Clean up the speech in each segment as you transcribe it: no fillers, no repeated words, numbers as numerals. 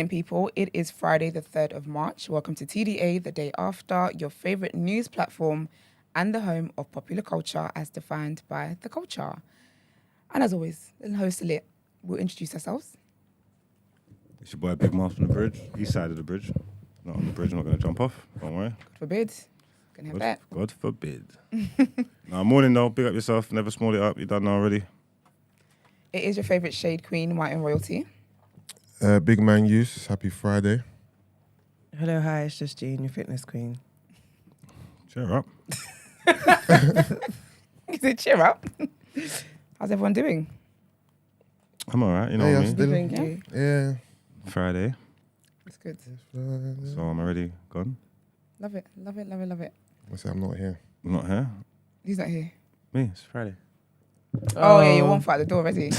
morning, people. It is Friday, the 3rd of March. Welcome to TDA, the day after, your favorite news platform and the home of popular culture as defined by the culture. And as always, the host Lit will introduce ourselves. It's your boy Big Mouth from the bridge, east side of the bridge. Not on the bridge, I'm not going to jump off. Don't worry. God forbid. Gonna have that. God forbid. Morning though, big up yourself. Never small it up. You done already. It is your favorite shade queen, Martin Royalty. Big man use. Happy Friday. Hello, hi, it's just Jean, your fitness queen. Cheer up. You said cheer up. How's everyone doing? I'm all right, you know Hey, what I I'm mean? still- Thank you. Yeah. Friday, It's good. so I'm already gone. Love it, love it, love it, love it. I say I'm not here. I'm not here. Who's not here? Me, it's Friday. Oh, yeah, you're one foot at the door already.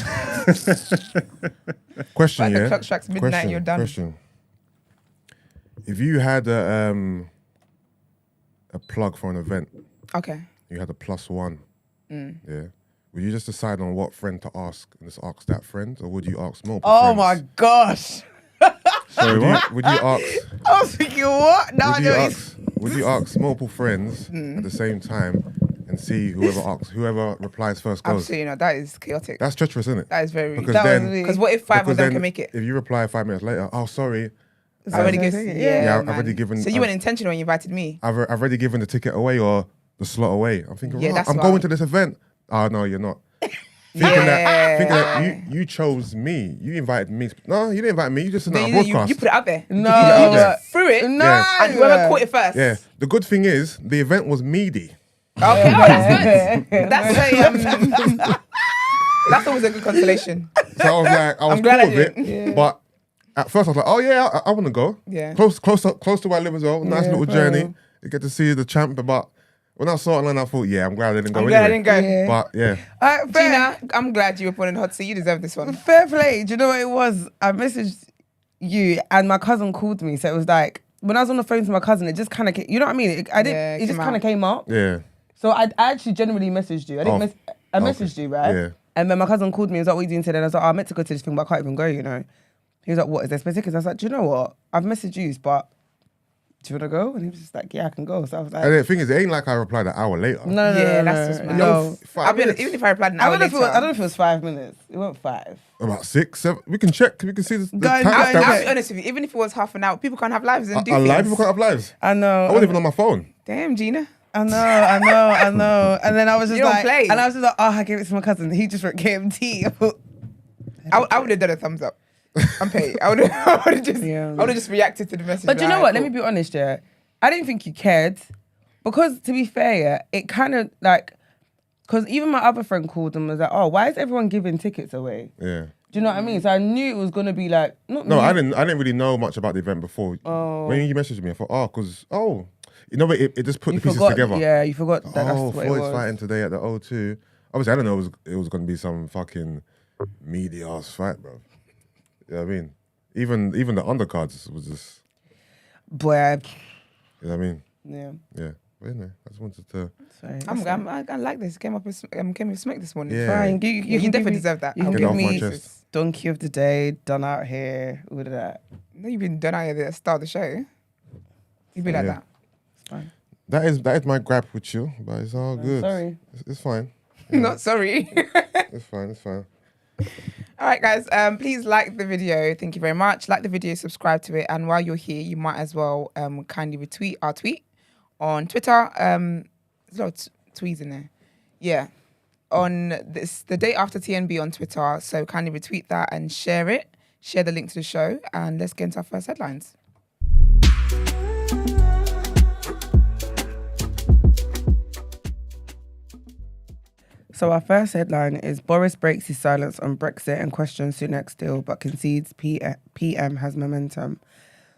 Question, Like the yeah? clock strikes midnight and you're done. Question. If you had a plug for an event, Okay. you had a +1, yeah, would you just decide on what friend to ask and just ask that friend, or would you ask multiple Oh friends? my gosh. Sorry, what? Would you ask? I was thinking, what? No, Would you ask multiple friends at the same time and see whoever replies first goes? Absolutely not. That is chaotic. That's treacherous, isn't it? That is very... Because That then, was me. Because what if five of because them then can make it? If you reply 5 minutes later, oh sorry, I already Yeah, guess, yeah, I've man. already given- So you weren't intentional when you invited me? I've already given the ticket away or the slot away. I'm thinking, Yeah, right, that's I'm wild. going to this event. Oh no, you're not. Thinking that you chose me. You invited me. No, you didn't invite me. You just sent out a broadcast. You put it out there. No. You threw it. No. Yeah. And whoever caught it first. Yeah. The good thing is the event was meaty. Okay, that's good. That's always a good consolation. So I was like, I was glad cool I with didn't. it. But at first I was like, oh yeah, I want to go. Yeah. Close to where I live as well. Nice Yeah, little bro. journey. You get to see the champ. But when I saw it online, I thought, yeah, I'm glad I didn't go I'm glad I anyway. didn't go. Yeah. But yeah. Gina, I'm glad you were put in the hot seat. You deserve this one. Fair play. Do you know what it was? I messaged you and my cousin called me. So it was like, when I was on the phone to my cousin, it just kind of came, you know what I mean? It just came kind out. of came up. Yeah. So I actually genuinely messaged you. I messaged you, right? Yeah. And then my cousin called me and was like, what are you doing today? And I was like, oh, I meant to go to this thing, but I can't even go, you know? He was like, what, is there specific? I was like, do you know what? I've messaged you, but do you want to go? And he was just like, yeah, I can go. So I was like, And the thing is, it ain't like I replied an hour later. no, That's just mad. no. 5 I'll be honest, minutes. even if I replied an I hour don't know if later. I don't know if it was 5 minutes. It wasn't 5. About 6, 7. We can check. We can see the Guys, timestamps. guys, I'll be honest with you, even if it was half an hour, people can't have lives and do A things. live people can't have lives. I know. I wasn't even on my phone. Damn, Gina. I know. And then I was just You don't like, play. and I was just like, oh, I gave it to my cousin. He just wrote KMT. I would have done a thumbs up. I'm paid. I would have just, Yeah. I would have just reacted to the message. But you know like, what? Let cool. me be honest, yeah. I didn't think you cared. Because to be fair, yeah, it kind of like, because even my other friend called and was like, oh, why is everyone giving tickets away? Yeah. Do you know what I mean? So I knew it was going to be like, not No, me. I didn't really know much about the event before. Oh. When you messaged me, I thought, you know, it just put You the pieces forgot, together. yeah, you forgot that that's Oh, what it Floyd's was. fighting today at the O2. Obviously, I didn't know it was going to be some fucking meaty ass fight, bro. You know what I mean? Even the undercards was just, Boy, you know what I mean? yeah, Yeah. But anyway, I just wanted to. sorry. I like this. Came with smack this morning. Yeah. Fine, You can give definitely me- deserve that. You can Get it give off my me chest. donkey of the day, done out here, all of that. No, you've been done out at the start of the show. You've been like Yeah. that. It's fine. That is my gripe with you, but it's all good. Sorry. It's fine. Not sorry. It's fine. It's fine. All right, guys. Please like the video. Thank you very much. Like the video, subscribe to it, and while you're here, you might as well kindly retweet our tweet on Twitter. There's a lot of tweets in there. Yeah, on the day after TNB on Twitter. So kindly retweet that and share it. Share the link to the show, and let's get into our first headlines. So our first headline is Boris breaks his silence on Brexit and questions Sunak's deal, but concedes PM has momentum.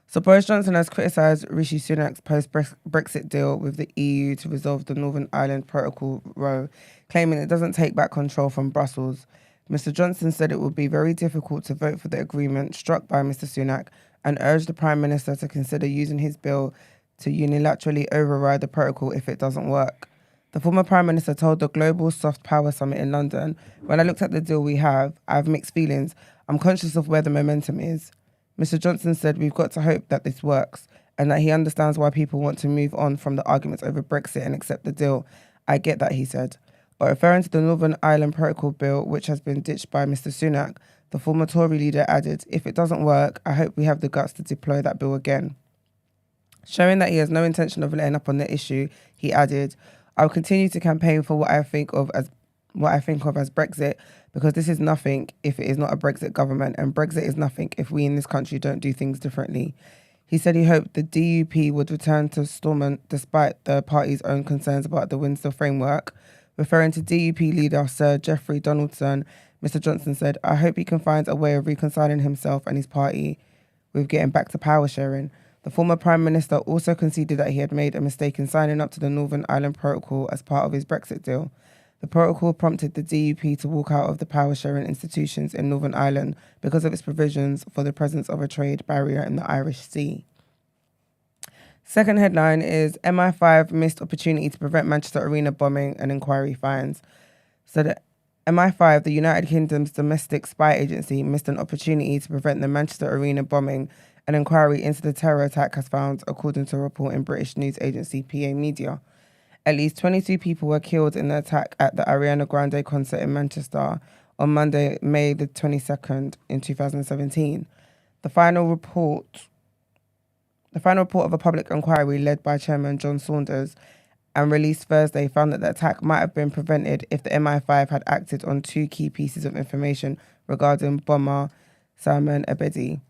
So Boris Johnson has criticised Rishi Sunak's post-Brexit deal with the EU to resolve the Northern Ireland Protocol row, claiming it doesn't take back control from Brussels. Mr Johnson said it would be very difficult to vote for the agreement struck by Mr Sunak and urged the Prime Minister to consider using his bill to unilaterally override the protocol if it doesn't work. The former Prime Minister told the Global Soft Power Summit in London, when I looked at the deal we have, I have mixed feelings. I'm conscious of where the momentum is. Mr. Johnson said, "We've got to hope that this works and that he understands why people want to move on from the arguments over Brexit and accept the deal. I get that," he said. But referring to the Northern Ireland Protocol Bill, which has been ditched by Mr. Sunak, the former Tory leader added, "If it doesn't work, I hope we have the guts to deploy that bill again." Showing that he has no intention of letting up on the issue, he added, "I will continue to campaign for what I think of as Brexit, because this is nothing if it is not a Brexit government, and Brexit is nothing if we in this country don't do things differently." He said he hoped the DUP would return to Stormont despite the party's own concerns about the Windsor framework. Referring to DUP leader Sir Geoffrey Donaldson, Mr. Johnson said, "I hope he can find a way of reconciling himself and his party with getting back to power sharing." The former Prime Minister also conceded that he had made a mistake in signing up to the Northern Ireland Protocol as part of his Brexit deal. The protocol prompted the DUP to walk out of the power-sharing institutions in Northern Ireland because of its provisions for the presence of a trade barrier in the Irish Sea. Second headline is MI5 missed opportunity to prevent Manchester Arena bombing and inquiry finds. So the MI5, the United Kingdom's domestic spy agency, missed an opportunity to prevent the Manchester Arena bombing. An inquiry into the terror attack has found, according to a report in British news agency PA Media. At least 22 people were killed in the attack at the Ariana Grande concert in Manchester on Monday, May the 22nd in 2017. The final report of a public inquiry led by Chairman John Saunders and released Thursday found that the attack might have been prevented if the MI5 had acted on two key pieces of information regarding bomber Salman Abedi.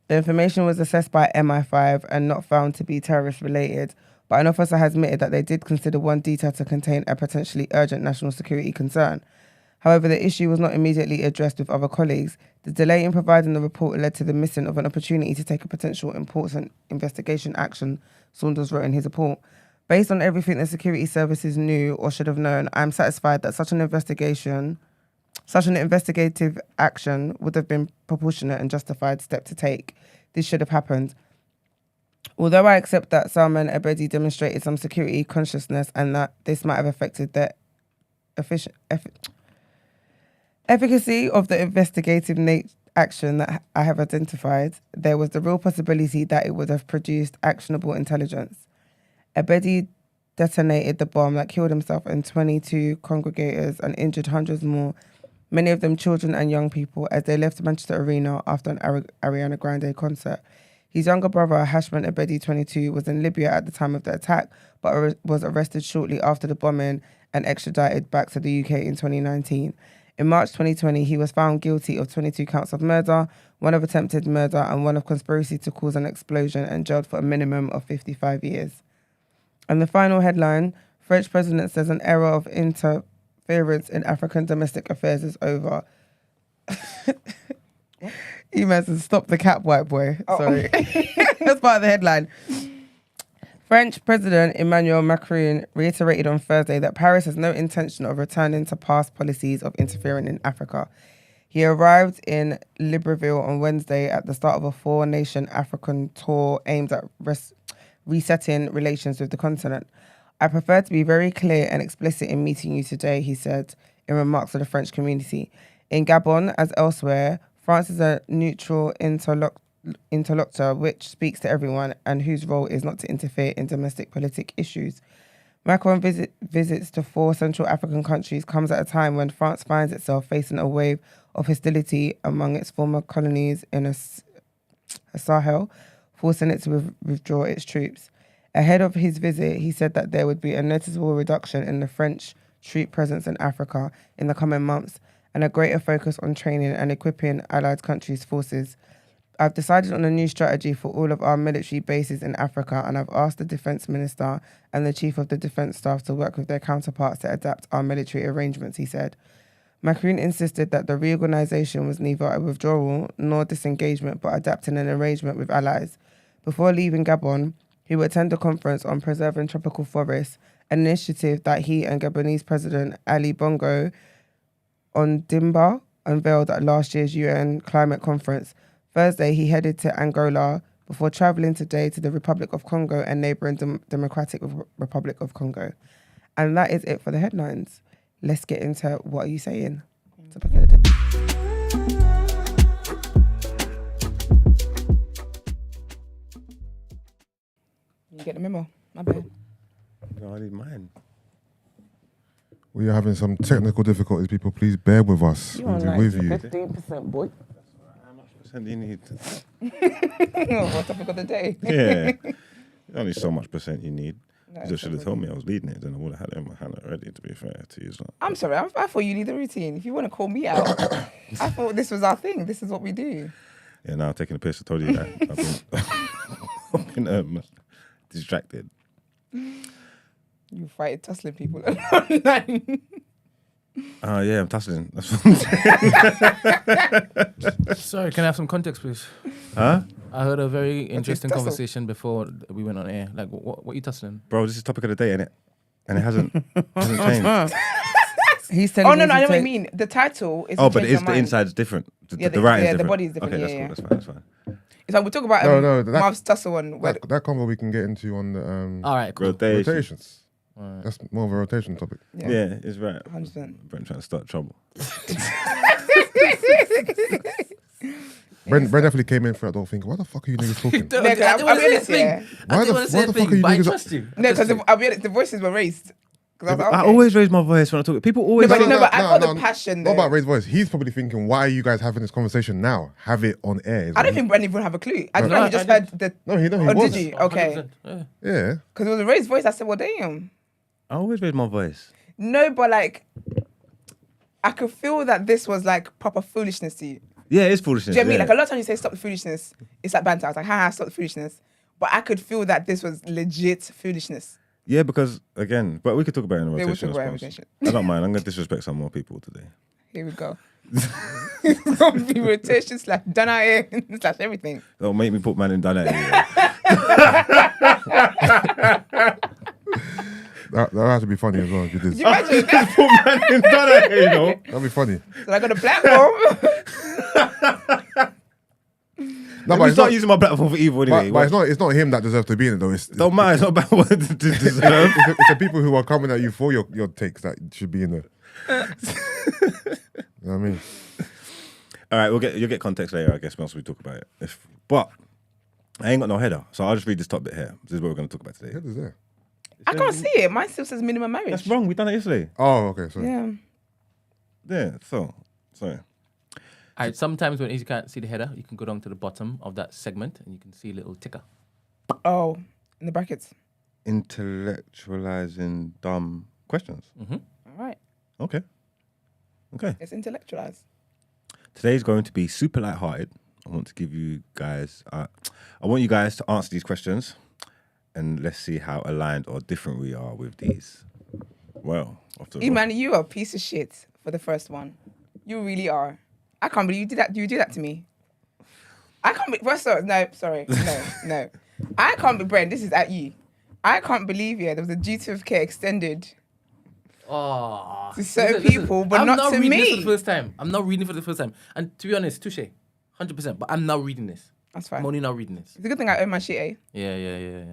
The information was assessed by MI5 and not found to be terrorist-related, but an officer has admitted that they did consider one detail to contain a potentially urgent national security concern. However, the issue was not immediately addressed with other colleagues. The delay in providing the report led to the missing of an opportunity to take a potential important investigation action, Saunders wrote in his report. "Based on everything the security services knew or should have known, I am satisfied that such an investigative action would have been proportionate and justified step to take. This should have happened. Although I accept that Salman Abedi demonstrated some security consciousness and that this might have affected the efficacy of the investigative action that I have identified, there was the real possibility that it would have produced actionable intelligence. Abedi detonated the bomb that killed himself and 22 congregators and injured hundreds more, many of them children and young people, as they left Manchester Arena after an Ariana Grande concert. His younger brother, Hashman Abedi, 22, was in Libya at the time of the attack, but was arrested shortly after the bombing and extradited back to the UK in 2019. In March 2020, he was found guilty of 22 counts of murder, one of attempted murder and one of conspiracy to cause an explosion, and jailed for a minimum of 55 years. And the final headline, French president says an era of interference in African domestic affairs is over. Email says, "Stop the cap, white boy." Oh. Sorry. That's part of the headline. French President Emmanuel Macron reiterated on Thursday that Paris has no intention of returning to past policies of interfering in Africa. He arrived in Libreville on Wednesday at the start of a four-nation African tour aimed at resetting relations with the continent. "I prefer to be very clear and explicit in meeting you today," he said in remarks to the French community. In Gabon, as elsewhere, France is a neutral interlocutor which speaks to everyone and whose role is not to interfere in domestic politic issues. Macron visits to 4 Central African countries comes at a time when France finds itself facing a wave of hostility among its former colonies in a Sahel, forcing it to withdraw its troops. Ahead of his visit, he said that there would be a noticeable reduction in the French troop presence in Africa in the coming months and a greater focus on training and equipping allied countries' forces. "I've decided on a new strategy for all of our military bases in Africa, and I've asked the Defence Minister and the Chief of the Defence Staff to work with their counterparts to adapt our military arrangements," he said. Macron insisted that the reorganisation was neither a withdrawal nor disengagement, but adapting an arrangement with allies. Before leaving Gabon, he will attend a conference on preserving tropical forests, an initiative that he and Gabonese President Ali Bongo Ondimba unveiled at last year's UN climate conference. Thursday, he headed to Angola before travelling today to the Republic of Congo and neighbouring Democratic Republic of Congo. And that is it for the headlines. Let's get into what are you saying? You get the memo. My bad. No, I need mine. We are having some technical difficulties, people. Please bear with us. You We'll on be like with you. 15%, boy. How much percent do you need? What topic of the day? Yeah. Only so much percent you need. No, You just should have it's told me I was leading it, then I would have had it in my hand already, to be fair to you. So. I'm sorry. I thought you need the routine. If you want to call me out, I thought this was our thing. This is what we do. Yeah, now I'm taking a piss. I told you that. I've been distracted. You fight tussling people online. Yeah, I'm tussling. That's what I'm saying. Sorry, can I have some context, please? Huh? I heard a very interesting tussle? conversation before we went on air. Like, what are you tussling? Bro, this is topic of the day, innit? And it hasn't changed. He's telling Oh me no, no, I to know what you take- mean. The title is. Oh, but changed the my mind. inside's different. Yeah, The writing's yeah, the different. body's different, Okay, yeah, that's yeah. cool. That's fine. It's like we talk about No, that- Marv's tussle one. Where That convo we can get into on the All right, cool. Rotation. rotations. That's more of a rotation topic. Yeah, it's right. 100%. Brent trying to start trouble. Brent definitely came in for that door thinking, why the fuck are you niggas talking? No, 'cause I'll be honest, yeah. Why the fuck are you but I niggas... trust you. No, because I'll be honest, the voices were raised. 'Cause I was like, I okay. always raise my voice when I talk. People always. No, but I got the passion Not there. about raised voice. He's probably thinking, why are you guys having this conversation now? Have it on air. I don't think Brendan would have a clue. I No, think he just heard the. No, he Oh, was. did you? Okay. 100%, yeah. Yeah. Because it was a raised voice. I said, well, damn. I always raise my voice. No, but like, I could feel that this was like proper foolishness to you. Yeah, it's foolishness. Do you know what I mean? yeah. Like a lot of times you say stop the foolishness, it's like banter. I was like, haha, stop the foolishness. But I could feel that this was legit foolishness. Yeah, because again, but we could talk about it in a Yeah, we'll rotation. talk about it I in suppose. rotation. I don't mind. I'm gonna disrespect some more people today. Here we go. It's gonna be rotation slash done out here slash everything. Don't make me put man in done at you. That would have to be funny as well if you did. Can you imagine? Put man in done at you, you know. That'd be funny. So I got a platform. No, Let but me it's start not, using my platform for evil anyway. but it's not him that deserves to be in it though. It's Don't matter. It's not about what to deserve. it's the people who are coming at you for your takes that should be in there. You know what I mean? All right, you'll get context later, I guess, once we talk about it. But I ain't got no header, so I'll just read this top bit here. This is what we're going to talk about today. Head is there. I can't see it. Mine still says minimum marriage. That's wrong. We done it yesterday. Oh, okay. Sorry. Yeah. Yeah. So sorry. All right, sometimes when you can't see the header, you can go down to the bottom of that segment and you can see a little ticker. Oh, in the brackets. Intellectualizing dumb questions. All right. Okay. It's intellectualized. Today's going to be super lighthearted. I want to give you guys. I want you guys to answer these questions, and let's see how aligned or different we are with these. Well, after Man, you are a piece of shit for the first one. You really are. I can't believe you did that. You do that to me. I can't be. Well, sorry, no, sorry, no. I can't be. Brent, this is at you. I can't believe there was a duty of care extended Oh, to certain people, but I'm not not to reading this me. for the first time. I'm not reading for the first time. And to be honest, touche, 100%. But I'm not reading this. That's fine. I'm only not reading this. It's a good thing I own my shit, eh? Yeah.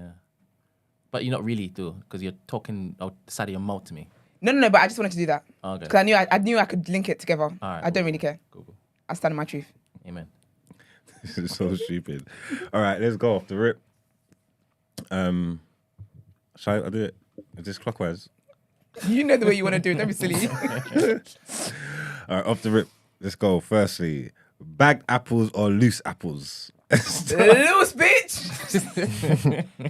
But you're not really, though, because you're talking out the side of your mouth to me. No, but I just wanted to do that Okay. because I knew I could link it together. All right, I don't cool. really care. Cool. I stand on my truth. Amen. This is so stupid. All right, let's go off the rip. Shall I do it? Is this clockwise? You know the way you want to do it. Don't be silly. All right, off the rip. Let's go. Firstly, bagged apples or loose apples? Loose bitch.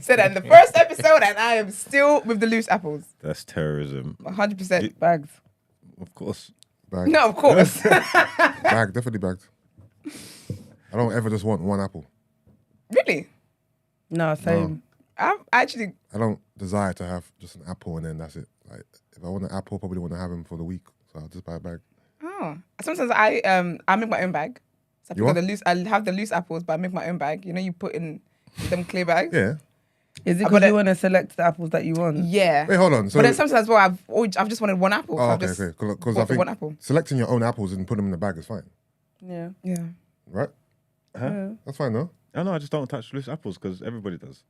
Said that in the first episode, and I am still with the loose apples. That's terrorism. 100% Bags. Of course. Bag. No, of course. Bag, definitely bagged. I don't ever just want one apple. Really? No, same. I'm actually. I don't desire to have just an apple and then that's it. Like if I want an apple, I probably want to have them for the week, so I'll just buy a bag. Oh, sometimes I make my own bag. So You what? I have the loose apples, but I make my own bag. You know, you put in them clear bags. Yeah. Is it But because it- you want to select the apples that you want? Yeah. Wait, hold on. So, But then sometimes as well, I've just wanted one apple. So oh, I've okay, just okay. Because bought I the one think apple. selecting your own apples and putting them in the bag is fine, Yeah. Yeah. right? Yeah. That's fine, though. I know. I just don't touch loose apples because everybody does.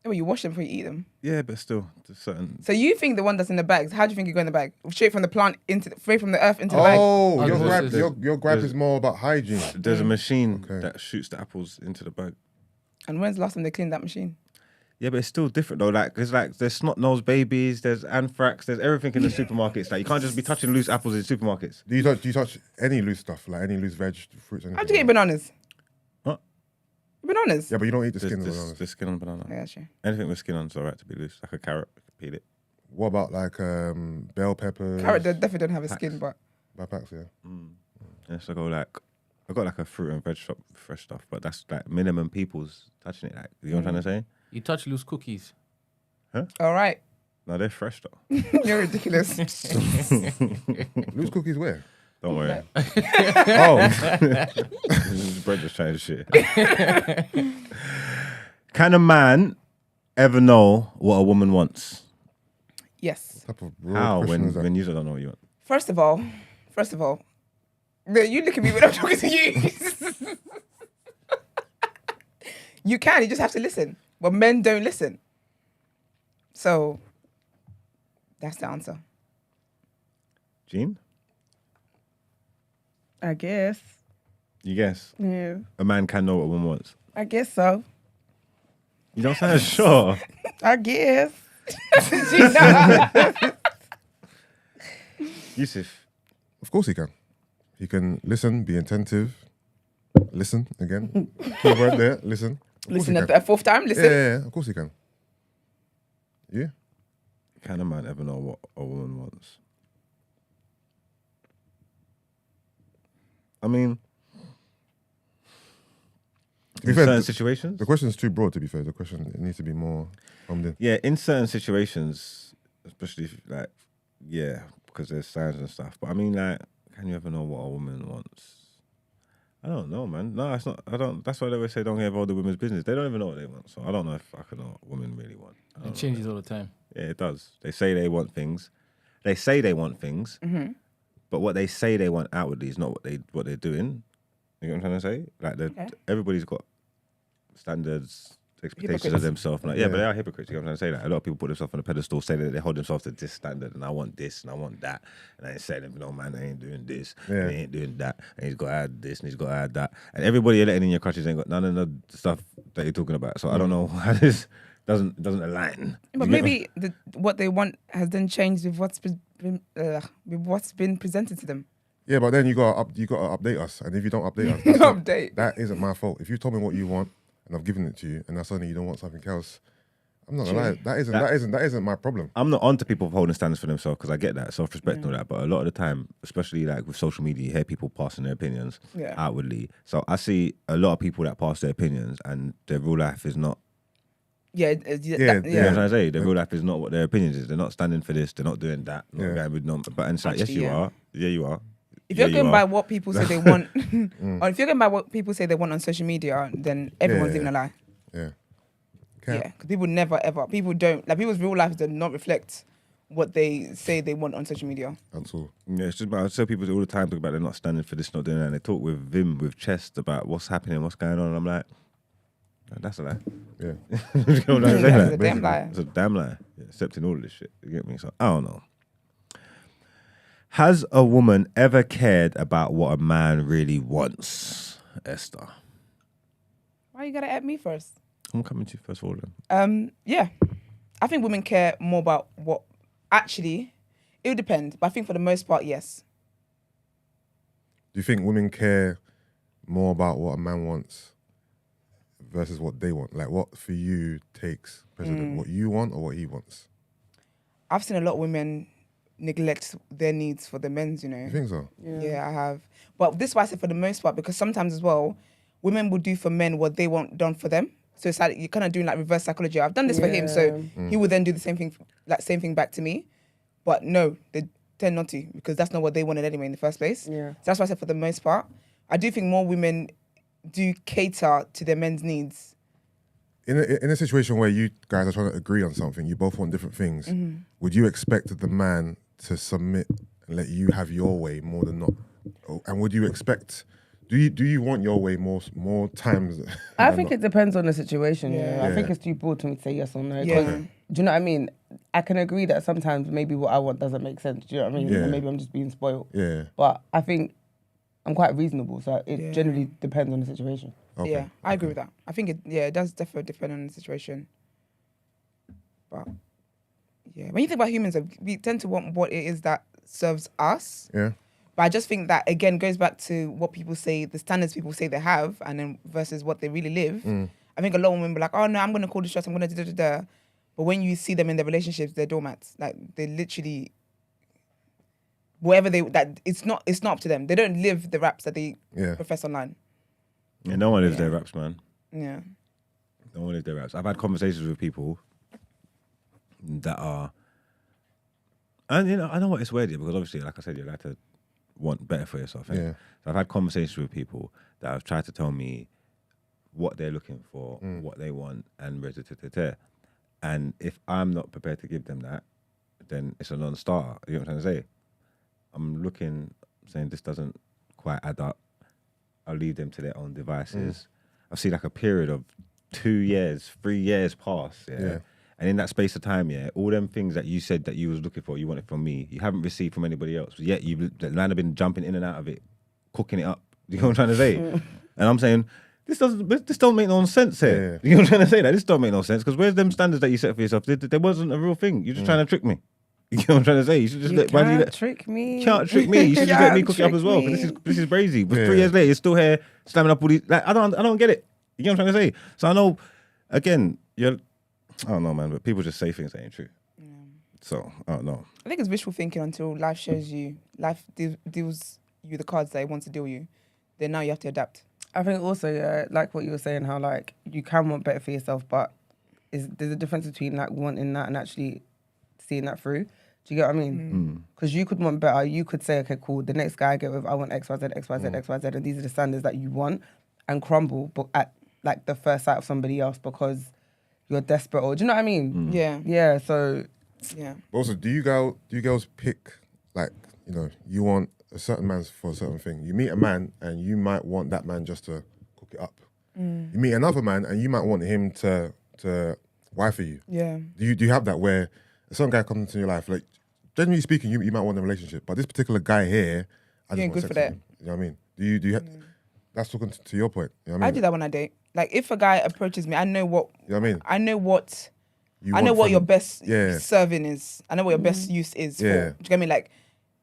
Well, you wash them before you eat them. Yeah, but still, there's certain. So you think the one that's in the bags? How do you think you go in the bag? Straight from the plant straight from the earth into the bag. Oh, Oh, your this gripe, is- your gripe is more about hygiene. There's a machine Okay. that shoots the apples into the bag. And when's the last time they cleaned that machine? Yeah, but it's still different though. Like, cause like there's snot-nosed babies, there's anthrax, there's everything in the supermarkets. Like, you can't just be touching loose apples in supermarkets. Do you touch any loose stuff, like any loose veg, fruits, anything? How'd you get like bananas? What? Bananas? Yeah, but you don't eat the There's, skin of there's, bananas. there's skin on banana. Yeah, sure. Anything with skin on is alright to be loose. Like a carrot, peel it. What about like bell peppers? Carrot definitely don't have a skin, but By packs, yeah. Yeah, so I got like a fruit and veg shop, fresh stuff, but that's like minimum people's touching it. Like, you know what I'm trying to say? You touch loose cookies. all right. No, they're fresh though. You're ridiculous. Loose cookies where? Don't worry. Oh, Brett just trying shit. Can a man ever know what a woman wants? Yes. type of broad How question when is that? when you don't know what you want? First of all, no, you look at me when I'm talking to you. You just have to listen. But men don't listen. So that's the answer. Jean, I guess. you guess Yeah. a man can know what a woman wants. I guess so. You don't sound sure. I guess. Yusuf, Of course he can. He can listen, be attentive. Listen again. Keyword there. Listen. Of course Listen he a can. fourth time. Listen. Yeah, of course he can. Yeah. can a man ever know what a woman wants? I mean, be in fair, certain the- situations. The question is too broad, to be fair. The question, it needs to be more homed in. Yeah, in certain situations, especially if, like, yeah, because there's signs and stuff. But I mean, like, can you ever know what a woman wants? I don't know, man. No, it's not. I don't. That's why they always say don't get involved in women's business. They don't even know what they want. So I don't know if I can know what women really want. I don't It know. changes all the time. Yeah, it does. They say they want things. They say they want things, but what they say they want outwardly is not what they're doing. You know what I'm trying to say? Like, everybody's got standards, expectations of Hypocrites. themselves. Like, yeah, but they are hypocrites. You know what I'm trying to say? Like, a lot of people put themselves on a pedestal, say that they hold themselves to this standard, and I want this, and I want that, and I ain't saying, no man, I ain't doing this, Yeah. and he ain't doing that, and he's got to add this, and he's got to add that, and everybody you're letting in your crutches ain't got none of the stuff that you're talking about. So I don't know how this doesn't align. But maybe what they want has then changed with what's been presented to them. Yeah, but then you gotta update us, and if you don't update us, that's Update. that isn't my fault. If you told me what you want and I've given it to you, and that's only you don't want something else, I'm not gonna lie. That isn't my problem. I'm not onto people holding standards for themselves because I get that self-respect and all that, but a lot of the time, especially like with social media, you hear people passing their opinions outwardly. So I see a lot of people that pass their opinions and their real life is not. Yeah, Yeah, You know what I'm trying to say? Their real life is not what their opinions is. They're not standing for this. They're not doing that. Not going with but it's like, yes, Actually, you yeah. are. Yeah, you are. If Yeah, you're you going are. by what people say they want, or if you're going by what people say they want on social media, then everyone's Yeah. living a lie. Yeah. Yeah, because people never ever, people don't, like people's real lives do not reflect what they say they want on social media. That's all. Yeah, it's just about, I tell people all the time talk about they're not standing for this, not doing that. And they talk with vim, with chest about what's happening, what's going on. And I'm like, that's a lie. Yeah. You know what I'm saying? It's Like, a damn lie. It's a damn lie. Yeah, accepting all of this shit. You get me? So I don't know. Has a woman ever cared about what a man really wants, Esther? Why you gotta at me first? I'm coming to you first of all. Then. Yeah, I think women care more about what. Actually, it would depend, but I think for the most part, yes. Do you think women care more about what a man wants versus what they want? Like, what for you takes precedent? What you want or what he wants? I've seen a lot of women neglect their needs for the men's. You know. You think so? Yeah, I have. But this is why I say for the most part, because sometimes as well, women will do for men what they want done for them. So it's like you're kind of doing like reverse psychology. I've done this for him, so he would then do the same thing back to me. But no, they tend not to, because that's not what they wanted anyway in the first place. Yeah. So that's why I said for the most part, I do think more women do cater to their men's needs. In a situation where you guys are trying to agree on something, you both want different things, would you expect the man to submit and let you have your way more than not? And would you expect... Do you want your way more times? I than think not? it depends on the situation. Yeah. I think Yeah. it's too broad to me to say yes or no. Yeah. 'Cause, do you know what I mean? I can agree that sometimes maybe what I want doesn't make sense. Do you know what I mean? Yeah. And maybe I'm just being spoiled. Yeah. But I think I'm quite reasonable, so it Yeah. generally depends on the situation. Okay. Yeah, I agree with that. I think it does definitely depend on the situation. But yeah, when you think about humans, we tend to want what it is that serves us. Yeah. But I just think that again goes back to what people say, the standards people say they have, and then versus what they really live. I think a lot of women be like, "Oh no, I'm gonna call the shots. I'm gonna da." But when you see them in their relationships, they're doormats. Like they literally, whatever it's not up to them. They don't live the raps that they profess online. Yeah, no one lives their raps, man. Yeah. No one lives their raps. I've had conversations with people that are, and you know, I know what it's weird here because obviously, like I said, you like to want better for yourself. Yeah. So I've had conversations with people that have tried to tell me what they're looking for, what they want, and and if I'm not prepared to give them that, then it's a non-starter. You know what I'm trying to say? I'm looking, saying this doesn't quite add up. I'll leave them to their own devices. I see like a period of 2 years, 3 years pass. Yeah. And in that space of time, all them things that you said that you was looking for, you wanted from me, you haven't received from anybody else. Yet the man have been jumping in and out of it, cooking it up. You know what I'm trying to say? And I'm saying, this don't make no sense here. You know what I'm trying to say? That this don't make no sense because where's them standards that you set for yourself? There wasn't a real thing. You're just trying to trick me. You know what I'm trying to say? You should just trick me. Can't trick me. You should just let me cook it up as well. Because this is brazy. But 3 years later, you're still here slamming up all these. Like I don't get it. You know what I'm trying to say? So I know, again, I don't know, man. But people just say things that ain't true. So I don't know. I think it's wishful thinking until life shows you, life deals you the cards that it wants to deal you. Then now you have to adapt. I think also, like what you were saying, how like you can want better for yourself, but there's a difference between like wanting that and actually seeing that through. Do you get what I mean? Because you could want better. You could say, okay, cool, the next guy I get with, I want X, Y, Z, X, Y, Z, X, Y, Z, and these are the standards that you want, and crumble but at like the first sight of somebody else because you're desperate, or do you know what I mean? Yeah. So yeah. Also, do you girls pick, like, you know, you want a certain man for a certain thing? You meet a man and you might want that man just to cook it up. You meet another man and you might want him to wife for you. Yeah. Do you have that where some guy comes into your life, like, generally speaking, you might want a relationship, but this particular guy here, I just ain't want good sex for with that. him. You know what I mean? Do you that's talking to your point. You know what I I mean? do that when I date. Like if a guy approaches me, I know what. You know what I mean? I know what. You I know want what from- your best Yeah. serving is. I know what your best use is for. Yeah. Do you get me? Like,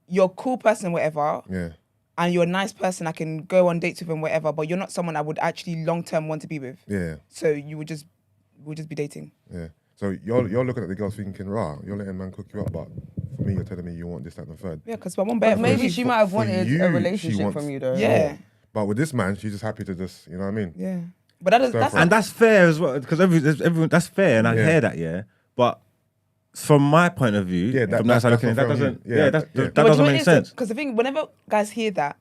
you're a cool person, whatever, Yeah. and you're a nice person. I can go on dates with and whatever, but you're not someone I would actually long term want to be with. Yeah. So we'll just be dating. Yeah. So you're looking at the girls thinking, rah, you're letting man cook you up, but for me, you're telling me you want this, that, and the third. Yeah, because I want but better. maybe for she you. might have For wanted you, a she relationship wants from you though. Yeah. But with this man, she's just happy to just, you know what I mean? Yeah. But that's And that's fair as well because everyone that's fair, and I hear that, But from my point of view, Yeah, from that side looking, that that's doesn't, from you. that doesn't make sense. Because I think whenever guys hear that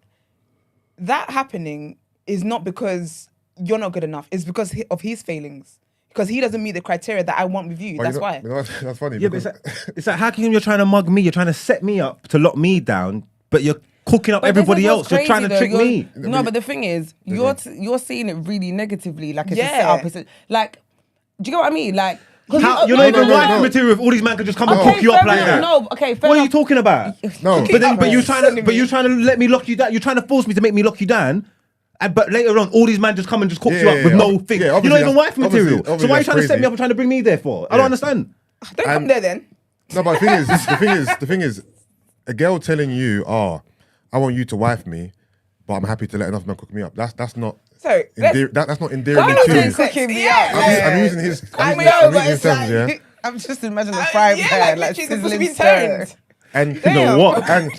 happening is not because you're not good enough. It's because of his failings. Because he doesn't meet the criteria that I want with you. But That's you know, why. You know, that's funny. Yeah, but because it's like how come you're trying to mug me? You're trying to set me up to lock me down, but you're cooking up But this everybody is else. what's You're trying to crazy, trick though. me. No, but the thing is, you're seeing it really negatively. Like it's a Yeah. setup. It's like, do you get what I mean? Like, 'cause How, you- you're no, not even no, wife no. material if all these men could just come and Okay, cook you up fair like enough. that. No, okay, fair What are you enough. talking about? no, But you're trying to let me lock you down. You're trying to force me to make me lock you down. But later on, all these men just come and just cook you up with no thing. yeah, You're not obviously even wife that's- material. obviously So why are you that's trying to set crazy. me up and trying to bring me there for? I don't understand. Don't come there then. No, but the thing is, a girl telling you, "Oh, I want you to wife me, but I'm happy to let another man cook me up." That's not. So That's not endearing Carlos to is you. cooking me Yeah, up. yeah. I'm using his. I I'm know, using but his it's terms, yeah. I'm just imagining the frying yeah, pan, like literally, it's supposed to sizzling be stir. turned. And You know what? and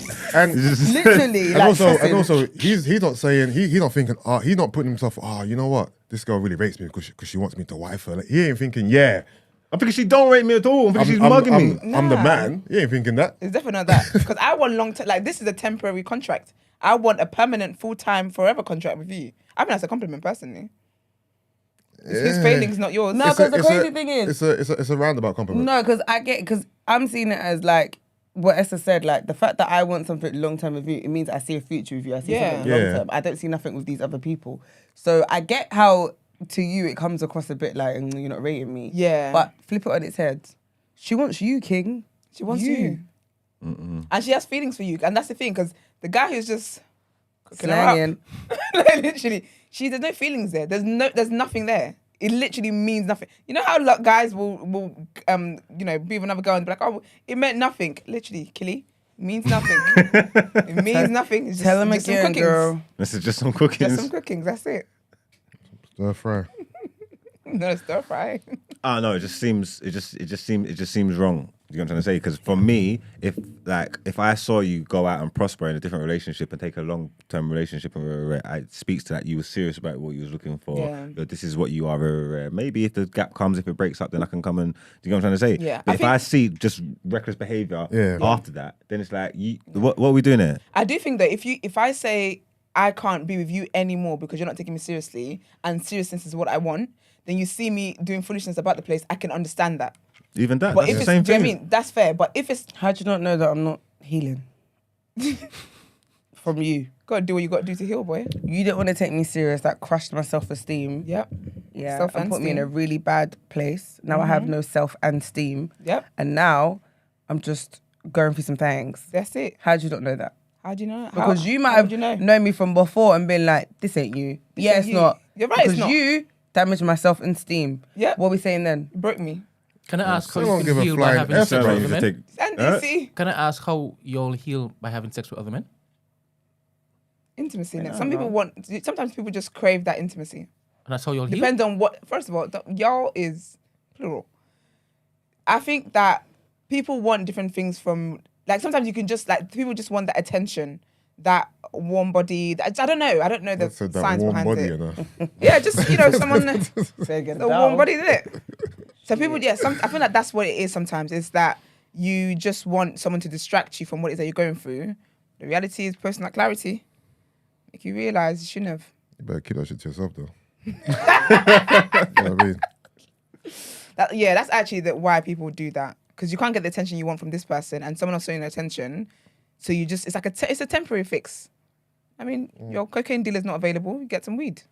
Literally, and like also sizzling. he's not saying he's not thinking he's not putting himself you know what, this girl really rates me because she wants me to wife her. Like, he ain't thinking I'm thinking she don't rate me at all. I'm thinking she's mugging me. I'm the Nah. man. He ain't thinking that. It's definitely not that. Because I want long term. Like, this is a temporary contract. I want a permanent, full time, forever contract with you. I think that's a compliment, personally. It's his Yeah. failings, not yours. No, because the crazy thing is, it's a roundabout compliment. no, because I'm seeing it as like what Esther said, like the fact that I want something long term with you, it means I see a future with you. I see Yeah. something long Yeah. term. I don't see nothing with these other people. So I get how to you it comes across a bit like you're not rating me. Yeah. But flip it on its head. She wants you, King. She wants you. And she has feelings for you. And that's the thing, because the guy who's just cooking her up, Slanging. like, literally, there's no feelings there. There's nothing there. It literally means nothing. You know how guys will be with another girl and be like, oh, it meant nothing. Literally, Killy, means nothing. It means nothing. It's Tell him just some again, cookings. girl. This is just some cooking. Just some cookings. That's it. Stir fry. No stir fry. Oh no, it just seems wrong. You know what I'm trying to say? Because for me, if I saw you go out and prosper in a different relationship and take a long-term relationship, and it speaks to that you were serious about what you was looking for. Yeah. This is what you are. Maybe if the gap comes, if it breaks up, then I can come and. Do you know what I'm trying to say? Yeah. But if I see just reckless behaviour Yeah. after that, then it's like, what are we doing here? I do think that if I say I can't be with you anymore because you're not taking me seriously, and seriousness is what I want, then you see me doing foolishness about the place, I can understand that. Even that, But that's if the it's, same do you know thing. what I mean? That's fair. But if it's, How do you not know that I'm not healing? From you. gotta do what you gotta do to heal, boy. You didn't want to take me serious. That crushed my self-esteem. Yep. Yeah, Self and and put me in a esteem. really bad place. Now I have no self and esteem. Yep. And now I'm just going through some things. That's it. How do you not know that? How do you know? Because you might how have would you know? known me from before and been like, this ain't you. Yeah, ain't it's you. not. You're right, it's Because not. you damaged my self-esteem. Yep. What are we saying then? Broke me. Can I ask how Someone you give can a heal by flying having F, sex bro. with other men? And you see, Can I ask how y'all heal by having sex with other men? intimacy. I Now. know, Some people no. want. Sometimes people just crave that intimacy. And that's how y'all heal? Depends on what. First of all, y'all is plural. I think that people want different things from. Like sometimes you can just people just want that attention, that warm body. I don't know. I don't know the That said that science warm behind body, it. you know. Yeah, just someone. Say again. The warm body, isn't it? So people, I feel like that's what it is sometimes. Is that you just want someone to distract you from what it is that you're going through. The reality is personal clarity. Make you realise you shouldn't have. You better keep that shit to yourself, though. You know what I mean? That's actually why people do that. Because you can't get the attention you want from this person and someone else showing attention. So you just, it's like it's a temporary fix. I mean, your cocaine dealer's not available, you get some weed.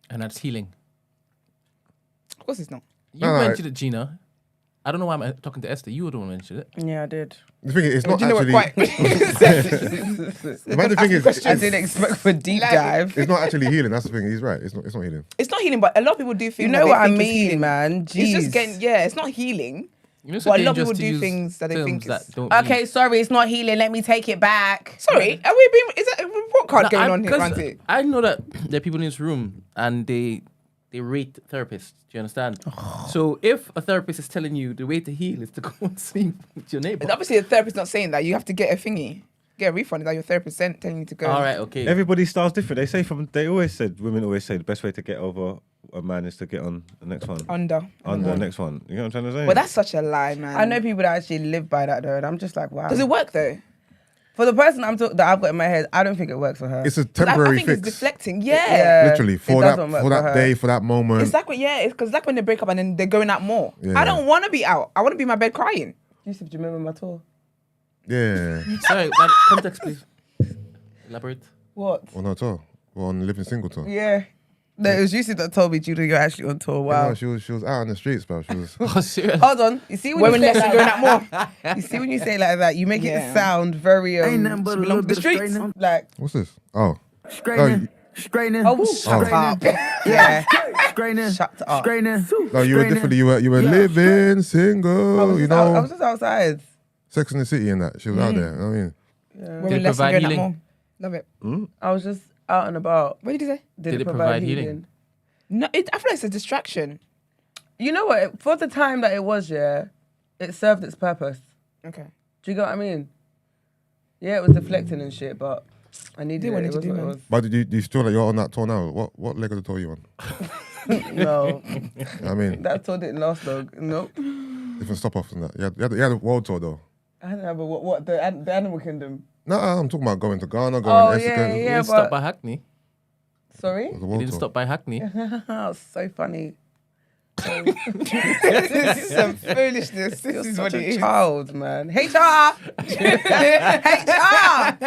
And that's healing. Of course it's not. You No, mentioned it, Gina. I don't know why I'm talking to Esther. You were the one who mentioned it. Yeah, I did. The thing is, it's not Do you know actually. what The thing is, I didn't expect for deep Like- dive. it's not actually healing. That's the thing. He's right. It's not healing. It's not healing, but a lot of people do things You know that they what I think is mean, healing. man? Jeez. It's just getting, it's not healing. You know, it's But a lot of dangerous people to do use things that they terms think that is- don't mean- Okay, sorry, it's not healing. Let me take it back. Sorry, are we being, is that a report card No, going I'm- on here, 'cause around here? I know that there are people in this room and they rate therapists. Do you understand? So if a therapist is telling you the way to heal is to go and sleep with your neighbor. And obviously, the therapist's not saying that. You have to get a thingy, get a refund that your therapist sent telling you to go. All right, okay. Everybody's style's different. Women always said the best way to get over a man is to get on the next one. Under The next one. You know what I'm trying to say? Well, that's such a lie, man. I know people that actually live by that though, and I'm just like, wow. Does it work though? For the person that I've got in my head, I don't think it works for her. It's a 'Cause temporary I think fix. it's deflecting. Yeah. Literally It for doesn't work for that her. day, for that moment. It's like because like when they break up and then they're going out more. Yeah. I don't want to be out. I want to be in my bed crying. Yusuf, do you remember my tour? Yeah. Sorry, context, please. Elaborate. What? Well, not at all. Well, on Living Single tour. Yeah. No, it was Yusuf that told me, Judah, you're actually on tour. Wow. Yeah, no, she was out on the streets, bro. She was. Oh, serious? Hold on. You see when Women you say less like going out that, more. you see when you say it like that, you make Yeah. it sound very Ain't nothing but a belong little to bit the of streets. straightening. like, What's this? Oh. Straightening. Straightening. oh, shut up. Yeah. Straightening. Shut up. Straightening. No, you were differently. You were Yeah. living single. I was, You just out, I know, was just outside. Sex in the City and that. She was out there. You know what I mean, Women Did it less provide going out healing? more. Love it. I was just out and about. What did you say? Did it provide healing? No, I feel like it's a distraction. You know what? For the time that it was, yeah, it served its purpose. Okay. Do you get what I mean? Yeah, it was deflecting and shit, but I needed Do it. what you It need was to do, what man. but do you still like you're on that tour now? What leg of the tour you on? it was. No, You know what I mean, that tour didn't last long. Nope. different stop offs and that. You had a world tour though. I didn't have what the Animal Kingdom. No, I'm talking about going to Ghana, going Oh, to yeah, Africa. You yeah. didn't stop but- by Hackney. Sorry? It was a You world didn't tour. stop by Hackney. So funny. This is some foolishness. This You're is such what it a is. child, man. HR! HR!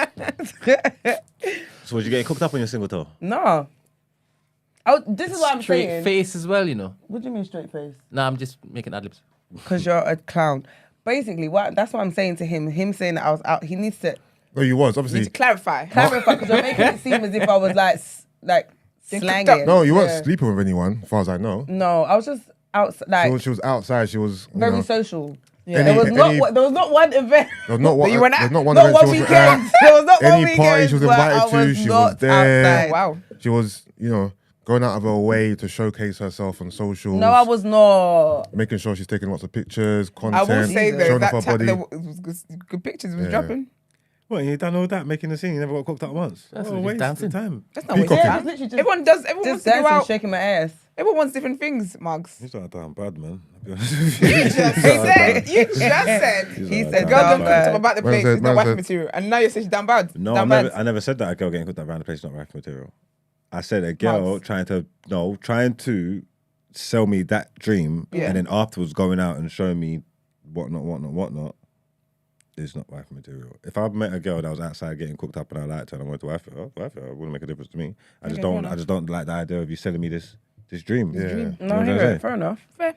So was you getting cooked up on your single toe? No. Oh, this is what I'm Straight saying. face as well, you know. What do you mean straight face? Nah, I'm just making ad libs. Because you're a clown. Basically, that's what I'm saying to him. Him saying that I was out, he needs to No, you was You need obviously. to clarify. clarify because you're making it seem as if I was like slanging. No, you weren't Yeah. sleeping with anyone, as far as I know. No, I was just outside, like She was outside. She was you very know, social. Yeah. There was any- not one event. There was not one. you went There was out? not one Not event one she wasn't at. weekend. There was not one Any weekend. party she was where I invited to, she was not there. outside. Wow. She was, going out of her way to showcase herself on socials. No, I was not. making sure she's taking lots of pictures, I content, will say though showing off that her body. there was good pictures was Yeah. dropping. What, you done all that, making the scene, you never got cooked up once? That's Oh, just waste dancing. of time. That's not Peacocking. wasting Yeah, I time. was literally just, Everyone does. Everyone wants just to go dancing, out. shaking my ass. Everyone wants different things, Mugs. These are damn bad, man. I'll be honest with you. You just said. You just said. These He are said damn Girl damn don't bad. cook up about the Man place. said- She's not man wife said- material, and now you're saying she's damn bad. No, damn I never said that a girl getting cooked up around the place is not wife material. I said a girl Mugs. trying to sell me that dream, Yeah. and then afterwards going out and showing me whatnot. Is not wife material. If I met a girl that was outside getting cooked up and I liked her and I wanted to wife her, it wouldn't make a difference to me. I just don't like the idea of you selling me this dream. Yeah. You know No, what I'm I hear saying? it. Fair enough. Fair.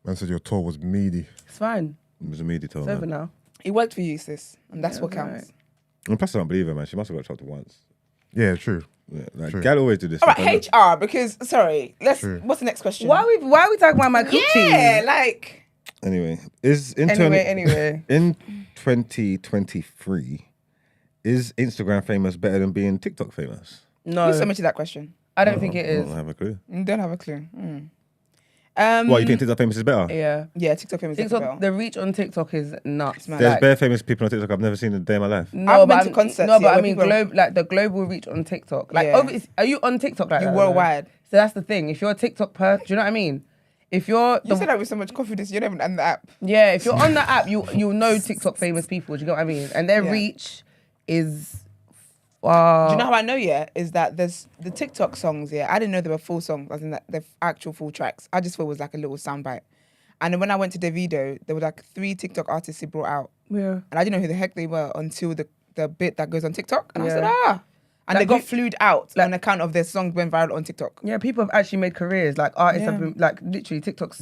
Man said your tour was meaty. It's fine. It was a media tour, It's over man. now. It worked for you, sis, and that's Yeah, what it's counts. And plus I don't believe her, man. She must have got chopped once. Yeah, true. Yeah, like, True. gal always do this. All right, stuff, I know. HR. Because sorry, True. what's the next question? Why are we talking about my coochie? Yeah, like Anyway, Anyway. in 2023, is Instagram famous better than being TikTok famous? No, who submitted that question? I don't think it I is. don't have a clue. You don't have a clue. What, you think TikTok famous is better? Yeah. Yeah, TikTok famous. TikTok, the reach on TikTok is nuts. mad. There's Like, bare famous people on TikTok I've never seen in a day of my life. no, I've been but to concerts, no, yeah, but I where mean, people- like the global reach on TikTok. Like, Yeah. are you on TikTok like You that? worldwide. So that's the thing. If you're a TikTok person, do you know what I mean? If you're You said that with so much confidence. You don't even on the app. yeah, if you're on the app, you'll know TikTok famous people. Do you know what I mean? And their Yeah. reach is. Do you know how I know? Yeah, is that there's the TikTok songs. Yeah, I didn't know they were full songs, as in that they're actual full tracks. I just thought it was like a little soundbite. And then when I went to Davido, there were like 3 TikTok artists he brought out, Yeah. and I didn't know who the heck they were until the bit that goes on TikTok, and I Yeah. said and Like they got you- flued out on account of their song went viral on TikTok. Yeah, people have actually made careers. Like artists Yeah. have been like literally TikTok's.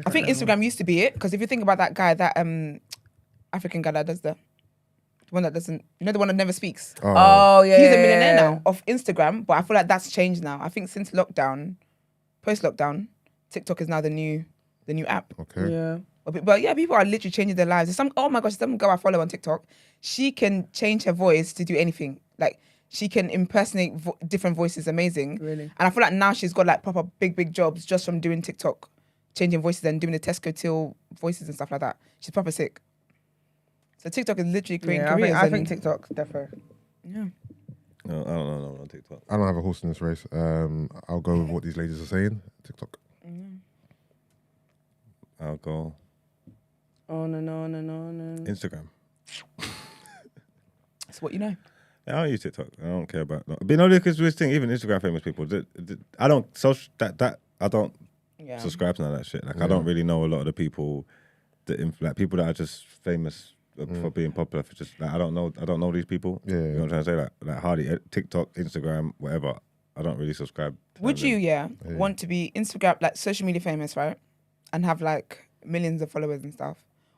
I think Instagram used to be it because if you think about that guy, that African guy that does the one that doesn't, the one that never speaks. Oh yeah, He's a yeah, millionaire yeah. now off Instagram, but I feel like that's changed now. I think since lockdown, post-lockdown, TikTok is now the new app. Okay. Yeah. But yeah, people are literally changing their lives. There's oh my gosh, some girl I follow on TikTok, she can change her voice to do anything. Like she can impersonate different voices, amazing. Really? And I feel like now she's got like proper big jobs just from doing TikTok, changing voices and doing the Tesco till voices and stuff like that. She's proper sick. So TikTok is literally creating Yeah, careers. I think TikTok definitely. Yeah. No, I don't know no one on TikTok. I don't have a horse in this race. I'll go with what these ladies are saying. TikTok. I'll go On. Instagram. That's what you know. Yeah, I don't use TikTok. I don't care about that. But no, because this thing, even Instagram famous people, I don't I don't Yeah. subscribe to none of that shit. Like I don't really know a lot of the people like people that are just famous for being popular. For just like I don't know these people. Yeah. You know what I'm trying to say? Like hardly TikTok, Instagram, whatever. I don't really subscribe. To Would that you, really. want to be Instagram, like social media famous, right? And have like millions of followers and stuff?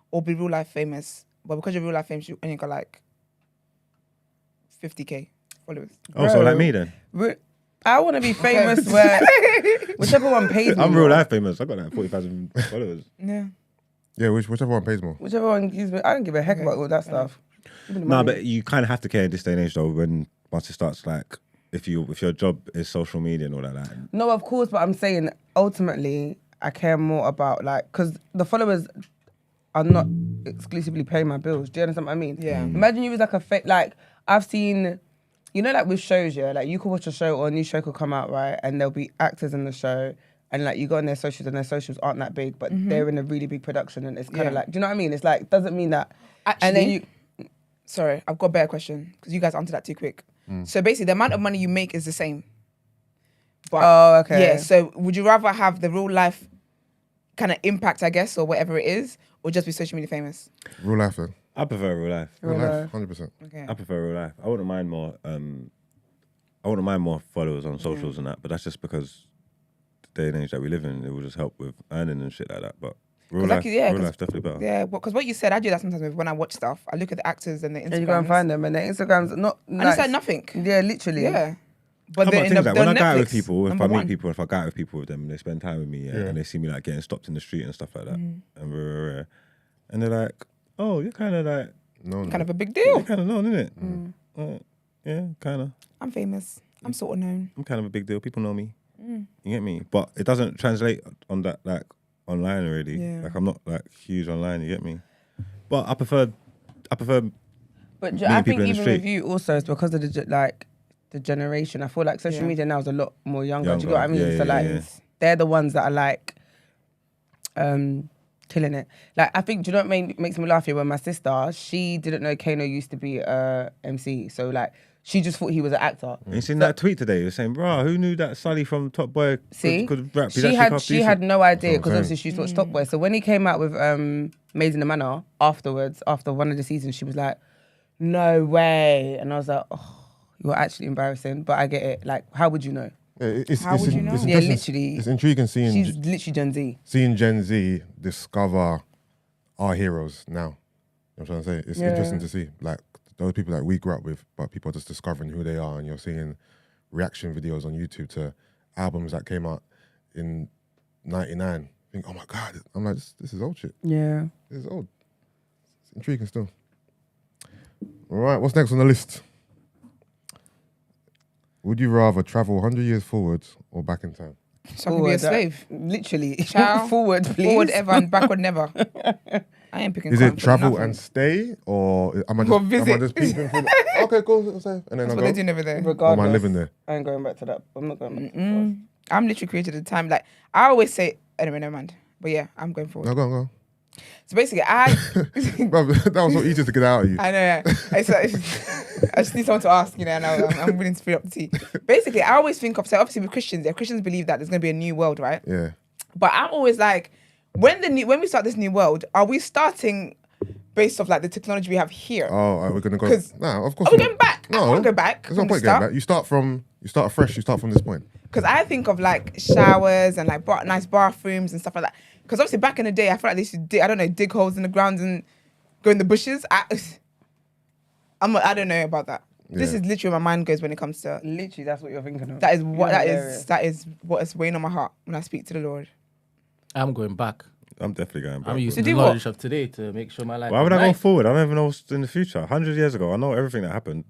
Or be real life famous, but because you're real life famous, you only got like 50K followers. Oh, so like me then? I want to be famous where whichever one pays me. I'm real more. life famous. I got like 40,000 followers. Yeah. Yeah, whichever one pays more. Whichever one gives me. I don't give a heck about all that stuff. Give me the No, money. but you kind of have to care in this day and age though. When once it starts, like if your job is social media and all that. No, of course, but I'm saying ultimately I care more about like because the followers are not exclusively paying my bills. Do you understand what I mean? Yeah. Imagine you was like a fake. Like I've seen, like with shows, yeah. Like you could watch a show or a new show could come out, right? And there'll be actors in the show, and like you go on their socials, and their socials aren't that big, but they're in a really big production, and it's kind of Yeah. like, do you know what I mean? It's like doesn't mean that. Actually, and then you. sorry, I've got a better question because you guys answered that too quick. So basically, the amount of money you make is the same. But Oh, okay. yeah, so would you rather have the real life kind of impact, I guess, or whatever it is, or just be social media famous? Real life then. I prefer real life. Real Real life, life. 100%. Okay. I prefer real life. I wouldn't mind more. I wouldn't mind more followers on socials and that, but that's just because the day and age that we live in, it will just help with earning and shit like that. But real 'Cause life, like, yeah, real 'cause- life definitely better. Yeah, because what you said, I do that sometimes when I watch stuff. I look at the actors and the Instagrams. And you go and find them, and their Instagrams not. And it's like nothing. Yeah, literally. Yeah. But How then about in things the like when I go out with Netflix, people, if number I meet one. people, if I go out with people with them and they spend time with me and they see me like getting stopped in the street and stuff like that, and they're like, "Oh, you're kind of like Kind of a big you're deal. kind of known, isn't it?" Yeah, kind of. I'm famous. I'm sort of known. I'm kind of a big deal. People know me. You get me? But it doesn't translate on that like online already. Yeah. Like I'm not like huge online. You get me? But I prefer. But meeting I people think in the even street. with you also, it's because of the generation. I feel like social Yeah. media now is a lot more younger. Do you know what I Younger. mean? Yeah, So yeah, like, yeah. they're the ones that are like, killing it. Like, I think, do you know what makes me laugh here? When my sister, she didn't know Kano used to be a MC. So like, she just thought he was an actor. And you seen that tweet today? It was saying, "Bro, who knew that Sully from Top Boy See, could rap?" He's she actually had half she decent. had no idea That's because what I'm obviously she's watched Top Boy. So when he came out with Maids in the Manor afterwards, after one of the seasons, she was like, "No way!" And I was like, "Oh, you're actually embarrassing." But I get it. Like, how would you know? How would you know? It's Yeah, interesting- literally. It's intriguing She's literally Gen Z. seeing Gen Z discover our heroes now. You know what I'm trying to say? It's Yeah. interesting to see. Like, those people that we grew up with, but people are just discovering who they are, and you're seeing reaction videos on YouTube to albums that came out in '99. Think, oh my God. I'm like, this is old shit. Yeah. This is old. It's intriguing still. All right, what's next on the list? Would you rather travel 100 years forwards or back in time? So I can be a slave. Literally. Ciao. Forward, please. Forward ever and backward never. I ain't picking. Is it comfort, travel nothing. and stay, or am I Or just, visit. am I just peeping through okay, cool, safe, and then That's I what go? they're doing over there. Or am Regardless, I living there? I ain't going back to that. I'm not going back to that. I'm literally created a time. Like I always say, anyway, never mind. But yeah, I'm going forward. No, go. So basically, I Bruv, that was so easy to get out of you. I know. Yeah. I just need someone to ask, you know, and I'm willing to fill up the tea. Basically, I always think of, so obviously with Christians, Christians believe that there's going to be a new world, right? Yeah. But I'm always like, when we start this new world, are we starting based off like the technology we have here? Oh, are we gonna go? 'Cause- No, of course. Are we not. going back? I No, want to go back. There's no point going back. You start afresh. You start from this point. Because I think of like showers and like nice bathrooms and stuff like that. Because obviously back in the day, I feel like they used to dig holes in the ground and go in the bushes. I don't know about that. This Yeah. is literally where my mind goes when it comes to. Literally, that's what you're thinking of. That is what You're that hilarious. is. That is what is weighing on my heart when I speak to the Lord. I'm going back. I'm definitely going back. I'm using do the what? knowledge of today to make sure my life. Why would is I go nice. forward? I don't even know what's in the future. 100 years ago, I know everything that happened.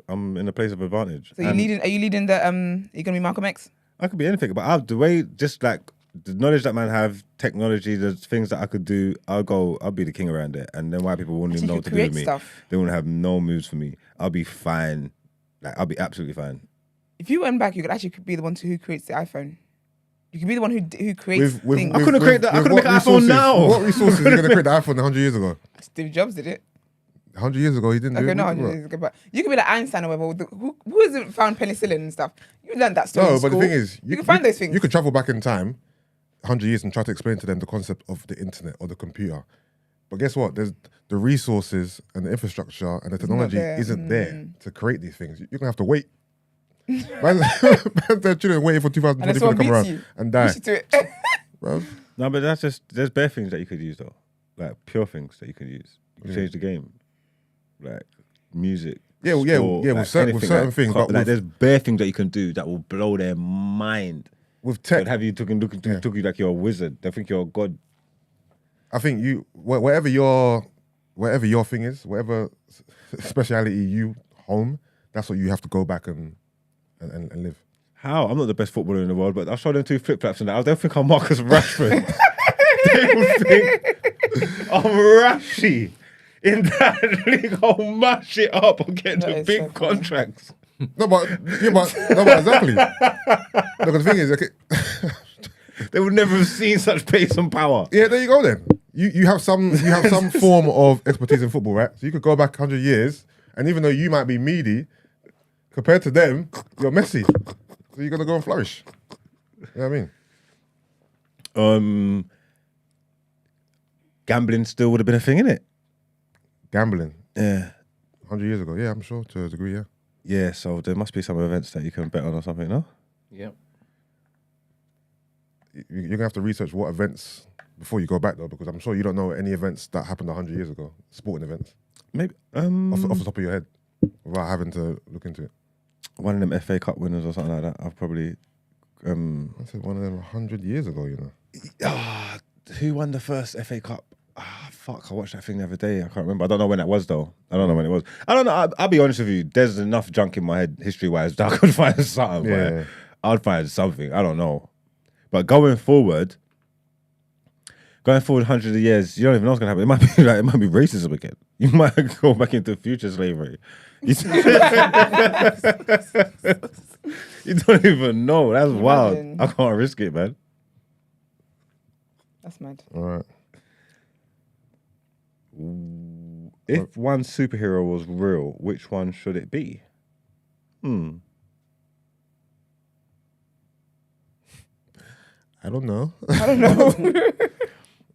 I'm in a place of advantage. So are And you leading the you gonna be Malcolm X? I could be anything, but the way, just like the knowledge that man have, technology, the things that I could do, I'll be the king around there. And then white people wouldn't even Actually, know you what to could do with create me. stuff. They wouldn't have no moves for me. I'll be fine. Like, I'll be absolutely fine. If you went back, you could actually be the one who creates the iPhone. You could be the one who creates things. I couldn't create that. I couldn't make an iPhone now. What resources are you going to create the iPhone 100 years ago? Steve Jobs did it. 100 years ago, he didn't do Okay, it. no, What? 100 years ago, but you could be like Einstein or whatever. Who hasn't found penicillin and stuff? You learned that story. No, in but the school. thing is, you can find those things. You could travel back in time, 100 years, and try to explain to them the concept of the internet or the computer. But guess what? There's the resources and the infrastructure and the technology there. isn't there to create these things. You're going to have to wait. Man's they're chilling waiting for and 2020 if to someone come beats around you, and die. push you to it. Bruv. No, but there's bare things that you could use though. Like pure things that you could use. You can change the game. Like music. Yeah, well, sport, with certain anything, things, but with- there's bare things that you can do that will blow their mind. With They'll tech, have you took you like you're a wizard. They think you're a god. I think whatever your thing is, whatever speciality you home, that's what you have to go back and live. How? I'm not the best footballer in the world, but I'll show them 2 flip-flops and that. I don't think I'm Marcus Rashford. They will think I'm Rashi. In that league, I'll mash it up. I'll get That into is big so funny. contracts. No, but exactly. Look, the thing is, okay, They would never have seen such pace and power. yeah, there you go. Then you have some form of expertise in football, right? So you could go back 100 years, and even though you might be meaty, compared to them, you're messy. So you're gonna go and flourish. You know what I mean? Gambling still would have been a thing, innit? Gambling Yeah. 100 years ago, yeah, I'm sure to a degree, yeah. Yeah, so there must be some events that you can bet on or something, no? Yep. You're gonna have to research what events before you go back though, because I'm sure you don't know any events that happened 100 years ago, sporting events, Maybe. off the top of your head, without having to look into it. one of them FA Cup winners or something like that. I've probably. I said one of them 100 years ago, you know. Who won the first FA Cup? Fuck, I watched that thing the other day. I can't remember. I don't know when that was, though. I don't know when it was. I don't know. I'll be honest with you. There's enough junk in my head, history-wise, that I could find something. Yeah. I'd find something. I don't know. But going forward 100 years, you don't even know what's going to happen. It might be racism again. You might go back into future slavery. You don't even know. That's wild. Imagine. I can't risk it, man. That's mad. All right. If one superhero was real, which one should it be? I don't know. I don't know.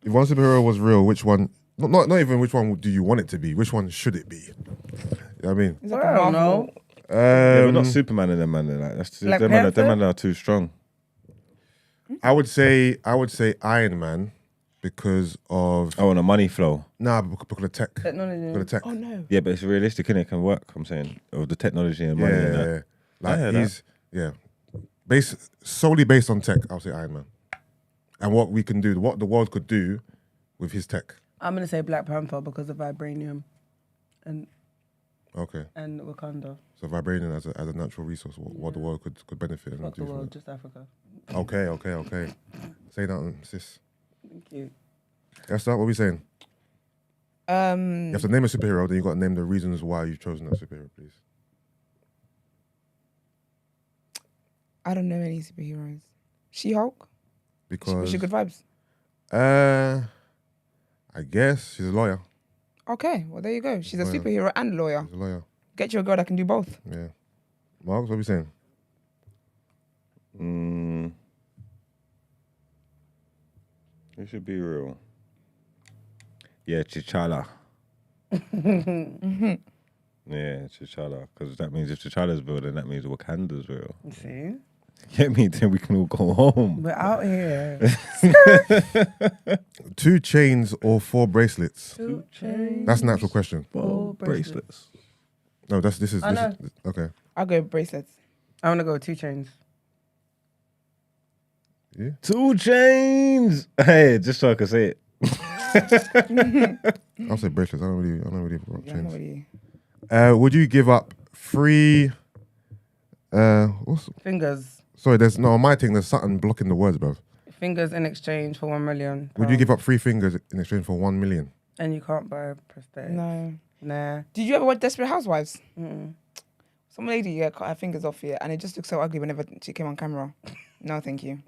If one superhero was real, which one? Not even which one do you want it to be? Which one should it be? You know what I mean? It's like I a don't Marvel. know. Yeah, but not Superman and them man. Like that's Black them Panther? man are too strong. I would say Iron Man because of On a money flow. because of tech. Technology. Because of tech. Oh no. Yeah, but it's realistic and it can work. I'm saying of the technology and money. and that. Like I hear he's solely based on tech. I'll say Iron Man, and what we can do, what the world could do with his tech. I'm gonna say Black Panther because of vibranium, and Okay, Wakanda. so vibranium as a natural resource, what the world could benefit and Not do the from world, it. just Africa. Okay. Say that, sis. Thank you. Esther, what are we saying? You have to name a superhero, then you got to name the reasons why you've chosen that superhero, please. I don't know any superheroes. She-Hulk? Because She good vibes. I guess she's a lawyer. Okay, well there you go. She's a Lawyer. superhero and lawyer. She's a lawyer. Get you a girl that can do both. Yeah. Marks, what are we saying? It should be real. Yeah, T'Challa. Yeah, T'Challa. Because that means if T'Challa's real, then that means Wakanda's real. See, Get me? Then we can all go home. we're out here. 2 chains or 4 bracelets? 2 chains. That's an actual question. Oh, bracelets. No, this is I know. okay. I'll go with bracelets. I want to go with 2 chains. Yeah. 2 chains. Hey, just so I can say it. I'll say bracelets. I don't really rock Yeah, I'm not chains. really... Would you give up free? Fingers. Sorry, on my thing. There's something blocking the words, bro. Fingers in exchange for £1 million. Would you give up 3 fingers in exchange for 1 million? And you can't buy prosthetics. No. Nah. Did you ever watch Desperate Housewives? Mm-mm. Some lady cut her fingers off here and it just looked so ugly whenever she came on camera. No, thank you.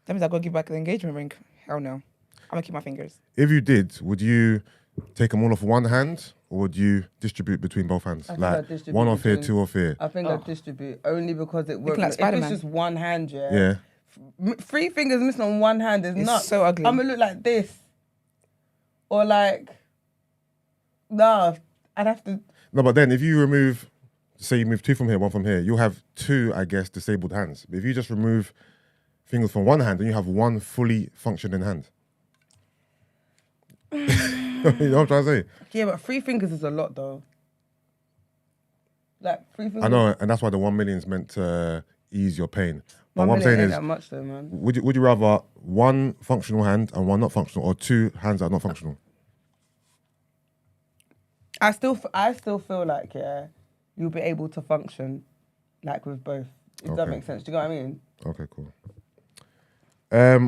That means I got to give back the engagement ring. Hell no. I'm going to keep my fingers. If you did, would you take them all off one hand, or would you distribute between both hands? I think Like I'd distribute 1 off here, between- 2 off here. I think I'd distribute only because it works. like If Spider-Man. it's just one hand, Yeah. 3 fingers missing on one hand is It's nuts. so ugly. I'm gonna look like this, or like, nah. I'd have to. No, but then if you remove, say you move 2 from here, 1 from here, you'll have 2, I guess, disabled hands. But if you just remove fingers from one hand, then you have 1 fully functioning hand. You know what I'm trying to say? Yeah, but 3 fingers is a lot though. Like 3 fingers. I know, and that's why the 1 million is meant to ease your pain. But 1 what I'm million saying ain't is, that much though, man. would you rather 1 functional hand and 1 not functional, or 2 hands that are not functional? I still feel like you'll be able to function like with both. If that Okay. makes sense. Do you know what I mean? Okay, cool.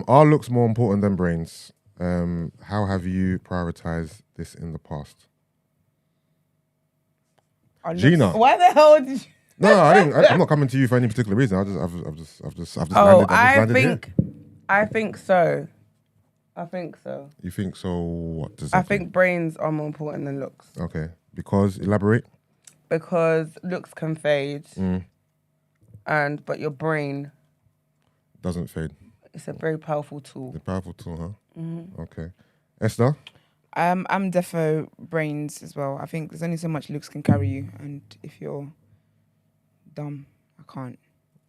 Are looks more important than brains? How have you prioritized this in the past? Gina. Why the hell did you? No, I didn't. I'm not coming to you for any particular reason. I've just Oh, landed here. I think so. I think so. You think so? What does I that think brains are more important than looks mean? Okay, because elaborate. because looks can fade, but your brain Doesn't fade. is a very powerful tool. The powerful tool, huh? Okay. Esther. I'm defo brains as well. I think there's only so much looks can carry you, and if you're dumb, I can't.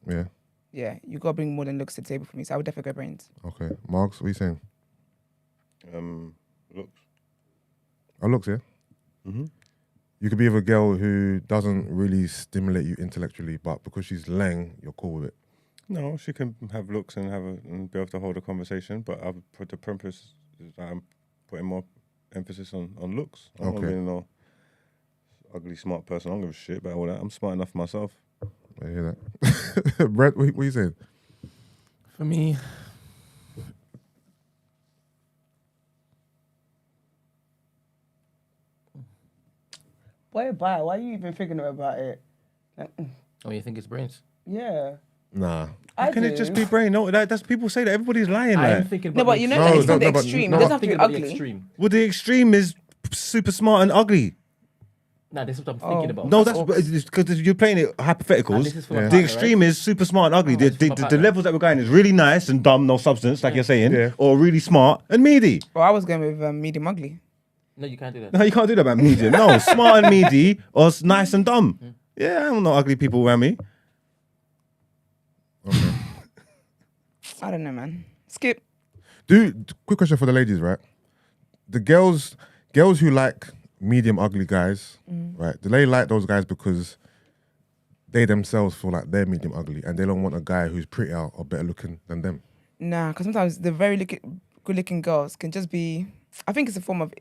Yeah. Yeah, you got to bring more than looks to the table for me. So I would definitely go brains. Okay. Marks, what are you saying? Looks. Oh, looks, yeah? Mhm. You could be with a girl who doesn't really stimulate you intellectually, but because she's leng, you're cool with it. No, she can have looks and and be able to hold a conversation, but I've put the purpose is that I'm putting more emphasis on looks. I'm not really no ugly smart person. I don't give a shit about all that. I'm smart enough for myself. I hear that. Brett, what are you saying? For me, Why are you even thinking about it? oh, you think it's brains? Yeah. Nah. I Can do. it just be brain? No, that's people say that. Everybody's lying. I am Like. thinking about No, but the you know No, that it's no, not the no, but extreme. no, It doesn't I'm have to be thinking about the ugly. extreme. Well, the extreme is super smart and ugly. Nah, this is what I'm thinking about. No, that's because you're playing it And hypotheticals. this is for my The partner, extreme right? is super smart and ugly. Oh, it's for my The partner. levels that we're going is really nice and dumb, no substance, like you're saying, Yeah. or really smart and meaty. Well, I was going with medium ugly. No, you can't do that. No, you can't do that about medium. No, smart and meaty or nice and dumb. Yeah, I don't know ugly people around me. I don't know, man. Skip. Quick question for the ladies, right? The girls who like medium ugly guys, right? Do they like those guys because they themselves feel like they're medium ugly and they don't want a guy who's prettier or better looking than them? Nah, because sometimes the very good-looking girls can just be. I think it's a form of.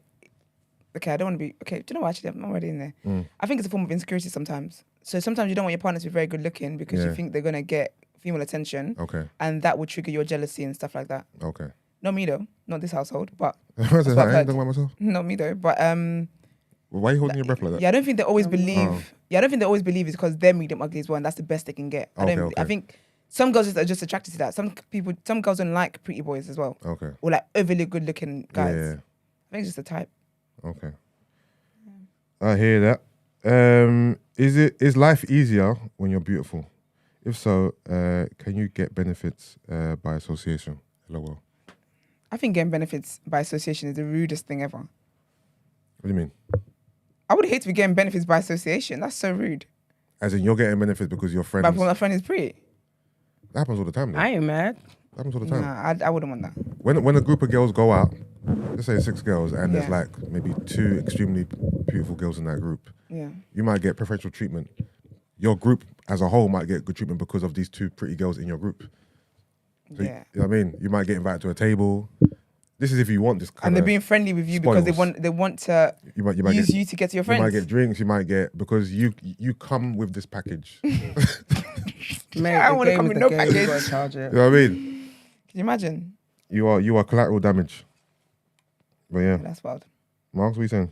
Okay, I don't want to be. Okay, do you know what? Actually, I'm already in there. I think it's a form of insecurity sometimes. So sometimes you don't want your partner to be very good-looking because you Yeah. think they're gonna get female attention, Okay. and that would trigger your jealousy and stuff like that. Okay. Not me though, not this household, but I what I've ain't heard. talking about myself. not me though. But Why are you holding your breath like that? yeah, I don't think they always believe. Oh. Yeah, I don't think they always believe it's because they're medium ugly as well, and that's the best they can get. I Okay, don't. okay. I think some girls are just attracted to that. Some girls don't like pretty boys as well, Okay. or like overly good-looking guys. Yeah. I think it's just a type. Okay. I hear that. Is life easier when you're beautiful? If so, can you get benefits by association? LOL. I think getting benefits by association is the rudest thing ever. What do you mean? I would hate to be getting benefits by association. That's so rude. As in you're getting benefits because your friends. But my friend is pretty. That happens all the time. Though. I ain't mad. That happens all the time. Nah, I wouldn't want that. When a group of girls go out, let's say 6 girls, and there's Yeah. like maybe 2 extremely beautiful girls in that group, Yeah. you might get preferential treatment. Your group as a whole might get good treatment because of these 2 pretty girls in your group. So Yeah. you know what I mean? You might get invited to a table. This is if you want this kind And of. they're being friendly with you because spoils. they want to You might use get, you to get to your You friends. might get drinks. You might get because you come with this package. You Mate, I the wanna game come is with the no game, package. you gotta charge it. know what I mean? Can you imagine? You are collateral damage. But yeah, That's wild. Marks, what are you saying?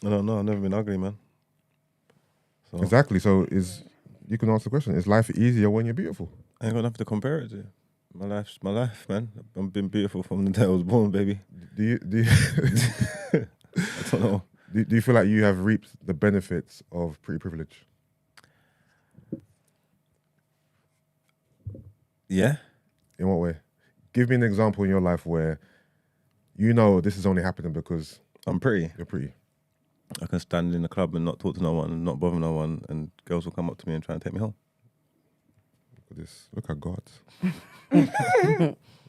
I don't know. I've never been ugly, man. So Exactly. So you can answer the question: is life easier when you're beautiful? I ain't got nothing to compare it to. My life's my life, man. I've been beautiful from the day I was born, baby. Do you I don't know. do you feel like you have reaped the benefits of pretty privilege? Yeah. In what way? Give me an example in your life where you know this is only happening because I'm pretty. you're pretty. I can stand in the club and not talk to no one and not bother no one, and girls will come up to me and try and take me home. Look at this. Look at God.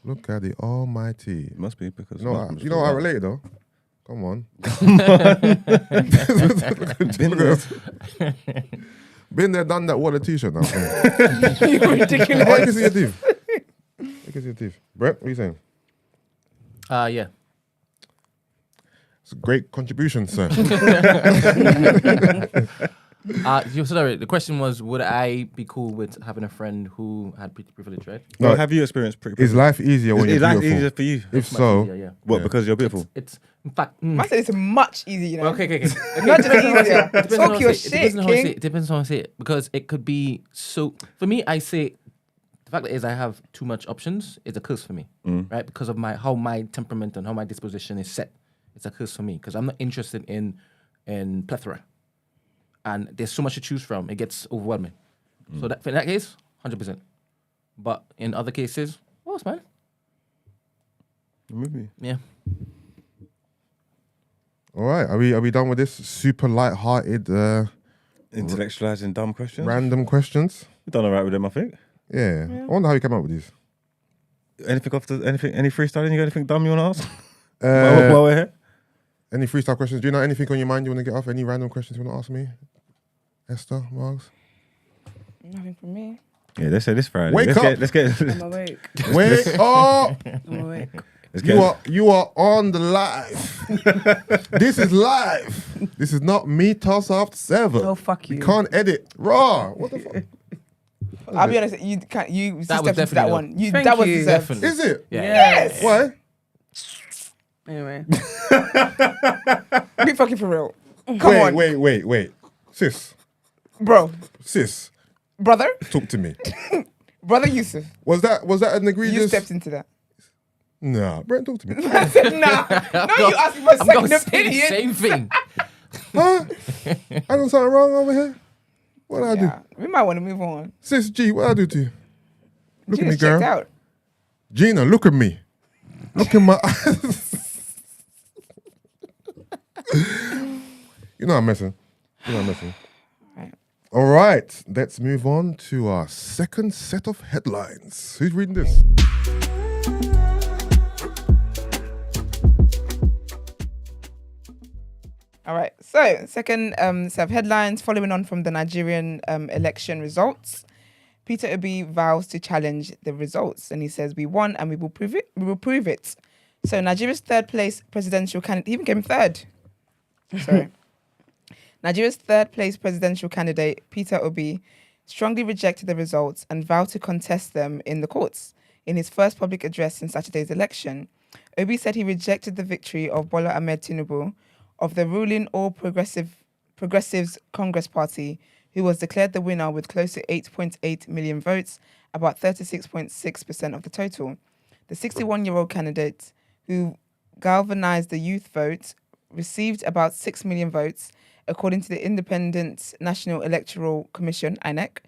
Look at the Almighty. It must be because You know I relate though. Come on. Been there, done that. What a t-shirt now. You're ridiculous. Oh, you can see your teeth. You can see your teeth. Brett, what are you saying? Yeah. It's a great contribution, sir. Sorry, the question was, would I be cool with having a friend who had pretty privilege, right? No, No. have you experienced pretty Is life easier when Is you're life beautiful? easier for you? If Much so, easier, yeah. What, Yeah. because you're beautiful? It's in fact. I said it's much easier, you know. Okay. Not just easier. Depends on Talk how I your say it. shit, Depends on how I say king. it. Depends on how I say it. Because it could be so. For me, I say the fact that is I have too much options is a curse for me, right? Because of how my temperament and how my disposition is set, it's a curse for me. Because I'm not interested in plethora, and there's so much to choose from. It gets overwhelming. So that in that case, 100%. But in other cases, it's man. Maybe. Yeah. all right. Are we done with this super light-hearted Intellectualizing dumb questions. random questions? We've done all right with them, I think. Yeah. I wonder how you came up with these. Anything any freestyling? You got anything dumb you want to ask? Uh, While we're here? Any freestyle questions? Do you know anything on your mind you want to get off? Any random questions you want to ask me? Esther, Margs? Nothing from me. Yeah, let's say this Friday. Wake up. Let's get. I'm awake. Wake up! I'm awake. Let's get. You are on the live. This is live. This is not me toss off 7. Oh, fuck you. We can't edit. Raw. What the fuck? I'll be honest. You can't. You That was stepped into that definitely one. Thank That was you. deserved. Definitely. Is it? Yeah. Yes. Why? Anyway. Be fucking for real. Come on, Wait. Sis, brother, talk to me. brother Yusuf. Was that an egregious? You stepped into that. Nah, Brent, talk to me. I said, nah. No, you asked me for a I'm going second to say the opinion. same thing. Huh? I done something wrong over here? What did I do? Yeah, we might want to move on. Sis G, what did I do to you? Look at me, Gina's checked girl. out. Gina, look at me. Look in my eyes. You're not messing. Right. All right, let's move on to our second set of headlines. Who's reading this? All right. So, second set of headlines following on from the Nigerian election results. Peter Obi vows to challenge the results, and he says, "We won, and we will prove it. We will prove it." So, Nigeria's third place presidential candidate, he even came third. Sorry. Nigeria's third place presidential candidate, Peter Obi, strongly rejected the results and vowed to contest them in the courts. In his first public address in Saturday's election, Obi said he rejected the victory of Bola Ahmed Tinubu of the ruling All Progressives Congress Party, who was declared the winner with close to 8.8 million votes, about 36.6% of the total. The 61-year-old candidate, who galvanized the youth vote, received about 6 million votes, according to the Independent National Electoral Commission, INEC,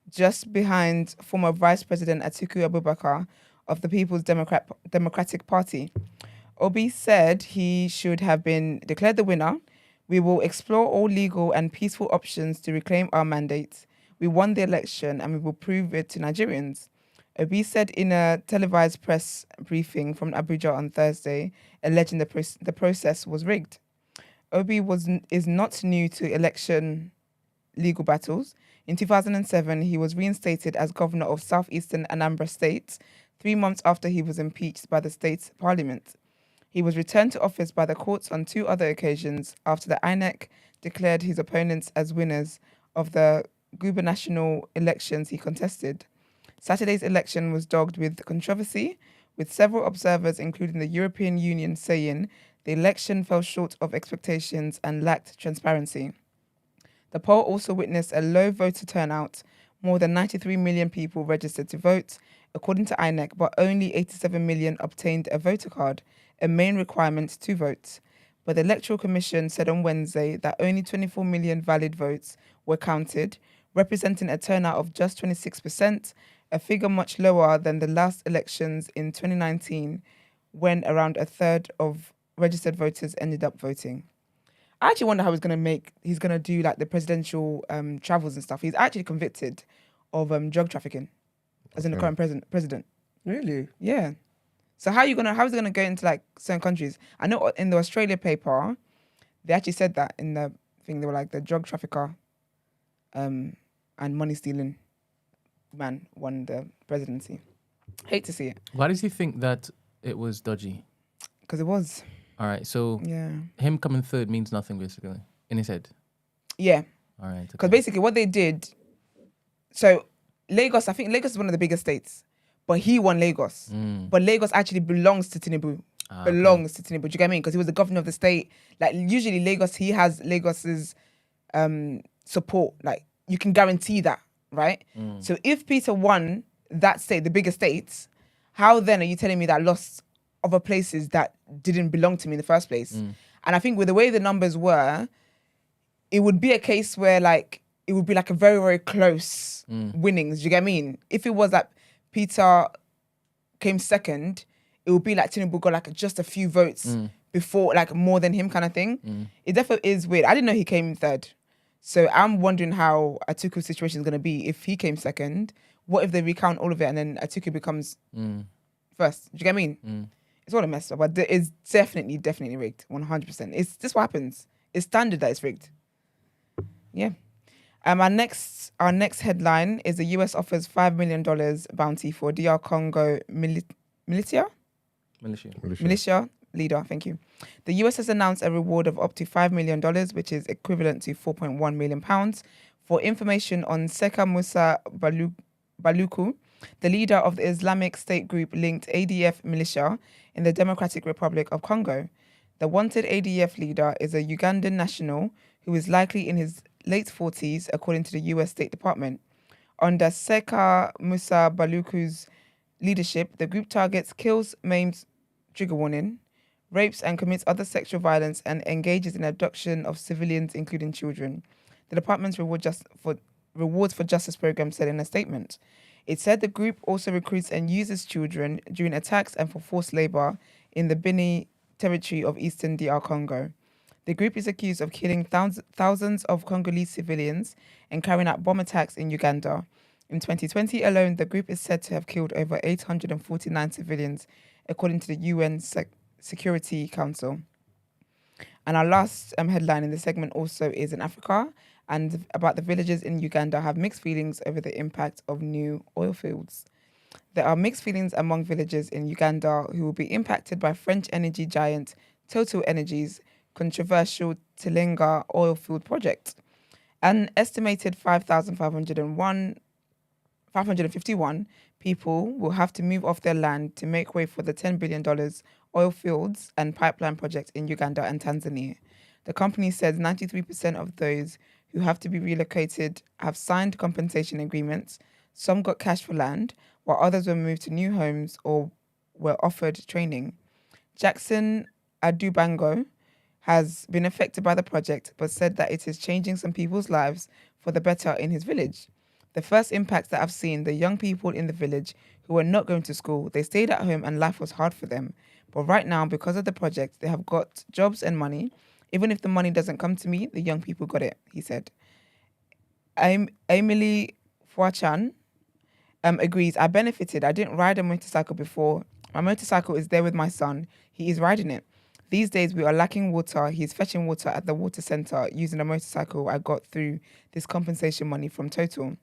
just behind former Vice President Atiku Abubakar of the People's Democratic Party. Obi said he should have been declared the winner. "We will explore all legal and peaceful options to reclaim our mandate. We won the election and we will prove it to Nigerians." Obi said in a televised press briefing from Abuja on Thursday, alleging the process was rigged. Obi is not new to election legal battles. In 2007, he was reinstated as governor of southeastern Anambra State, 3 months after he was impeached by the state's parliament. He was returned to office by the courts on 2 other occasions after the INEC declared his opponents as winners of the gubernatorial elections he contested. Saturday's election was dogged with controversy, with several observers, including the European Union, saying the election fell short of expectations and lacked transparency. The poll also witnessed a low voter turnout. More than 93 million people registered to vote, according to INEC, but only 87 million obtained a voter card, a main requirement to vote. But the Electoral Commission said on Wednesday that only 24 million valid votes were counted, representing a turnout of just 26%, a figure much lower than the last elections in 2019, when around a third of registered voters ended up voting. I actually wonder how he's going to do like the presidential travels and stuff. He's actually convicted of drug trafficking, as in the current president. Really? Yeah. So how is it gonna go into like certain countries? I know in the Australia paper, they actually said that in the thing. They were like the drug trafficker, and money stealing man won the presidency. Hate to see it Why does he think that it was dodgy? because it was. All right, so Yeah. him coming third means nothing basically in his head. Yeah. All right. Because basically what they did, so Lagos, I think Lagos is one of the biggest states, but he won Lagos. But Lagos actually belongs to Tinubu. Belongs to Tinubu. Do you get what I mean? Because he was the governor of the state. Like usually he has Lagos's support. Like you can guarantee that, right? So if Peter won that state, the biggest states, how then are you telling me that lost other places that didn't belong to me in the first place? And I think with the way the numbers were, it would be a case where like it would be like a very, very close winnings. Do you get what I mean? If it was that Peter came second, it would be like Tinubu got like just a few votes before, like more than him kind of thing. It definitely is weird. I didn't know he came third. So I'm wondering how Atiku's situation is going to be if he came second. What if they recount all of it and then Atiku becomes first? Do you get what I mean? It's all a mess up, but it's definitely rigged. 100%. It's this what happens. It's standard that it's rigged. Yeah. Our next headline is the US offers $5 million bounty for DR Congo militia leader. Thank you. The US has announced a reward of up to $5 million, which is equivalent to £4.1 million, for information on Seka Musa Baluku, the leader of the Islamic State group linked ADF militia in the Democratic Republic of Congo. The wanted ADF leader is a Ugandan national who is likely in his late 40s, according to the US State Department. Under Seka Musa Baluku's leadership, the group targets, kills, maims, trigger warning, rapes and commits other sexual violence and engages in abduction of civilians, including children. The department's Rewards for Justice program said in a statement. It said the group also recruits and uses children during attacks and for forced labor in the Bini territory of eastern DR Congo. The group is accused of killing thousands of Congolese civilians and carrying out bomb attacks in Uganda. In 2020 alone, the group is said to have killed over 849 civilians, according to the UN Security Council. And our last headline in the segment also is in Africa, and about the villagers in Uganda have mixed feelings over the impact of new oil fields. There are mixed feelings among villagers in Uganda who will be impacted by French energy giant Total Energy's controversial Tilenga oil field project. An estimated 551 people will have to move off their land to make way for the $10 billion oil fields and pipeline project in Uganda and Tanzania. The company says 93% of those who have to be relocated have signed compensation agreements. Some got cash for land, while others were moved to new homes or were offered training. Jackson Adubango has been affected by the project, but said that it is changing some people's lives for the better in his village. The first impacts that I've seen, the young people in the village who were not going to school, they stayed at home and life was hard for them. But right now, because of the project, they have got jobs and money. Even if the money doesn't come to me, the young people got it, he said. Emily Fuachan agrees, I benefited. I didn't ride a motorcycle before. My motorcycle is there with my son. He is riding it. These days, we are lacking water. He's fetching water at the water centre using a motorcycle I got through this compensation money from Total.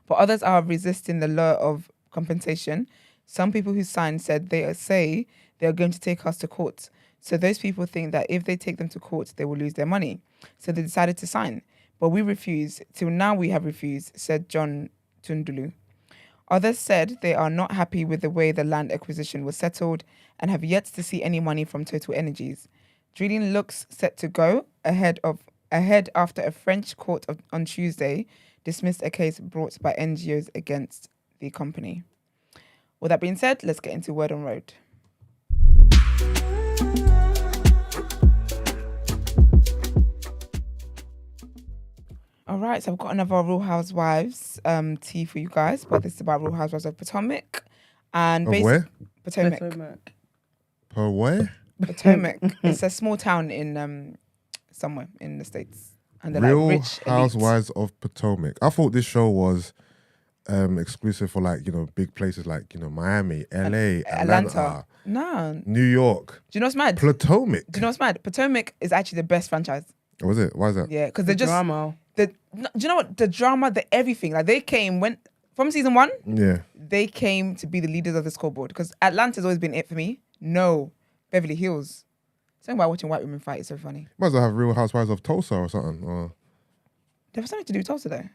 But others are resisting the law of compensation. Some people who signed said they are going to take us to court. So those people think that if they take them to court, they will lose their money. So they decided to sign. But we refuse. Till now we have refused, said John Tundulu. Others said they are not happy with the way the land acquisition was settled and have yet to see any money from Total Energies. Drilling looks set to go ahead after a French court on Tuesday dismissed a case brought by NGOs against the company. With that being said, let's get into Word on Road. All right, so I've got another Real Housewives tea for you guys, but this is about Real Housewives of Potomac. And where? Potomac. Per where? Potomac. It's a small town in somewhere in the States. And they're Real like rich Housewives of Potomac. I thought this show was exclusive for big places like Miami, LA, Atlanta. No. New York. Do you know what's mad? Potomac. Do you know what's mad? Potomac is actually the best franchise. Was it? Why is that? Yeah, because they're just drama. Do you know what? The drama, the everything. Like went from season 1. Yeah. They came to be the leaders of the scoreboard because Atlanta's always been it for me. No, Beverly Hills. Something about watching white women fight is so funny. Might as well have Real Housewives of Tulsa or something. Or... There was something to do with Tulsa though.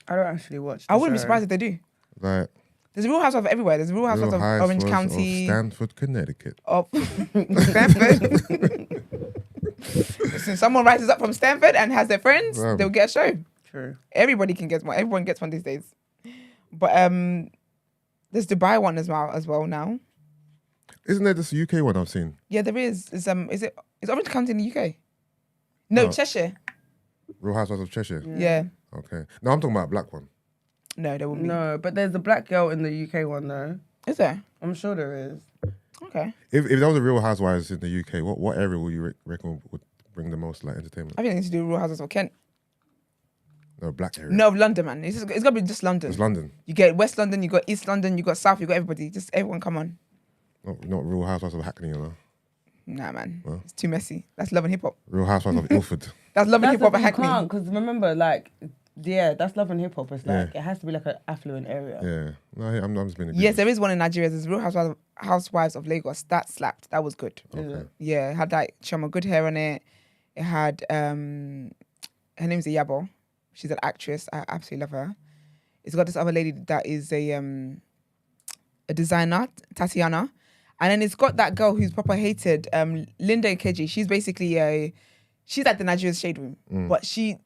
I don't actually watch. I wouldn't be surprised if they do. Like There's a Real Housewives of everywhere. There's a Real Housewives of Orange County. Of Stanford, Connecticut. Of Stanford. Since someone rises up from Stanford and has their friends, they'll get a show. True. Everybody can get one. Everyone gets one these days. But there's Dubai one as well now. Isn't there this UK one I've seen? Yeah, there is. Is Orange County in the UK? No, Cheshire. Real Housewives of Cheshire. Yeah. Okay. No, I'm talking about a black one. No, there won't be. No, but there's a black girl in the UK one though. Is there? I'm sure there is. Okay. If there was a Real Housewives in the UK, what area would you reckon would bring the most entertainment? I think they need to do Real Houses of Kent. No, black area. No, London, man. It's got to be just London. It's London. You get West London, you got East London, you got South, you got everybody. Just everyone come on. Not Real Housewives of Hackney, you know. Nah, man, it's too messy. That's Love and Hip Hop. Real Housewives of Ilford. That's Love and That's Hip the Hop thing, at you Hackney. can't, because remember, like, yeah, that's Love and Hip Hop. It's like, it has to be like an affluent area. Yeah. No, I'm just being a Yes, there is one in Nigeria. There's Real Housewives of Lagos. That slapped. That was good. Okay. Yeah, it had like Chioma good hair on it. It had her name's Iyabo. She's an actress. I absolutely love her. It's got this other lady that is a designer, Tatiana. And then it's got that girl who's proper hated, Linda Nkeji. She's basically she's like the Nigerian Shade Room. But she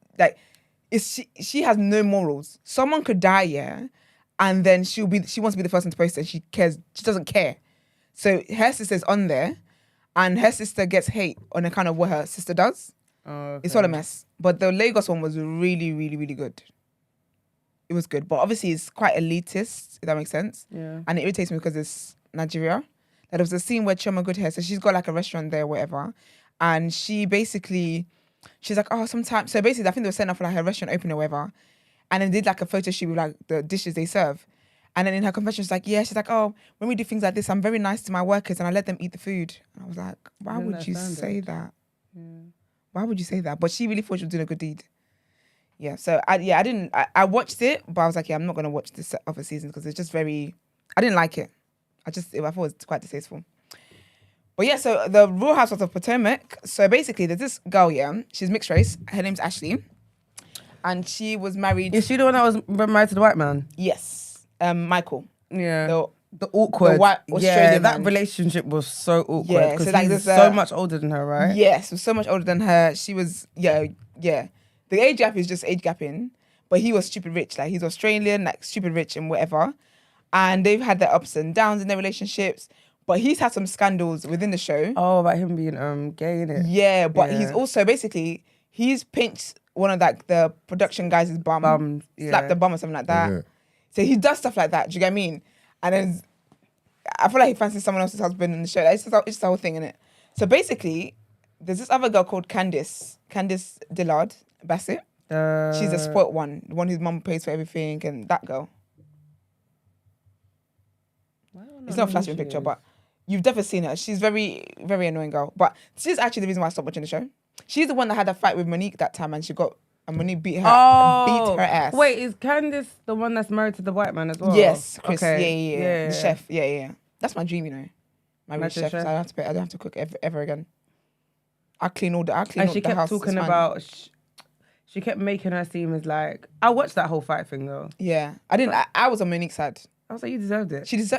has no morals. Someone could die, yeah, and then she wants to be the first one to post it, and she doesn't care. So her sister's on there, and her sister gets hate on account of what her sister does. It's all a mess. But the Lagos one was really, really, really good. It was good. But obviously it's quite elitist, if that makes sense. Yeah. And it irritates me because it's Nigeria. Like, there was a scene where Chioma Goodhair, so she's got like a restaurant there, whatever. And she's like, oh, sometimes. So basically, I think they were setting up for like her restaurant opening or whatever. And then did like a photo shoot with like the dishes they serve. And then in her confession, she's like, oh, when we do things like this, I'm very nice to my workers and I let them eat the food. And I was like, why would you say that? Yeah. Why would you say that? But she really thought she was doing a good deed. Yeah, so I watched it, but I was like, yeah, I'm not going to watch this other season because it's just I didn't like it. I thought it was quite distasteful. But yeah, so the Real Housewives of Potomac. So basically, there's this girl, yeah, she's mixed race. Her name's Ashley. And she was married. Is she the one that was married to the white man? Yes. Michael. Yeah. The awkward. The white Australian that man. relationship was so awkward. Yeah, because so like he's there's so much older than her, right? Yes, was so much older than her. She was, yeah. The age gap is just age gapping. But he was stupid rich. Like, he's Australian, like stupid rich and whatever. And they've had their ups and downs in their relationships. But he's had some scandals within the show. Oh, about him being gay, innit? Yeah, but he's also basically, he's pinched one of like the production guys' bum, slapped the bum or something like that. Yeah. So he does stuff like that. Do you get what I mean? And then I feel like he fancies someone else's husband in the show. It's just the whole thing, innit? So basically, there's this other girl called Candiace Dillard Bassett. She's a spoilt one, the one whose mum pays for everything, and that girl. It's not a flashing picture, but you've definitely seen her. She's very, very annoying girl. But she's actually the reason why I stopped watching the show. She's the one that had a fight with Monique that time, and Monique beat her ass. Wait, is Candiace the one that's married to the white man as well? Yes, Chris. Okay. Yeah. The chef. Yeah. That's my dream, you know. My rich chef. So I don't have to cook ever again. I clean all the house. And she kept talking about. She kept making her seem as like. I watched that whole fight thing though. Yeah, I didn't. I was on Monique's side. I was like, you deserved it. She did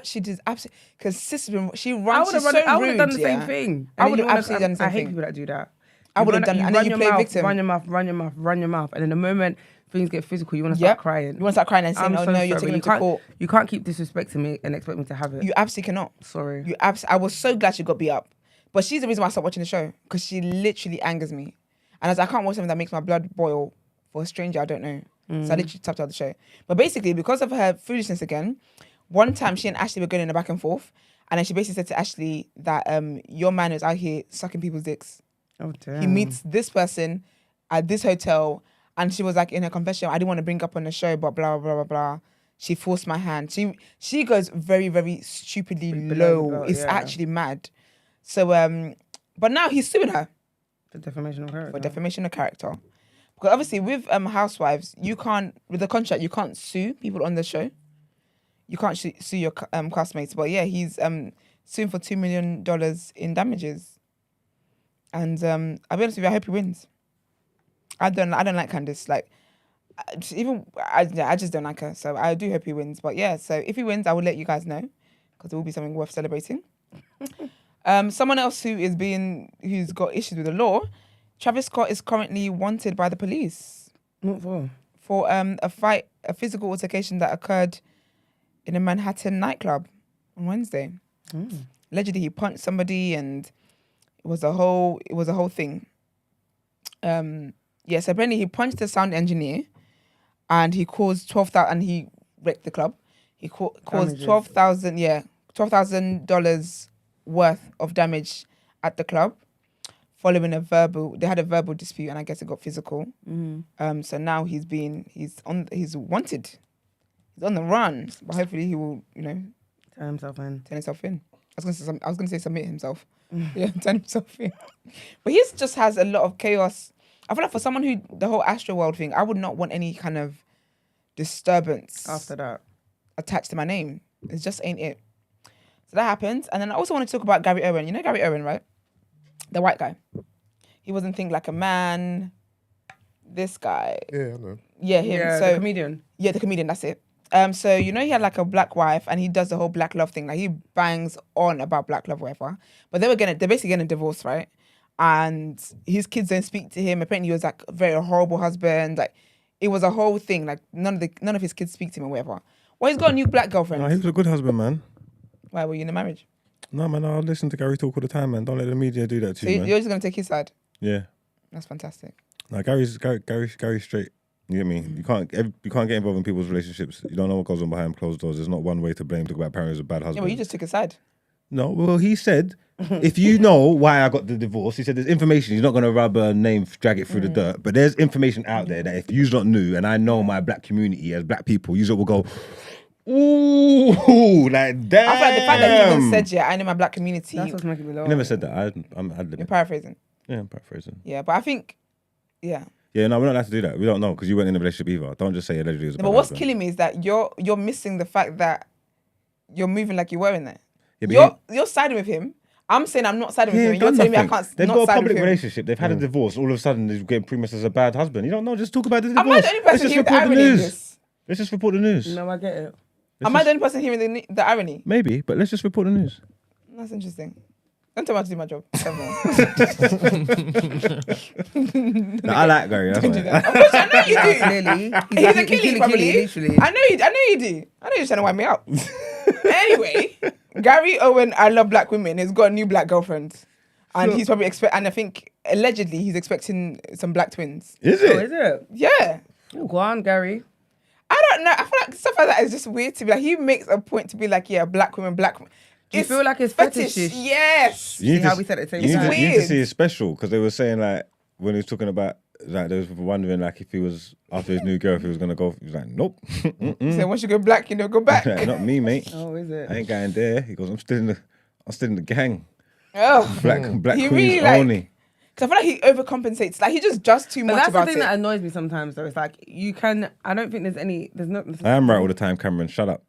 absolutely, because sister, she runs. I would have done the same thing. I would have absolutely done the same thing. I hate people that do that. I would have done, and then you play victim. Run your mouth, and in the moment things get physical, you want to start crying. You want to start crying and saying, "Oh no, you're taking me to court." You can't keep disrespecting me and expect me to have it. You absolutely cannot. Sorry. I was so glad she got beat up, but she's the reason why I stopped watching the show, because she literally angers me, and as I can't watch something that makes my blood boil for a stranger I don't know. So I literally tapped out the show. But basically, because of her foolishness again, one time she and Ashley were going in a back and forth, and then she basically said to Ashley that your man is out here sucking people's dicks. Oh damn. He meets this person at this hotel, and she was like in her confession, I didn't want to bring up on the show, but blah blah blah blah. She forced my hand. She goes very, very stupidly low. It's actually mad. So but now he's suing her for defamation of character. For defamation of character. Because obviously with housewives, you can't, with the contract, you can't sue people on the show. You can't sue your castmates. But yeah, he's suing for $2 million in damages. And I'll be honest with you, I hope he wins. I don't like Candiace. Like, I just don't like her. So I do hope he wins. But yeah, so if he wins, I will let you guys know, because it will be something worth celebrating. Someone else who's got issues with the law, Travis Scott is currently wanted by the police. What for? For a physical altercation that occurred in a Manhattan nightclub on Wednesday. Allegedly, he punched somebody, and it was a whole thing. So apparently he punched the sound engineer, and he caused $12,000, and he wrecked the club. He caused $12,000 worth of damage at the club, following they had a verbal dispute, and I guess it got physical. So now he's wanted. He's on the run, but hopefully he will, turn himself in. I was gonna say submit himself. Yeah, turn himself in. But he just has a lot of chaos. I feel like for someone who the whole Astro World thing, I would not want any kind of disturbance After that. attached to my name. It just ain't it. So that happened. And then I also want to talk about Gary Owen. You know Gary Owen, right? The white guy. He wasn't Think Like a Man. This guy. Yeah, I know. Yeah, him. Yeah, so the comedian. Yeah, the comedian, that's it. So you know he had like a black wife and he does the whole black love thing. Like he bangs on about black love, whatever. But they're basically getting a divorce, right? And his kids don't speak to him. Apparently he was like a very horrible husband. Like it was a whole thing. Like none of his kids speak to him or whatever. Well, he's got a new black girlfriend. No, he was a good husband, man. Why were you in a marriage? No, man, I listen to Gary talk all the time, man. Don't let the media do that to So you, man. you're just gonna take his side. Yeah. That's fantastic. No, Gary's straight. You get me? You can't get involved in people's relationships. You don't know what goes on behind closed doors. There's not one way to blame. Talk about parents as a bad Yeah, husband. but you just took his side. No, well, he said, if you know why I got the divorce, he said there's information. He's not going to rub a name, drag it through the dirt. But there's information out there that if you's not new, and I know my black community as black people, you will go, ooh, like damn. I feel like the fact that he even said, yeah, I know my black community. That's what's making me laugh. He never said that. I'm You're paraphrasing. Yeah, I'm paraphrasing. Yeah, but I think, yeah. Yeah, no, we're not allowed to do that. We don't know because you weren't in a relationship either. Don't just say allegedly was a No, bad but what's husband. killing me is that you're missing the fact that you're moving like you were in there. Yeah, but You're siding with him. I'm saying I'm not siding with he him. ain't And you're done telling me I nothing. can't They've not got a side public with him. relationship. They've had a divorce. All of a sudden, he's getting premised as a bad husband. You don't know. Just talk about the divorce. Am I the only Let's person just hearing the report the irony in news. this? Let's just report the news. No, I get it. Am I the only person hearing the irony? Maybe, but let's just report the news. That's interesting. Don't tell me how to do my job. No, I like Gary. That's Don't do why. that. Of course, I know you do. Clearly. He's a killie, probably. Literally. I know you do. I know you're trying to wind me out. Anyway, Gary Owen, I love black women. He's got a new black girlfriend. And he's probably and I think allegedly he's expecting some black twins. Is Oh, it? is it? Yeah. Oh, go on, Gary. I don't know. I feel like stuff like that is just weird to be like, he makes a point to be like, yeah, black women. Do you feel like it's fetishish? Yes. You need how to- we said it at the same you need time? to- You need to Weird. see his special because they were saying like when he was talking about like they was wondering like if he was after his new girl if he was gonna go. He was like, nope, So once you go black, you know, go back. not me, mate. Oh, is it? I ain't going there. He goes, I'm still in the gang. Oh. Black He queens really, like, only. Because I feel like he overcompensates. Like he just does too But much that's the about thing it. that annoys me sometimes, though. It's like, I don't think there's no. I am right all the time, Cameron. Shut up.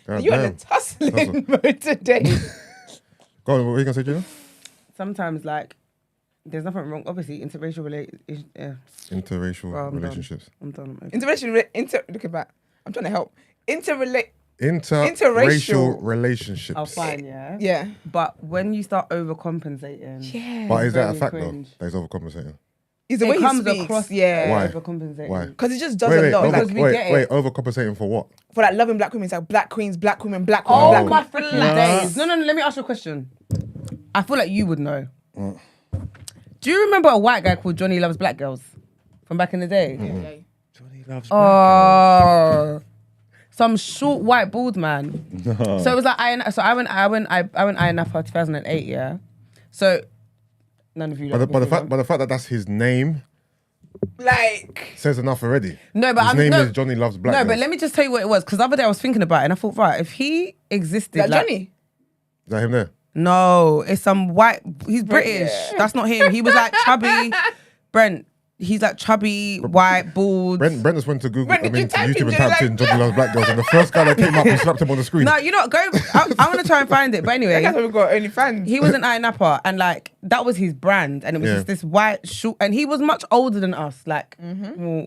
God You're in damn. a tussling mode today. Go on, what were you going to say, Gina? Sometimes, like, there's nothing wrong. Obviously, interracial Interracial Well, I'm done. relationships. I'm done. I'm Look at that. I'm trying to help. Interracial. Interracial relationships. Oh, fine, yeah. Yeah. But when you start overcompensating, Yeah. But is that a Very fact, cringe. though? That he's overcompensating. It's the way it he comes speaks. across Yeah. Why? overcompensating. Why? Because he just does Wait, a lot. because we get it. overcompensating for what? For like loving black women, it's like black queens, black women, black women, Oh black my women. flipping days! No. Let me ask you a question. I feel like you would know. Do you remember a white guy called Johnny Loves Black Girls from back in the day? Johnny loves Oh, some short white bald man. So it was like I went INFR 2008. Yeah. So none of you. But the fact that that's his name Like, says enough already. No, but his I'm name no, is Johnny Loves Black No, Girls. but let me just tell you what it was. Because the other day I was thinking about it and I thought, right, if he existed, like like, Johnny. Is that him there? no, it's some white. He's British. Yeah. That's not him. He was like chubby. Brent. He's like chubby, white, bald. Brent just went to Google, Brent, did you to type in YouTube and Johnny typed in Loves Johnny Loves Black Girls, and the first guy that came up, he slapped him on the screen. No, you know, go. I'm gonna try and find it. But That guy's anyway, probably got OnlyFans. he was an INAPA and like that was his brand, and it was Yeah. just this white short, and he was much older than us. Like, well,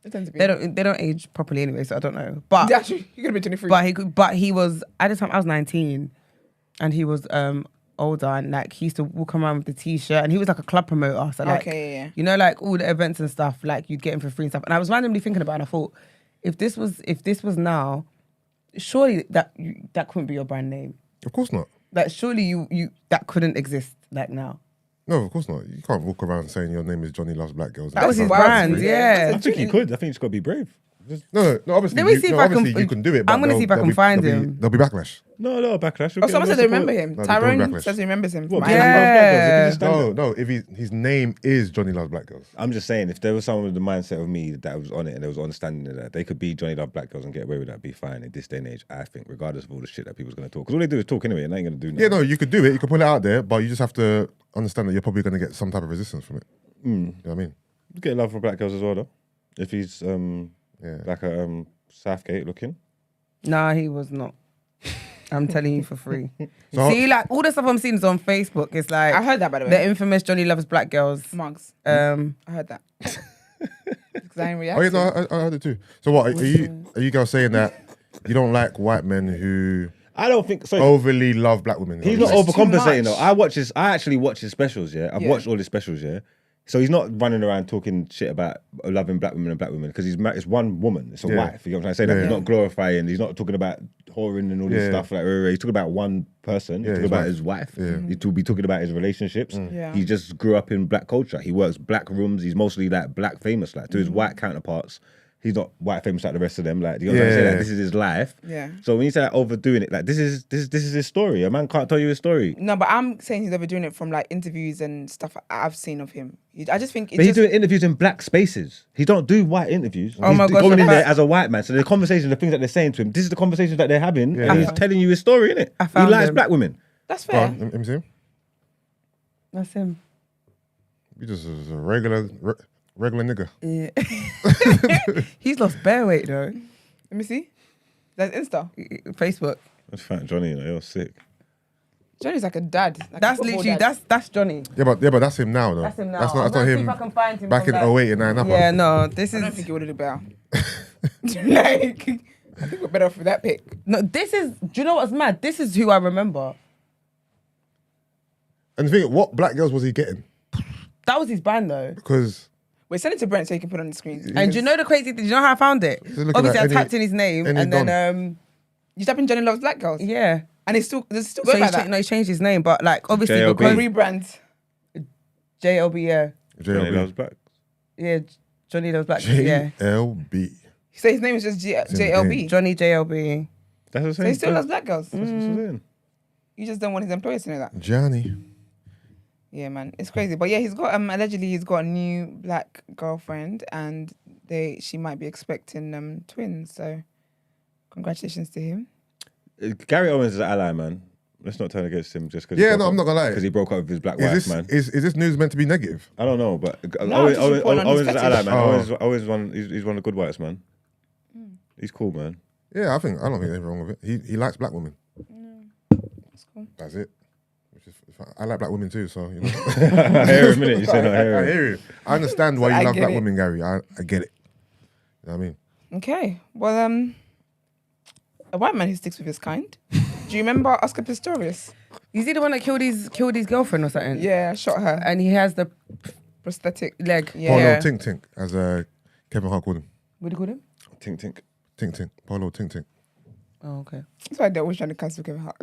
It tends to be. they don't age properly anyway, so I don't know. But Yeah, actually, he could be 23. but he was at the time I was 19, and he was older, and like he used to walk around with the t-shirt, and he was like a club promoter. So like, Okay, yeah. you know, like all the events and stuff, like you'd get him for free and stuff. And I was randomly thinking about it, and I thought, if this was now, surely that couldn't be your brand name. Of course not. Like surely you that couldn't exist like now. No, of course not. You can't walk around saying your name is Johnny Loves Black Girls. That was his wild to brand, me. yeah. I think he could. I think he's got to be brave. No, obviously, Let me see if I can- obviously you can do it. But I'm gonna see if I can find him. There'll be backlash. No, backlash. Oh, someone said they remember him. No, they don't Tyrone backlash. says he remembers him. What? from Johnny Ireland. Loves Black Girls? If he just stand No, up- no. If his name is Johnny Loves Black Girls. I'm just saying, if there was someone with the mindset of me that was on it and there was understanding of that, they could be Johnny Love Black Girls and get away with that, be fine in this day and age, I think, regardless of all the shit that people's going to talk. Because all they do is talk anyway, and they ain't going to do nothing. Yeah, no, you could do it. You could put it out there, but you just have to understand that you're probably going to get some type of resistance from it. You know what I mean? You get love for Black Girls as well, though. If he's Yeah. like a Southgate looking. Nah, he was not. I'm telling you for free. So- See, like all the stuff I'm seeing is on Facebook. It's like I heard that, by the way. the infamous Johnny Loves Black Girls. Mugs. I I heard that. Because I didn't react. Oh yeah, no, I heard it too. So what are you girls saying that you don't like white men who I don't think so. overly love black women? He's not It's too overcompensating much. though. I actually watch his specials. Yeah, I've Yeah. watched all his specials. Yeah, so he's not running around talking shit about loving black women and black women because it's one woman. It's a Yeah. wife. You know what I'm saying? Like, Yeah. he's not glorifying. He's not talking about whoring and all this Yeah. stuff. Like he's talking about one person. Yeah, He's talking his about wife. his wife. Yeah. He's to be talking about his relationships. Yeah. He just grew up in black culture. He works black rooms. He's mostly like black famous. Like to his white counterparts. He's not white famous like the rest of them. Like, you know what I'm saying? Yeah. Like, this is his life. Yeah. So when you say like, overdoing it, like this is his story. A man can't tell you his story. No, but I'm saying he's overdoing it from like interviews and stuff I've seen of him. I just think But he's doing interviews in black spaces. He don't do white interviews. Oh he's my gosh, going in I there found- as a white man. So the conversations, the things that they're saying to him, this is the conversations that they're having, Yeah. and he's telling you his story, innit? I He found likes him. black women. That's Go fair. on, let me see him. That's him. You just was a regular nigga. Yeah. He's lost bare weight though. Let me see. That's Insta. Facebook. That's fat Johnny, you know, you're sick. Johnny's like a dad. Like a That's football literally dad. that's Johnny. Yeah, but that's him now though. That's him now. That's I'm not gonna see him if I can find him back in from that. 08 and 9 up. Yeah, no, this I don't is think he would have done better. Like, I think we're better off with that pick. no. This is. Do you know what's mad? This is who I remember. And the thing, what black girls was he getting? That was his band though. Because Wait, send it to Brent so he can put it on the screen. And do you know the crazy thing? Do you know how I found it? looking Obviously, I like typed in his name any and then You type in Johnny Loves Black Girls. yeah. And it's still So going like he's, that. no, he changed his name, but like obviously JLB. because Rebrand. JLB, yeah, Johnny loves JLB. black. yeah, Johnny Loves Black, yeah, JLB. So his name is just JLB. Johnny JLB. That's what I'm So saying. he still loves black girls. That's what I'm saying. You just don't want his employers to know that. Johnny. Yeah, man, it's crazy. But yeah, he's got allegedly he's got a new black girlfriend, and she might be expecting twins. So congratulations to him. Gary Owens is an ally, man. Let's not turn against him just because. Yeah, no, I'm not gonna lie. Because he broke up with his black wife, Is man. this is this news meant to be negative? I don't know, but No, Owen, just Owen, reporting on Owens his is an ally, fetish. man. Oh. Owens one. He's one of the good whites, man. He's cool, man. Yeah, I don't think there's anything wrong with it. He likes black women. That's cool. That's it. Which is, I like black women too, so you know. I hear him, innit? You say not I hear him. hear you. I understand why I you love get black it. women, Gary. I get it. You know what I mean? Okay. Well, a white man who sticks with his kind. Do you remember Oscar Pistorius? Is he the one that killed his girlfriend or something? Yeah, shot her. And he has the Prosthetic leg. Yeah. Polo Yeah. Tink Tink, as Kevin Hart called him. What do you call him? Tink tink. Tink Tink. Polo Tink Tink. Oh, okay. That's why they're always trying to cancel Kevin Hart.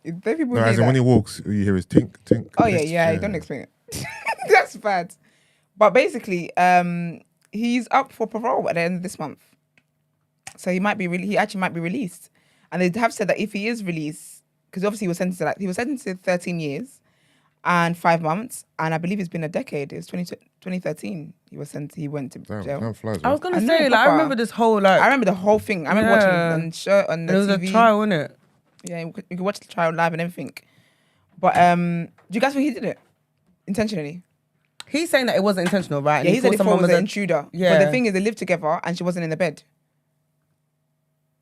If they people No, do as in that- when he walks, you hear his tink tink. Oh yeah, don't explain it. That's bad. But basically, he's up for parole at the end of this month, so he actually might be released. And they have said that if he is released, because obviously he was sentenced to 13 years and 5 months, and I believe it's been a decade. It was 2013. He went to Damn, jail. time flies. I was Man. gonna I know, say, like, I proper. remember this whole like. I remember the whole thing. I remember watching it on the It was TV. a trial, wasn't it? Yeah, you could watch the trial live and everything. But do you guys think he did it intentionally? He's saying that it wasn't intentional, right? And Yeah, he said thought it someone was an a- intruder. Yeah. But the thing is, they lived together and she wasn't in the bed.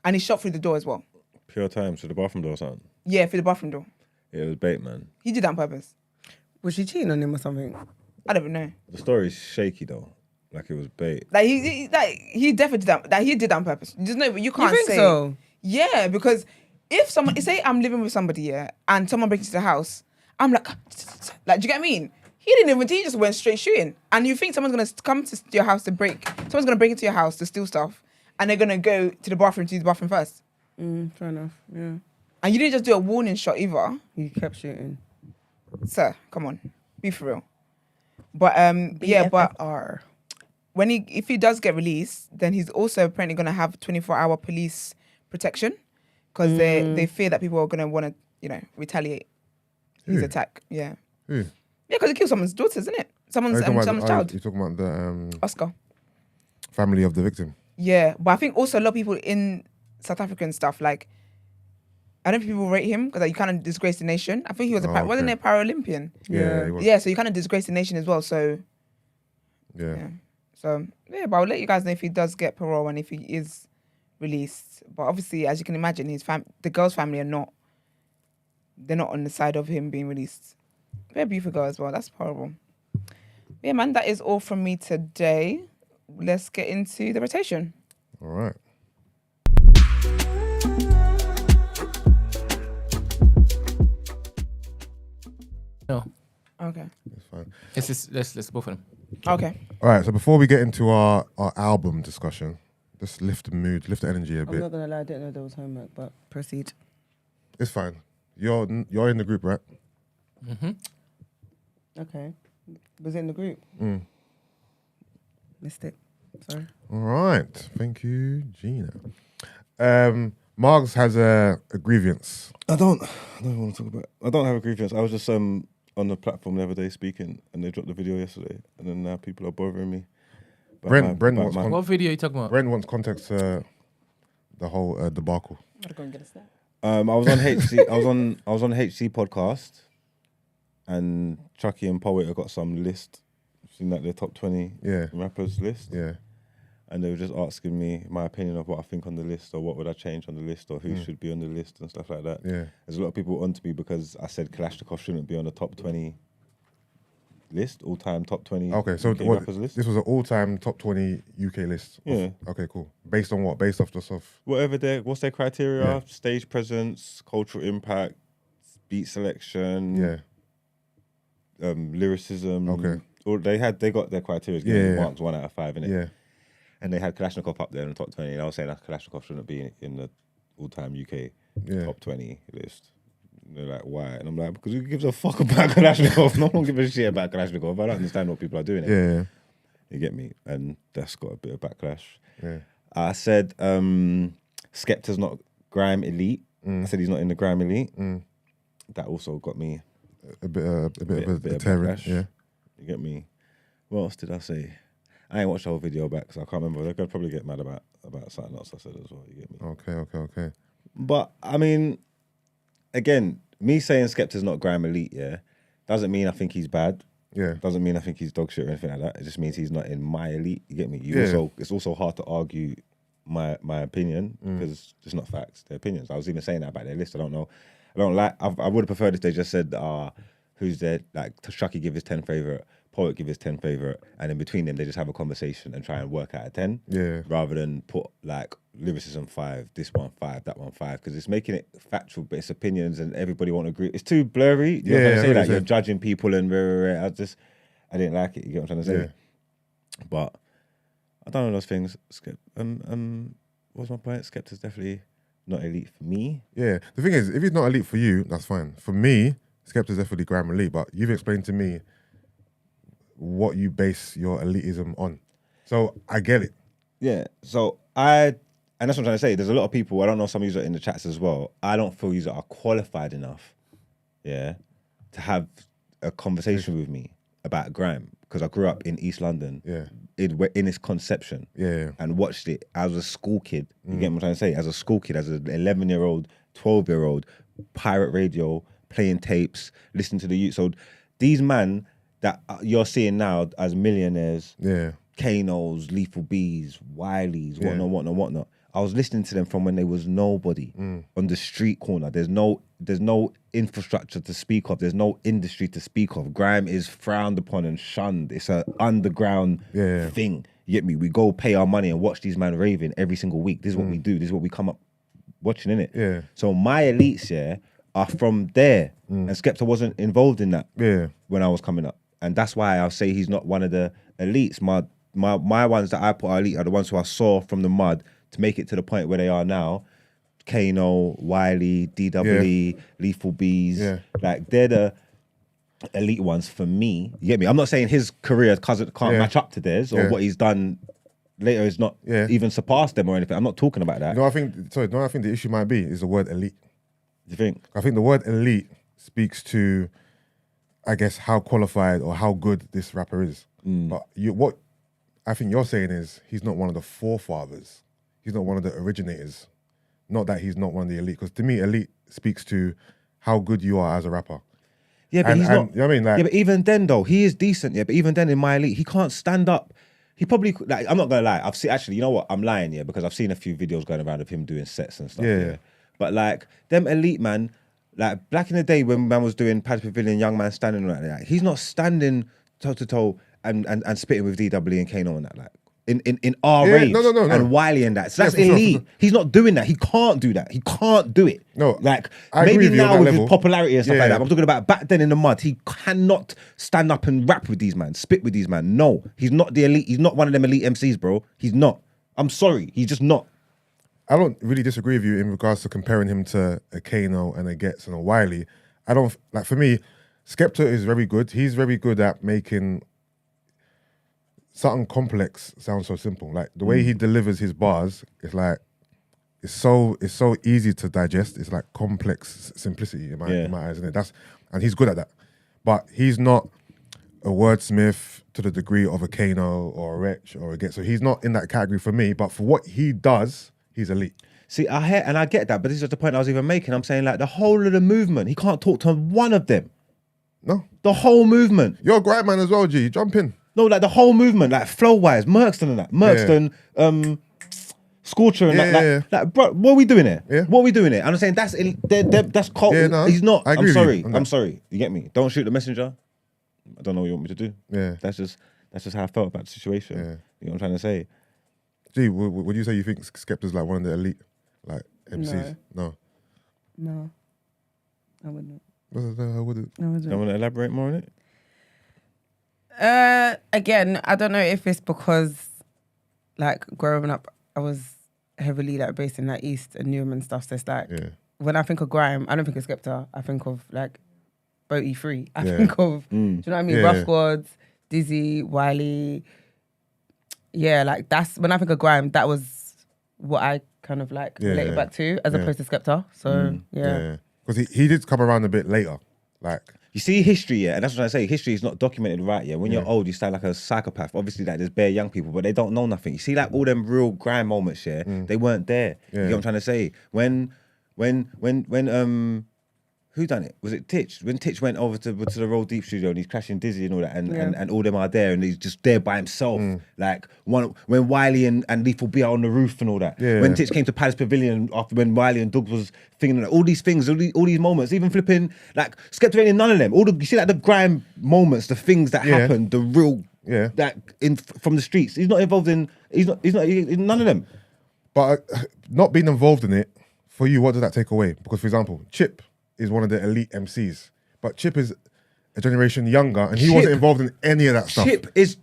And he shot through the door as well. Pure time to the bathroom door or something. Yeah, through the bathroom door. Yeah, it was bait, man. He did that on purpose. Was she cheating on him or something? I don't even know. The story's shaky though. Like it was bait. Like he definitely did that. Like he did that on purpose. There's no, you can't You think say. so? Yeah, because if someone say I'm living with somebody, yeah, and someone breaks into the house, I'm like, do you get what I mean? He didn't even. He just went straight shooting. And you think someone's gonna come to your house to break? Someone's gonna break into your house to steal stuff, and they're gonna go to the bathroom to use the bathroom first. Fair enough. Yeah. And you didn't just do a warning shot either. He kept shooting. Sir, come on. Be for real. But yeah, but BFFR. if he does get released, then he's also apparently going to have 24-hour police protection because they fear that people are going to want to, retaliate his attack. Yeah. Who? Yeah, because he killed someone's daughter, isn't it? Someone's child. You're talking about the Oscar. family of the victim. Yeah, but I think also a lot of people in South Africa and stuff, like, I don't think people rate him because you kind of disgrace the nation. I think he was wasn't he a Paralympian? Yeah, he was. Yeah, so you kind of disgrace the nation as well. So Yeah. So yeah, but I'll let you guys know if he does get parole and if he is released. But obviously, as you can imagine, the girl's family they're not on the side of him being released. Very beautiful girl as well. That's horrible. Yeah, man, that is all from me today. Let's get into the rotation. All right. No, Okay. That's fine. let's both of them. Okay. All right. So before we get into our album discussion, just lift the mood, lift the energy a I'm bit. not gonna lie, I didn't know there was homework, but proceed. It's fine. You're in the group, right? Mm-hmm. Okay. Was it in the group? Mm. Missed it. Sorry. All right. Thank you, Gina. Margs has a grievance. I don't want to talk about. I don't have a grievance. I was just on the platform the other day speaking, and they dropped the video yesterday, and then now people are bothering me. Brent wants What video are you talking about? Brent wants context to the whole debacle. Gotta go and get a snack. I was on HC. I was on HC podcast, and Chucky and Poet have got some list. Seen that their top 20 rappers list. Yeah. And they were just asking me my opinion of what I think on the list, or what would I change on the list, or who should be on the list and stuff like that. Yeah. There's a lot of people onto me because I said Kalashnikov shouldn't be on the top 20 list, all-time top 20 Okay, so UK rappers list. this was an all-time top 20 UK list. Yeah. Okay, cool. Based on what? Based off the stuff. What's their criteria? Yeah. Stage presence, cultural impact, beat selection, Yeah. lyricism. Okay. They got their criteria. Yeah. Marked 1 out of 5 in it. Yeah. And they had Kalashnikov up there in the top 20. And I was saying that Kalashnikov shouldn't be in the all-time UK top 20 list. And they're like, why? And I'm like, because who gives a fuck about Kalashnikov? No one gives a shit about Kalashnikov. I don't understand what people are doing. Yeah. You get me? And that's got a bit of backlash. Yeah. I said Skepta's not grime elite. I said he's not in the grime elite. That also got me A bit of a deterrent. backlash. Yeah. You get me? What else did I say? I ain't watched the whole video back, so I can't remember. They're gonna probably get mad about something else I said as well. You get me? Okay. But I mean, again, me saying Skepta's not grime elite, doesn't mean I think he's bad. Yeah. Doesn't mean I think he's dog shit or anything like that. It just means he's not in my elite. You get me? It's also hard to argue my opinion because it's not facts. They're opinions. I was even saying that about their list. I don't know. I don't like. I would have preferred if they just said, who's there? Like, Chucky give his 10 favorite, Poet give his 10 favorite, and in between them they just have a conversation and try and work out a 10. Yeah. Rather than put like lyricism 5, this one 5, that one 5, because it's making it factual, but it's opinions and everybody won't agree. It's too blurry. You know what I'm trying to say? Like, you're judging people and I didn't like it. You get what I'm trying to say? Yeah. But I don't know those things. What's my point? Skepta's definitely not elite for me. Yeah. The thing is, if he's not elite for you, that's fine. For me, Skepta's definitely grime elite, but you've explained to me what you base your elitism on. So I get it. Yeah. So and that's what I'm trying to say. There's a lot of people, I don't know, some of you are in the chats as well. I don't feel you are qualified enough, to have a conversation with me about grime, because I grew up in East London, in its conception, and watched it as a school kid. You get what I'm trying to say? As a school kid, as an 11-year-old, 12-year-old, pirate radio, playing tapes, listening to the youth. So these men that you're seeing now as millionaires, Kanos, Lethal B's, Wileys, whatnot. I was listening to them from when they was nobody on the street corner. There's no infrastructure to speak of. There's no industry to speak of. Grime is frowned upon and shunned. It's an underground thing. You get me? We go pay our money and watch these men raving every single week. This is what we do. This is what we come up watching, innit? Yeah. So my elites, are from there. And Skepta wasn't involved in that when I was coming up. And that's why I'll say he's not one of the elites. My ones that I put are elite are the ones who I saw from the mud to make it to the point where they are now. Kano, Wiley, DWE, Lethal B's. Like, they're elite ones for me. You get me? I'm not saying his career can't match up to theirs or what he's done later is not even surpassed them or anything. I'm not talking about that. You know, I think the issue might be is the word elite. Do you think? I think the word elite speaks to, I guess, how qualified or how good this rapper is. But what I think you're saying is he's not one of the forefathers. He's not one of the originators. Not that he's not one of the elite. Because to me, elite speaks to how good you are as a rapper. Yeah, but he's not. You know what I mean? Like, yeah, but even then though, he is decent. Yeah, but even then in my elite, he can't stand up. He probably, like, I'm not gonna lie. I've seen, actually, you know what? I'm lying, yeah, because I've seen a few videos going around of him doing sets and stuff. Yeah. But like them elite man, like back in the day when man was doing Pad Pavilion, Young Man Standing like that, he's not standing toe to toe and spitting with DW and Kano and that, like in our rage and Wiley and that. So that's elite. Sure. He's not doing that. He can't do that. He can't do it. No, like I maybe now with level. his popularity and stuff like that. I'm talking about back then in the mud. He cannot stand up and rap with these man, spit with these man. No, he's not the elite. He's not one of them elite MCs, bro. He's not. I'm sorry. He's just not. I don't really disagree with you in regards to comparing him to a Kano and a Getz and a Wiley. I don't, like, for me, Skepta is very good. He's very good at making something complex sound so simple. Like the way he delivers his bars, it's like it's so easy to digest. It's like complex simplicity in my eyes, isn't it? And he's good at that. But he's not a wordsmith to the degree of a Kano or a Wretch or a Getz. So he's not in that category for me. But for what he does, he's elite. See, I hear and I get that, but this is just the point I was even making. I'm saying like the whole of the movement, he can't talk to one of them. No. The whole movement. You're a grind man as well, G. Jump in. No, like the whole movement, like flow-wise, Merkston and that. Merkston, Scorcher and that. Like, bro, what are we doing here? Yeah. What are we doing here? And I'm saying that's cult. Yeah, no, he's not. I agree I'm sorry. You get me? Don't shoot the messenger. I don't know what you want me to do. Yeah. That's just how I felt about the situation. Yeah. You know what I'm trying to say? Gee, would you say you think Skepta's like one of the elite, like MCs? No. No, I wouldn't. I wouldn't. I wouldn't. Don't want to elaborate more on it? Again, I don't know if it's because, like, growing up, I was heavily like based in like East and Newham and stuff. So it's like when I think of grime, I don't think of Skepta. I think of like Boaty Free. I think of, do you know what I mean? Rough Squads, Dizzy, Wiley. Yeah, like that's when I think of grime. That was what I kind of like related back to, as opposed to Skepta. So because he did come around a bit later, like. You see history, and that's what I say. History is not documented right, When you're old, you sound like a psychopath. Obviously, like there's bare young people, but they don't know nothing. You see, like all them real grime moments, they weren't there. You know what I'm trying to say? When who done it? Was it Titch? When Titch went over to the Roll Deep studio and he's crashing Dizzy and all that, and all them are there, and he's just there by himself. Like when Wiley and Lethal B are on the roof and all that. Yeah. When Titch came to Palace Pavilion after when Wiley and Doug was thinking all these things, all these moments, even flipping like Skepta ain't in none of them. You see like the grime moments, the things that happened, the real that from the streets. He's not involved in. He's not in none of them. But not being involved in it, for you, what does that take away? Because, for example, Chip is one of the elite MCs, but Chip is a generation younger, and he wasn't involved in any of that stuff.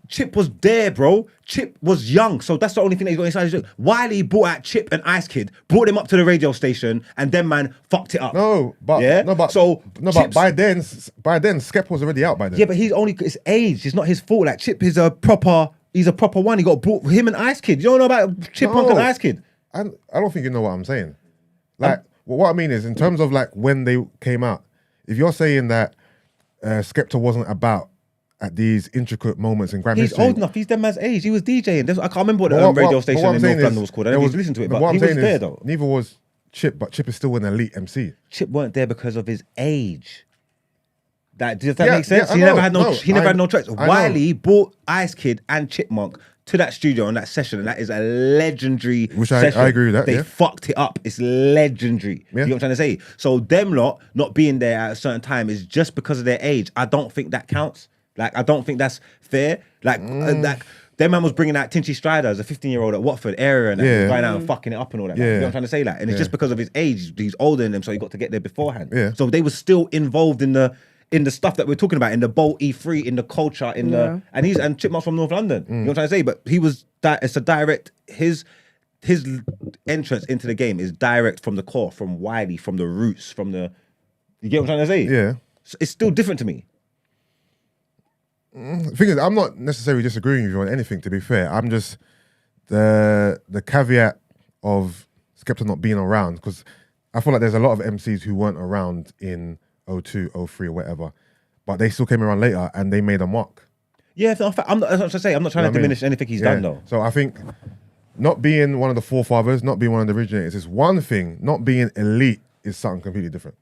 Chip was there, bro. Chip was young, so that's the only thing that he's got inside his joke. Wiley brought out Chip and Ice Kid, brought them up to the radio station, and then man fucked it up. But by then Skep was already out by then. Yeah, but it's age. It's not his fault. Like Chip is a proper one. He got brought him and Ice Kid. You don't know about Chip Punk and Ice Kid? I don't think you know what I'm saying. Like, what I mean is, in terms of like when they came out, if you're saying that Skepta wasn't about at these intricate moments in grime history. He's old enough. He's them man's age. He was DJing. I can't remember what the radio station in North London was called. I didn't listen to it, but he was there though. Neither was Chip, but Chip is still an elite MC. Chip weren't there because of his age. Does that make sense? He never had no tracks. Wiley brought Ice Kid and Chipmunk to that studio on that session, and that is a legendary session. I agree with that. They fucked it up. It's legendary. You know what I'm trying to say? So them lot not being there at a certain time is just because of their age. I don't think that counts. Like, I don't think that's fair. Like, their man was bringing out Tinchy Strider as a 15-year-old at Watford area and going out and fucking it up and all that. You know what I'm trying to say? Like, and it's just because of his age. He's older than them, so he got to get there beforehand. So they were still involved in the stuff that we're talking about, in the Bolt E3, in the culture, and Chipmunk's from North London. You know what I'm trying to say? But it's a direct, his entrance into the game is direct from the core, from Wiley, from the roots, you get what I'm trying to say? Yeah. So it's still different to me. The thing is, I'm not necessarily disagreeing with you on anything, to be fair. I'm just the caveat of Skepta not being around, because I feel like there's a lot of MCs who weren't around in 02, 03 or whatever, but they still came around later and they made a mark. Yeah, I'm not. That's what I say. I'm not trying to diminish anything he's done though. So I think not being one of the forefathers, not being one of the originators is one thing. Not being elite is something completely different.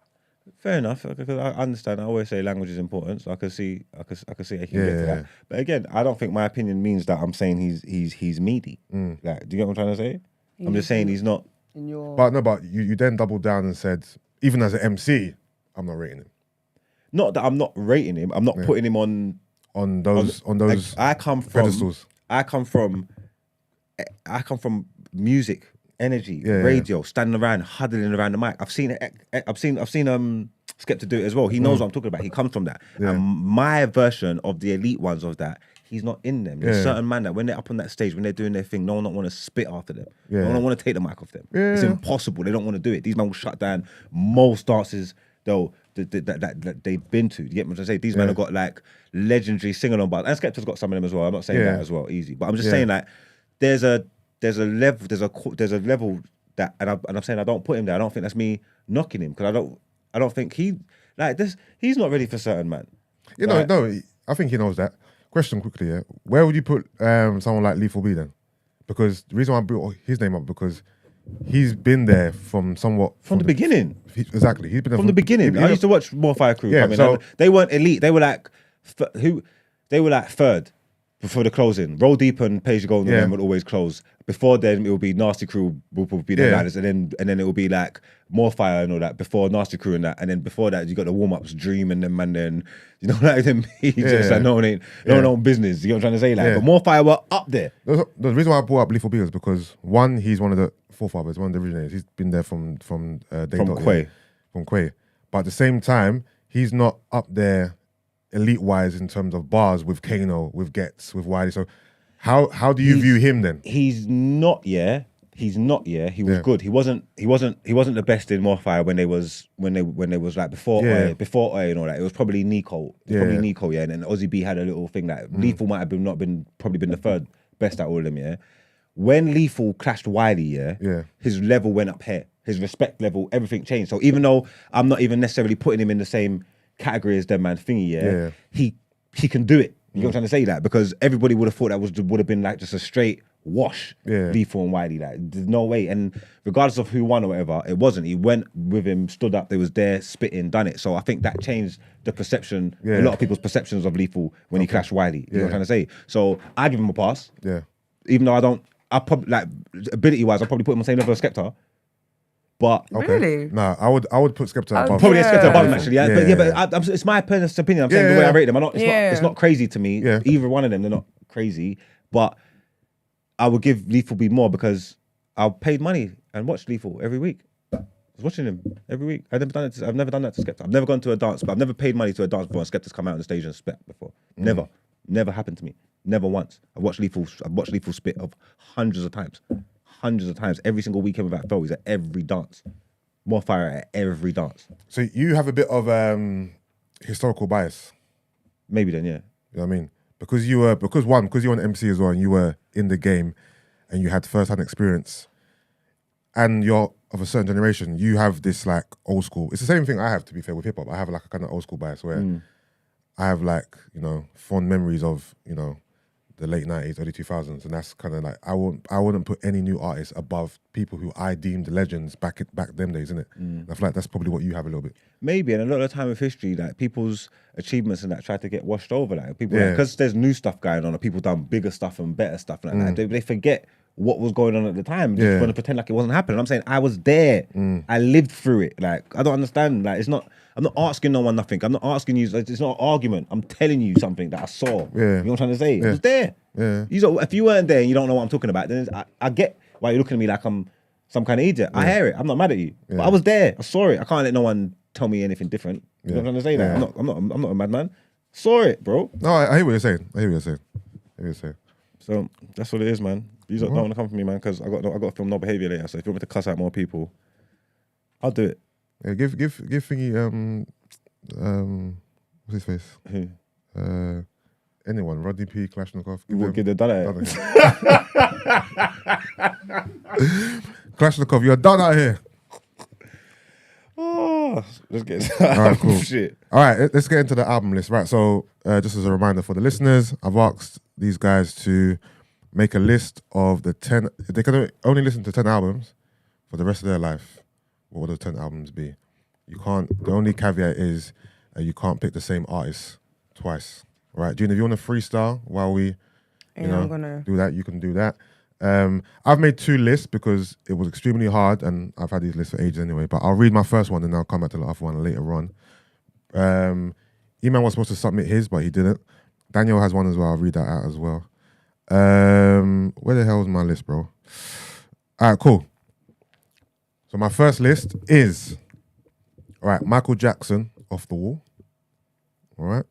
Fair enough. Because I understand. I always say language is important, so I can see. I can see. I can get to that. But again, I don't think my opinion means that I'm saying he's meaty. Like, do you get what I'm trying to say? I'm just saying he's not. But you then doubled down and said, even as an MC, I'm not rating him. Not that I'm not rating him. I'm not putting him on those I come from pedestals. I come from music, energy, radio, standing around, huddling around the mic. I've seen Skepta do it as well. He knows what I'm talking about. He comes from that. And my version of the elite ones of that, he's not in them. There's certain man that when they're up on that stage, when they're doing their thing, no one don't want to spit after them. No one don't want to take the mic off them. It's impossible. They don't want to do it. These men will shut down most dances that they've been to. You get what I'm trying to say? These men have got like legendary sing-along bars. And Skepta's got some of them as well. I'm not saying that as well, easy. But I'm just saying like there's a level that, and I'm saying I don't put him there. I don't think that's me knocking him, because I don't think he's not ready for certain man. No, I think he knows that. Question quickly, where would you put someone like Lethal B then? Because the reason why I brought his name up, because he's been there from the beginning. Exactly, he's been there from the beginning. I used to watch More Fire Crew. Yeah, so they weren't elite. They were like they were like third before the closing. Roll Deep and Page Gold and them would always close. Before then, it would be Nasty Crew would be the ladders, and then it would be like More Fire and all that. Before Nasty Crew and that, and then before that, you got the warm ups, Dream and them, and then like them. Just like no one business. You know what I'm trying to say? Like, but More Fire were up there. The reason why I brought up Lethal B is because one, he's one of the forefathers, one of the originators. He's been there from Quay. But at the same time, he's not up there elite wise in terms of bars with Kano, with Getz, with Wiley. So how do you view him then? He's not. He was good. He wasn't the best in More Fire when they was like before Oye and all that. It was probably Nico. And then Ozzy B had a little thing that Lethal might have probably been the third best at all of them. When Lethal clashed Wiley, his level went up here. His respect level, everything changed. So even though I'm not even necessarily putting him in the same category as Dead Man Thingy, he can do it. You know what I'm trying to say? That because everybody would have thought that would have been like just a straight wash, Lethal and Wiley. Like there's no way. And regardless of who won or whatever, it wasn't. He went with him, stood up. They was there, spitting, done it. So I think that changed the perception, a lot of people's perceptions of Lethal when he clashed Wiley. You know what I'm trying to say? So I give him a pass. Yeah. Even though I probably like ability wise, I'll probably put him on the same level as Skepta. But really, nah, I would put Skepta above. Probably a Skepta above him actually. But it's my personal opinion. I'm saying the way I rate them. It's not crazy to me. Yeah. Either one of them, they're not crazy. But I would give Lethal B more because I paid money and watched Lethal every week. I was watching him every week. I've never done that to Skepta. I've never gone to a dance, but I've never paid money to a dance before and Skepta's come out on the stage and spit before. Never happened to me. Never once. I've watched Lethal spit of hundreds of times. Every single weekend without fail, he's at every dance. More Fire at every dance. So you have a bit of historical bias. Maybe then, yeah. You know what I mean? Because you're an MC as well, and you were in the game, and you had first-hand experience, and you're of a certain generation. You have this like old school. It's the same thing I have, to be fair, with hip hop. I have like a kind of old school bias where I have like fond memories of the late 90s, early 2000s, and that's kind of like I wouldn't put any new artists above people who I deemed legends back them days, isn't it? I feel like that's probably what you have a little bit. Maybe, and a lot of the time with history, like people's achievements and that try to get washed over, like people because there's new stuff going on, and people done bigger stuff and better stuff like that. They forget what was going on at the time. Just want to pretend like it wasn't happening. I'm saying I was there. I lived through it. Like I don't understand. Like I'm not asking no one nothing. I'm not asking you. It's not an argument. I'm telling you something that I saw. You know what I'm trying to say? I was there. If you weren't there and you don't know what I'm talking about, then I get why you're looking at me like I'm some kind of idiot. I hear it. I'm not mad at you. But I was there. I saw it. I can't let no one tell me anything different. You know what I'm trying to say? Like, I'm not a madman. Saw it, bro. No, I hear what you're saying. So that's what it is, man. You don't want to come for me, man, because I got to film No Behaviour later. So if you want me to cuss out more people, I'll do it. Yeah, give thingy what's his face? Who? anyone, Rodney P, Kalashnikov. We'll give the done it. Kalashnikov, you're done out here. Oh, let's get All right, cool. shit. All right, let's get into the album list. Right, so just as a reminder for the listeners, I've asked these guys to make a list of the 10. They can only listen to 10 albums for the rest of their life. What would the 10 albums be? You can't. The only caveat is you can't pick the same artist twice. All right, Gina, if you want to freestyle while we, I'm gonna do that, you can do that. I've made 2 lists because it was extremely hard, and I've had these lists for ages anyway. But I'll read my first one, and I'll come back to the other one later on. E-Man was supposed to submit his, but he didn't. Daniel has one as well. I'll read that out as well. Where the hell is my list, bro? All right, cool. So my first list is, all right, Michael Jackson, Off the Wall. All right.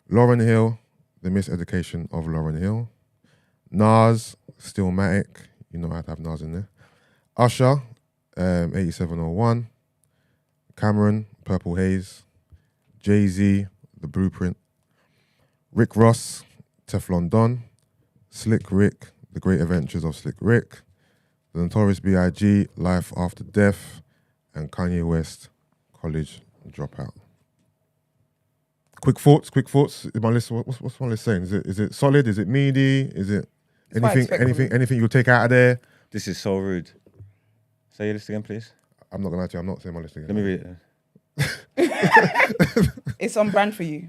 Lauryn Hill, The Miseducation of Lauryn Hill. Nas, Stillmatic. You know I had to have Nas in there. Usher, 8701. Cameron, Purple Haze. Jay-Z, The Blueprint. Rick Ross, Teflon Don. Slick Rick, The Great Adventures of Slick Rick. The Notorious B.I.G., Life After Death. And Kanye West, College Dropout. Quick thoughts. In my list, what's my list saying? Is it solid? Is it meaty? Is it anything you'll take out of there? This is so rude. Say your list again, please. I'm not gonna lie to you, I'm not saying my list again. Let me read it. It's on brand for you,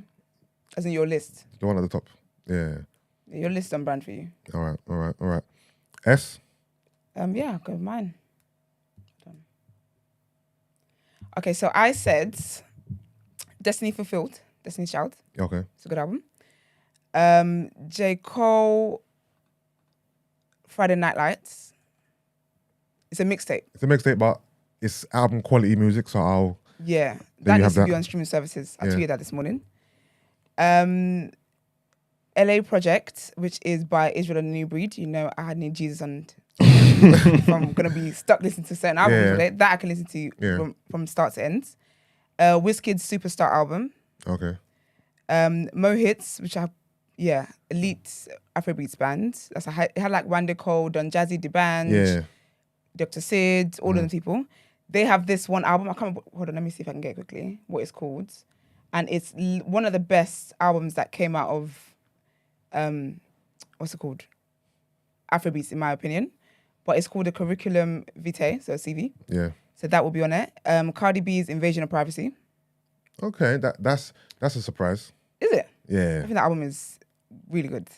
as in your list. The one at the top. Yeah. Your list on brand for you. All right. S? Yeah, go with mine. Done. Okay, so I said Destiny Fulfilled, Destiny's Child. Okay. It's a good album. J. Cole, Friday Night Lights. It's a mixtape. It's a mixtape, but it's album quality music, so I'll... Yeah, Then that you needs have to be that. on streaming services. I Yeah. tweeted that this morning. LA Project, which is by Israel and the New Breed. You know, I need Jesus on. If I'm gonna be stuck listening to certain albums Yeah. with it, that I can listen to Yeah. from start to end. Wizkid's Superstar album. Okay. Mo Hits, which elite Afrobeats band. It had like Wanda Cole, Don Jazzy, D'banj, Yeah. Dr. Sid, all of them people. They have this one album. I can't remember. Hold on, let me see if I can get it quickly. What it's called, and it's one of the best albums that came out of, what's it called? Afrobeats, in my opinion. But it's called a Curriculum Vitae, so a CV. Yeah. So that will be on it. Cardi B's Invasion of Privacy. Okay, that's a surprise. Is it? I Yeah. think that album is really good.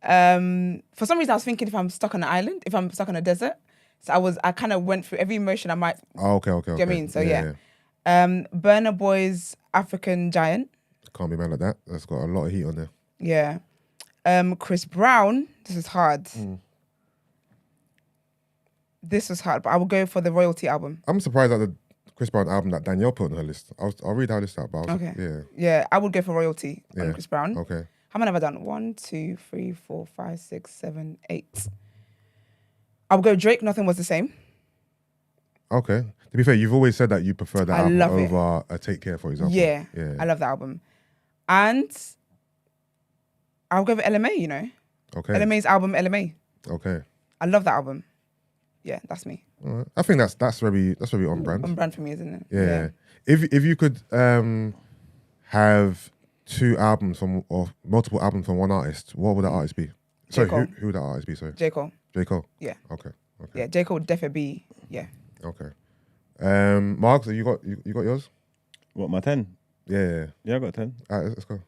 For some reason, I was thinking if I'm stuck on an island, if I'm stuck on a desert. So I kind of went through every emotion I might. Oh, okay. Do you know what I mean? So yeah. Burna Boy's African Giant. Can't be mad at that. That's got a lot of heat on there. Yeah. Chris Brown. This is hard. This was hard, but I will go for the Royalty album. I'm surprised at the Chris Brown album that Danielle put on her list. I'll read her list out, but Okay. yeah. Yeah, I would go for Royalty Yeah. on Chris Brown. Okay. How many have I done? 1, 2, 3, 4, 5, 6, 7, 8. I would go Drake, Nothing Was the Same. Okay. To be fair, you've always said that you prefer that I album love it. over a Take Care, for example. Yeah, Yeah. I love that album. And I'll go with LMA, you know. Okay. LMA's album, LMA. Okay. I love that album. Yeah, that's me. All right. I think that's very on brand. On brand for me, isn't it? Yeah. If you could have 2 albums or multiple albums from one artist, what would that artist be? Sorry, Cole. who would that artist be? Sorry. J. Cole. J. Cole. Yeah. Okay. Yeah, J. Cole would definitely be, yeah. Okay. Mark, so you got yours? What, my 10? Yeah. Yeah, I got 10. All right, let's go.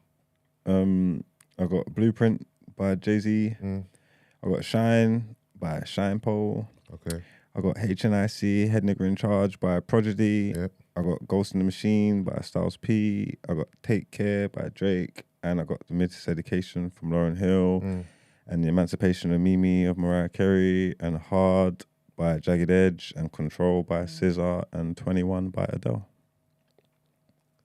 I got Blueprint by Jay-Z. I got Shine by Shine Pole. Okay. I got HNIC, Head Nigger in Charge by Prodigy. Yep. I got Ghost in the Machine by Styles P. I got Take Care by Drake. And I got The Miseducation from Lauryn Hill. And The Emancipation of Mimi of Mariah Carey. And Hard by Jagged Edge. And Control by SZA. And 21 by Adele.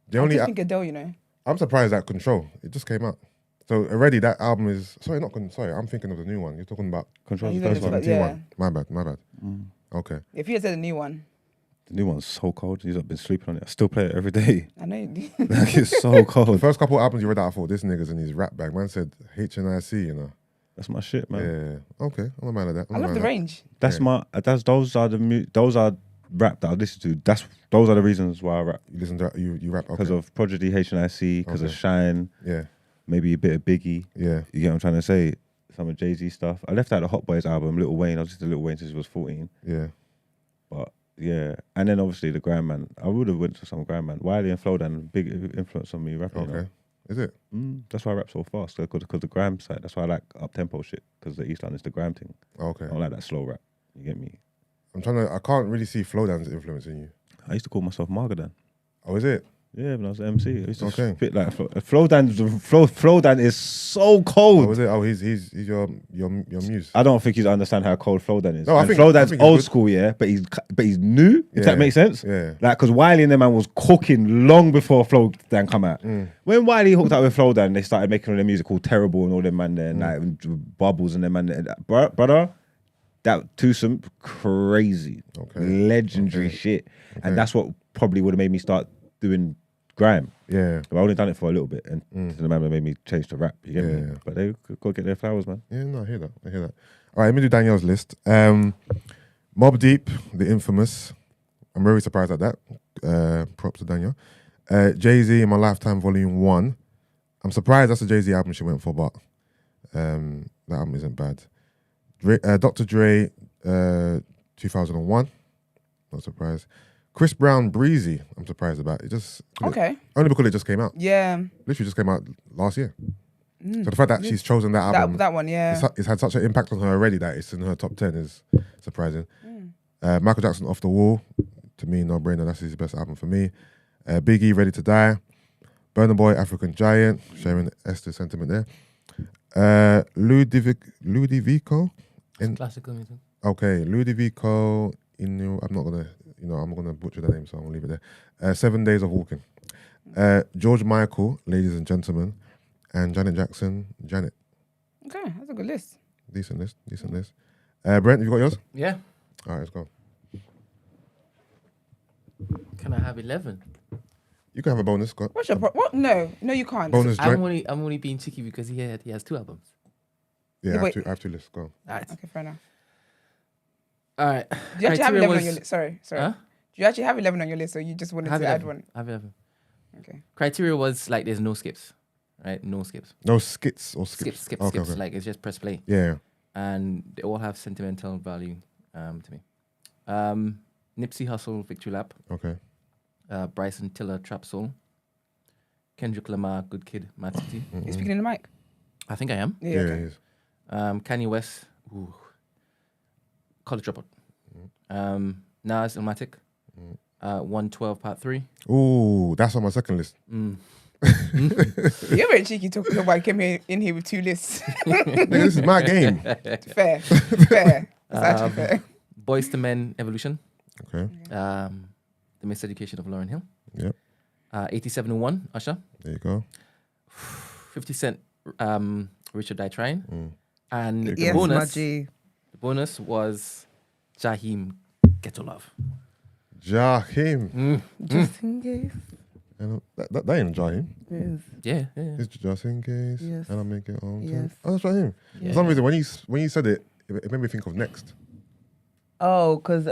The I only just think Adele, you know. I'm surprised at Control. It just came out. So already that album is sorry, I'm thinking of the new one. You're talking about Control's You the know, first it's one. about- yeah. one. My bad. Okay. If you had said a new one, The new one's so cold. He's been sleeping on it. I still play it every day. I know you do. Like, it's so The cold. first couple of albums you read out, I thought this nigga's in his rap bag. Man said HNIC, you know. That's my shit, man. Yeah. Okay. I'm a man of that. I love the range. Those are those are rap that I listen to. Those are the reasons why I rap. You listen to you rap Because okay. of Prodigy, HNIC, because of Okay. Shine, Yeah. maybe a bit of Biggie. Yeah. You get what I'm trying to say? Some of Jay-Z stuff. I left out the Hot Boys album, Lil Wayne. I was just a Lil Wayne since he was 14. Yeah. But yeah. And then obviously the Grandman. I would have went to some Grandman. Wiley and Flowdan, big influence on me rapping. Okay. You know? Is it? That's why I rap so fast. Because the Gram side. That's why I like up-tempo shit. Because the East London is the Gram thing. Okay. I don't like that slow rap. You get me? I can't really see Flowdown's influence in you. I used to call myself Margadan. Oh, is it? Yeah, when I was an MC. I used to Okay. spit like Flowdan is so cold. Oh, is it? Oh, he's your muse. I don't think you understand how cold Flowdan is. No, I and think Flowdan's he's old good. school, yeah, but he's new. If Yeah, that makes sense. yeah. Like, because Wiley and them man was cooking long before Flowdan come out. Mm. When Wiley hooked up with Flowdan, they started making all their music called Terrible and all them man there, Mm. like Bubbles and them man there. Brother, that twosome crazy, Okay. legendary Okay. shit, Okay. and that's what probably would have made me start doing grime. Yeah. But I only done it for a little bit, and the man that made me change to rap. You get me? Yeah. But they go get their flowers, man. Yeah, no, I hear that. All right, let me do Danielle's list. Mobb Deep, the infamous. I'm very surprised at that. Props to Danielle. Jay-Z in My Lifetime Volume 1. I'm surprised that's the Jay-Z album she went for, but that album isn't bad. Dr. Dre, 2001. Not surprised. Chris Brown, Breezy. I'm surprised about it. Okay. Only because it just came out. Yeah. Literally just came out last year. So the fact that she's chosen that album, That one, yeah. it's had such an impact on her already that it's in her top 10 is surprising. Michael Jackson, Off the Wall. To me, no brainer. That's his best album for me. Biggie, Ready to Die. Burna Boy, African Giant. Sharing Esther's sentiment there. Ludovico. Classical music. Okay, Ludovico. I'm gonna butcher the name, so I'm gonna leave it there. 7 Days of Walking. George Michael, Ladies and Gentlemen, and Janet Jackson, Janet. Okay, that's a good list. Decent list. Brent, have you got yours? Yeah. All right, let's go. Can I have 11? You can have a bonus. Go. What's your what? No, you can't. Bonus joint. I'm only being cheeky because he has 2 albums. Yeah, Yeah, I wait. have two lists. Go. All right. Okay, fair enough. All right. Do you actually have Criteria 11 on was- your list? Sorry. Huh? Do you actually have 11 on your list, or you just wanted I have to add 11. one? I have 11. Okay. Criteria was like there's no skips, right? No skips. No skits or skips. Skips. Okay, okay. Like it's just press play, Yeah. and they all have sentimental value to me. Nipsey Hussle, Victory Lap. Okay. Bryson Tiller, Trap Soul. Kendrick Lamar, Good Kid, Mad City. You speaking in the mic? I think I am. Yeah. Yeah, okay. it is. Kanye West, College Dropout. Nas, Illmatic. 112 Part 3. Ooh, that's on my second list. You're very cheeky talking about I came in here with 2 lists. Nigga, this is my game. Fair. It's actually fair. Boys to Men, Evolution. Okay. The Miseducation of Lauryn Hill. Yep. 8701, Usher. There you go. 50 Cent, Richard Die Trying. And the Yes, my bonus, G. the bonus was Jaheim, Ghetto Love. Jaheim. Just in case. That ain't Jaheim. Yes. Yeah. It's just in case. Yes. And I make it on time. Yes. Oh, that's Jaheim. For some reason, when you said it, it made me think of Next. Oh, because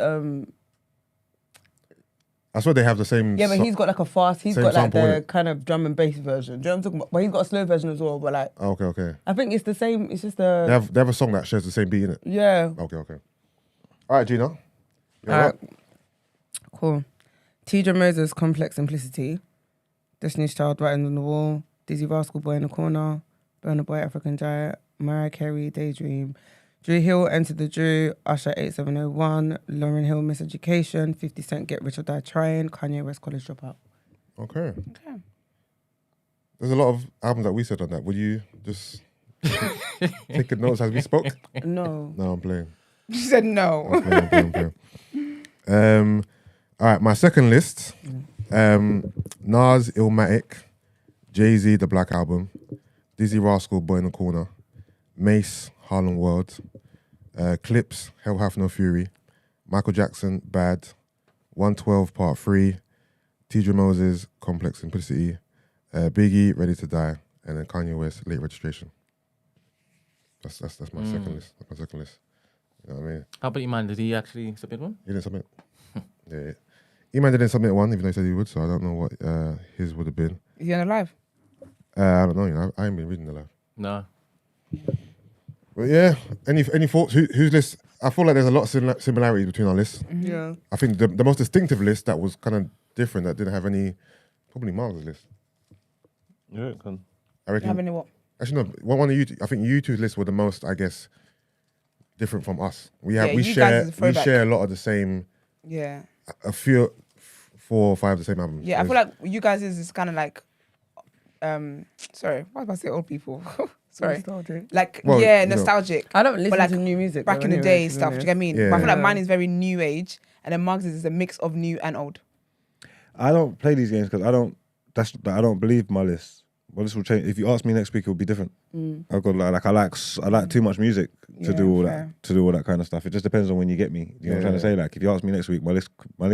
I swear they have the same. yeah, but he's got like a fast. He's Same got like sample, the innit? kind of drum and bass version. Do you know what I'm talking about? But he's got a slow version as well. But like, Oh, okay. I think it's the same. It's just They have a song that shares the same beat in it. yeah. Okay. All right, Gina. You all All right? right. Cool. T.J. Moses, Complex Simplicity. Destiny's Child, Writing on the Wall. Dizzy Rascal, Boy in the Corner. Burna Boy, African Giant. Mariah Carey, Daydream. Drew Hill, Enter the Drew. Usher, 8701. Lauryn Hill, Miseducation. 50 Cent, Get Rich or Die Trying. Kanye West, College Dropout. Okay. Okay. There's a lot of albums that we said on that. Would you just take notes as we spoke? No. No, I'm playing. You said no. I'm playing. All right, my second list. Nas, Illmatic. Jay-Z, The Black Album. Dizzy Rascal, Boy in the Corner. Mace, Harlem World. Clips, Hell Hath No Fury. Michael Jackson, Bad. 112 Part 3, Tidra Moses, Complex Simplicity, Biggie, Ready to Die, and then Kanye West, Late Registration. That's my second list. That's my second list. You know what I mean? How about Iman? Did he actually submit one? He didn't submit. Yeah. Iman didn't submit one, even though he said he would, so I don't know what his would have been. Is he on the live? I don't know, you know, I ain't been reading the live. No. But yeah, any thoughts? Whose list? I feel like there's a lot of similarities between our lists. Yeah. I think the most distinctive list that was kind of different, that didn't have any, probably Mark's list. Yeah, I reckon. Having what? Actually, no. One of you, I think you two's lists were the most, I guess, different from us. We Yeah, we you guys share is a throwback. a lot of the same. Yeah. A few, 4 or 5 of the same albums. Yeah, I feel like you guys is kind of like, sorry, why was I say old people? Sorry. Nostalgic. Like, Well, yeah, you know. nostalgic. I don't listen like, to new music. Back though, in the anyway, day to be stuff, do you get what I mean? Yeah. But I feel like Yeah. mine is very new age, and then Mark's is a mix of new and old. I don't play these games because I don't believe my list. Well, this will change. If you ask me next week, it will be different. I've got I like too much music to Yeah, do all fair. that kind of stuff. It just depends on when you get me. You know what I'm trying to say? Like if you ask me next week, my list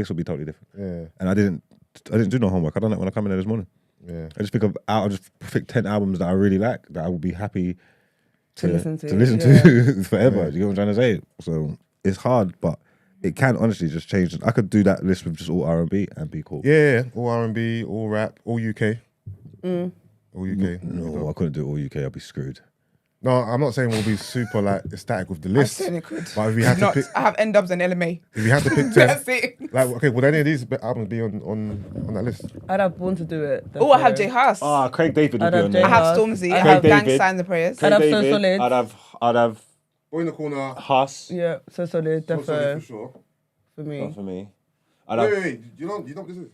will be totally different. Yeah, And I didn't do no homework. I done that when I come in there this morning. yeah. I just pick 10 albums that I really like that I would be happy To listen to, to forever. Yeah. You get what I'm trying to say? So it's hard, but it can honestly just change. I could do that list with just all R&B and be cool. Yeah, all R&B, all rap, all UK. All UK. No, I couldn't do all UK. I'd be screwed. No, I'm not saying we'll be super like ecstatic with the I list. certainly could. But if we had to Not, pick, I have N-dubs and LMA. if we had to pick 10, That's it. like okay, would any of these albums be on that list? I'd have Born to Do It. Oh, I have J Huss. Craig David would I'd be have on J there. I have Huss. Stormzy. I I have have Gang David. Signs and Prayers. I'd have So Solid. I'd have Boy in the Corner. Huss. Yeah, So Solid, So Solid definitely for sure. for me. Not for me. I'd have, Wait, you know what this is?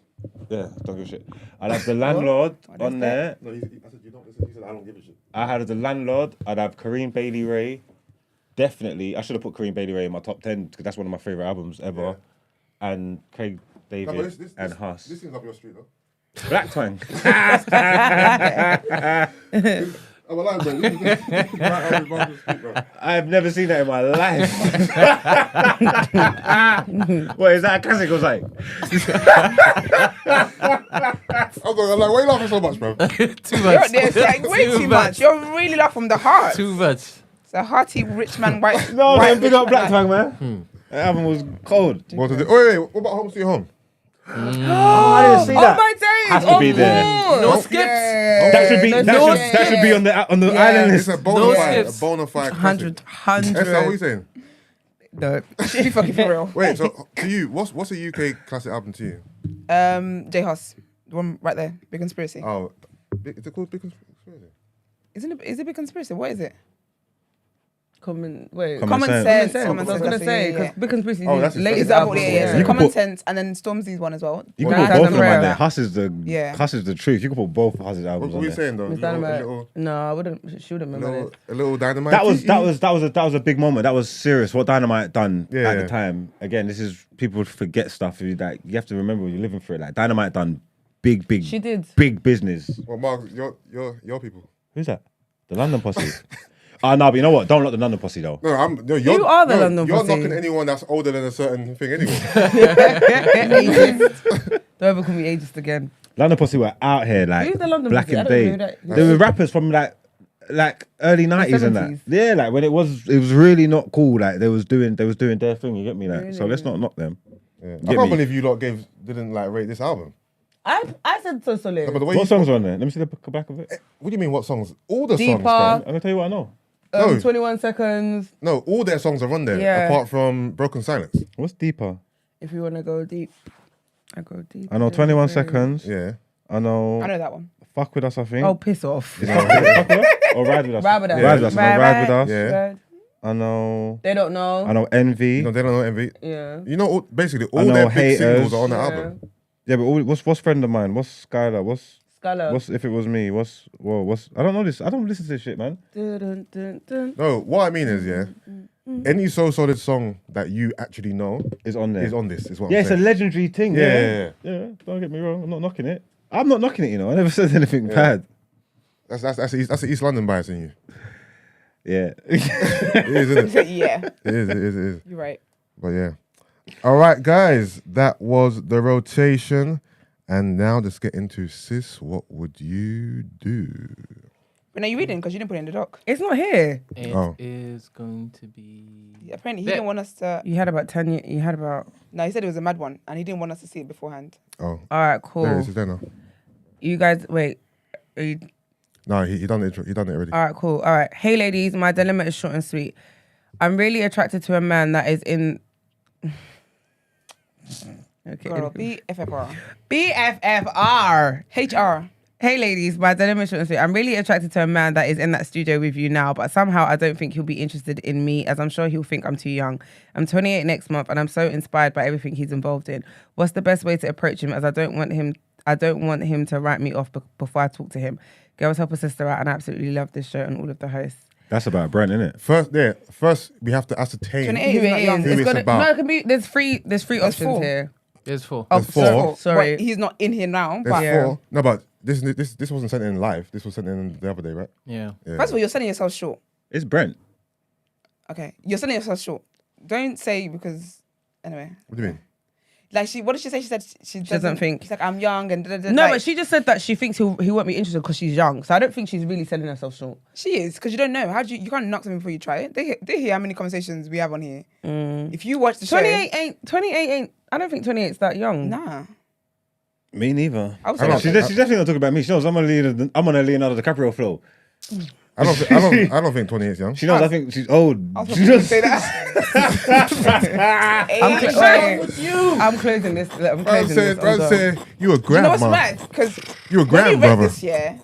yeah, don't give a shit. I'd have the Landlord on there. No, I said you don't listen. He said I don't give a shit. I had the Landlord. I'd have Kareem Bailey Ray. Definitely, I should have put Kareem Bailey Ray in my top 10 because that's one of my favorite albums ever. Yeah. And Craig David No, but and Huss. This seems up your street, though. Black Twang. I'm alive, bro. This is right out of the street, bro. I've never seen that in my life. What is that a classic or something? I'm like, why are you laughing so much, bro? Too You're much. there saying way too much. You're really like from the heart. Too much. It's a hearty rich man, white. No, white man, big rich up Black man. Twang, man. That album was cold. What to do? Wait, what about Home Sweet Home? Oh, I didn't see Oh that. my days! Has to be there. No skips. That should be. No, That should be on the island It's list. a bona fide, skips. a bona fide 100. Esther, what are you saying? No. Should be fucking for real. Wait, so to you, what's a UK classic album to you? J Huss, the one right there, Big Conspiracy. Oh, is it called Big Conspiracy? Is it Big Conspiracy? What is it? Common Common Sense. Sense. I Common was Sense. gonna say yeah. because Big Conspiracy Oh, is that's his his latest Is that album. what it is? You can Common put- Sense and then Stormzy's one as well. You can Gang put both of them Signs on and there. Prayers. Yeah. Huss is the truth. You can put both of Huss's What albums were on we there. saying though? Miss A Dynamite. little, No, I wouldn't. She wouldn't remember this. a little Dynamite. That was a big moment. That was serious. What Dynamite done Yeah. at the time. Again, this is people forget stuff. You have to remember when you're living through it. Like Dynamite done big She did. big business. Well, Mark, your people. Who's that? The London Posse. Oh no, but you know what? Don't lock the London Posse though. No, You are the London You're Posse. knocking anyone that's older than a certain thing anyway. Ageist. Don't ever call me ageist again. London Posse were out here like Who's the London black Posse? I and don't day. know that. They were rappers from like early 90s and that. 70s. Yeah, like when it was really not cool. Like they was doing their thing. You get me? Like so, let's not knock them. Yeah. I Get can't me? believe you lot didn't like rate this album. I said So Solid. No, but the way What you songs are on there? Let me see the back of it. What do you mean? What songs? All the Deeper. songs, I'm gonna tell you what I know. No. 21 Seconds. No, all their songs are on there, Yeah. apart from Broken Silence. What's deeper? If you want to go deep, I go deep. I know 21 seconds. Yeah. I know I know that one. Fuck With Us, I think. Oh, piss off. Is that Fuck With Us? Or Ride With Us? Ride With Us. Ride With Us. I know Ride With Us. Yeah. Ride. I know. They don't know. I know Envy. No, they don't know Envy. Yeah. You know, basically I all know their big Haters. singles are on the Yeah. album. Yeah, but what's Friend of Mine? What's Skylar? What's Scholar. If It Was Me? What's I don't know this. I don't listen to this shit, man. Dun, dun, dun. No, what I mean is, yeah, any So Solid song that you actually know It's on there. is on this. Is what Yeah, I'm it's a saying. legendary thing. Yeah. Yeah, don't get me wrong. I'm not knocking it. I'm not knocking it. You know, I never said anything bad. That's the East London bias in you. Yeah. It is, isn't it? Yeah, It is. you're right. But yeah. All right, guys, that was the rotation. And now let's get into sis. What would you do? But now you reading because you didn't put it in the doc. It's not here. It is going to be. Yeah, apparently he didn't want us to. You had about 10 years. You had about. No, he said it was a mad one, and he didn't want us to see it beforehand. Oh, All right, cool. there it is. There now. You guys, wait. Are you... No, he done it. He done it already. All right, cool. All right. Hey, ladies, my dilemma is short and sweet. I'm really attracted to a man that is in. Okay. Girl, BFFR. BFFR. HR. Hey, ladies, my dilemma is short and sweet. I'm really attracted to a man that is in that studio with you now, but somehow I don't think he'll be interested in me, as I'm sure he'll think I'm too young. I'm 28 next month, and I'm so inspired by everything he's involved in. What's the best way to approach him? As I don't want him to write me off before I talk to him. Girls, help a sister out, and I absolutely love this show and all of the hosts. That's about Brent, isn't it? First we have to ascertain 28 Who is not it young. is? Who It's it's gonna, about. no, it can be. There's three options four. here. There's 4. Oh, There's four. so- sorry. But he's not in here now. There's But Yeah. 4. No, but this wasn't sent in live. This was sent in the other day, right? Yeah. first of all, you're selling yourself short. It's Brent. Okay, you're selling yourself short. Don't say because anyway. What do you mean? Like what did she say? She said she doesn't think. She's like I'm young and No, but she just said that she thinks he won't be interested because she's young. So I don't think she's really selling herself short. she is because you don't know. How do you can't knock something before you try it? They hear how many conversations we have on here. If you watch the show, 28 ain't. I don't think 28 is that young. Nah. Me neither. I would I say don't- She's definitely not talking about me. She knows I'm on a Leonardo DiCaprio flow. I don't think 28 is young. She knows I think she's old. I was She hoping you would knows. say that. I'm closing this. I'm I'm closing saying, this. I'm saying, you a Do you know what's grandma. mad? Because You a when we read grandbrother. this year,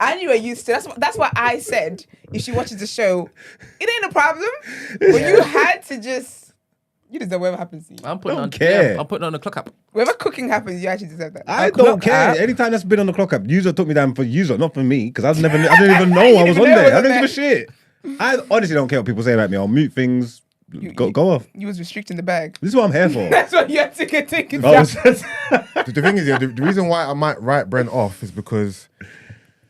and you were used to. That's what I said. If she watches the show, it ain't a problem. But you had to just. You deserve whatever happens to you. I'm putting Don't on. care. Yeah, I'm putting on the clock app. Whatever cooking happens, you actually deserve that. I clock don't care. app. Anytime that's been on the clock up, user took me down for user, not for me, because I didn't even know I was didn't on know there. it I was don't give there. a shit. I honestly don't care what people say about me. I'll mute things. Go off. You was restricting the bag. This is what I'm here for. That's what you had to get taken Oh, down. The thing is, yeah, the reason why I might write Brent off is because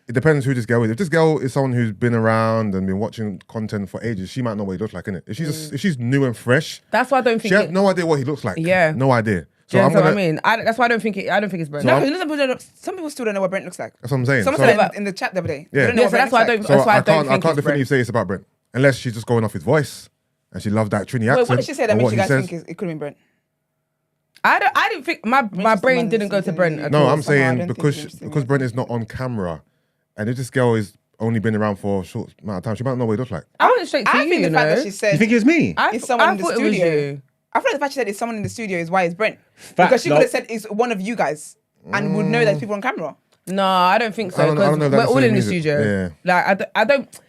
it depends who this girl is. If this girl is someone who's been around and been watching content for ages, she might know what he looks like, innit? If she's new and fresh, That's why I don't she think. has no idea what he looks like. Yeah. No idea. So Yeah, I'm that's what gonna. I mean. That's why I don't think it. I don't think it's Brent. No, because some people still don't know what Brent looks like. That's what I'm saying. Someone So- said it in the chat the other day. They Yeah. don't know Yeah, what so Brent that's why I looks don't. like. So That's why I I don't can't think it's definitively Brent. say it's about Brent unless she's just going off his voice and she loved that Trini accent. Wait, what did she say that and makes what you he guys says. think it could have been Brent? I didn't think my Manchester brain Man didn't is go to something Brent new. at No, all. I'm Somehow I saying don't think because it's interesting. because Brent is not on camera, and if this girl is only been around for a short amount of time, she might know what he looks like. I went straight to I you. think the You fact that know. she said You think it's me? it's someone in the thought it was studio. you. I feel like the fact she said it's someone in the studio is why it's Brent. Facts, Because she could no. have said it's one of you guys and would know there's people on camera. No, I don't think so. I don't Because know if we're that's all the in the music. studio. Yeah. Like I don't.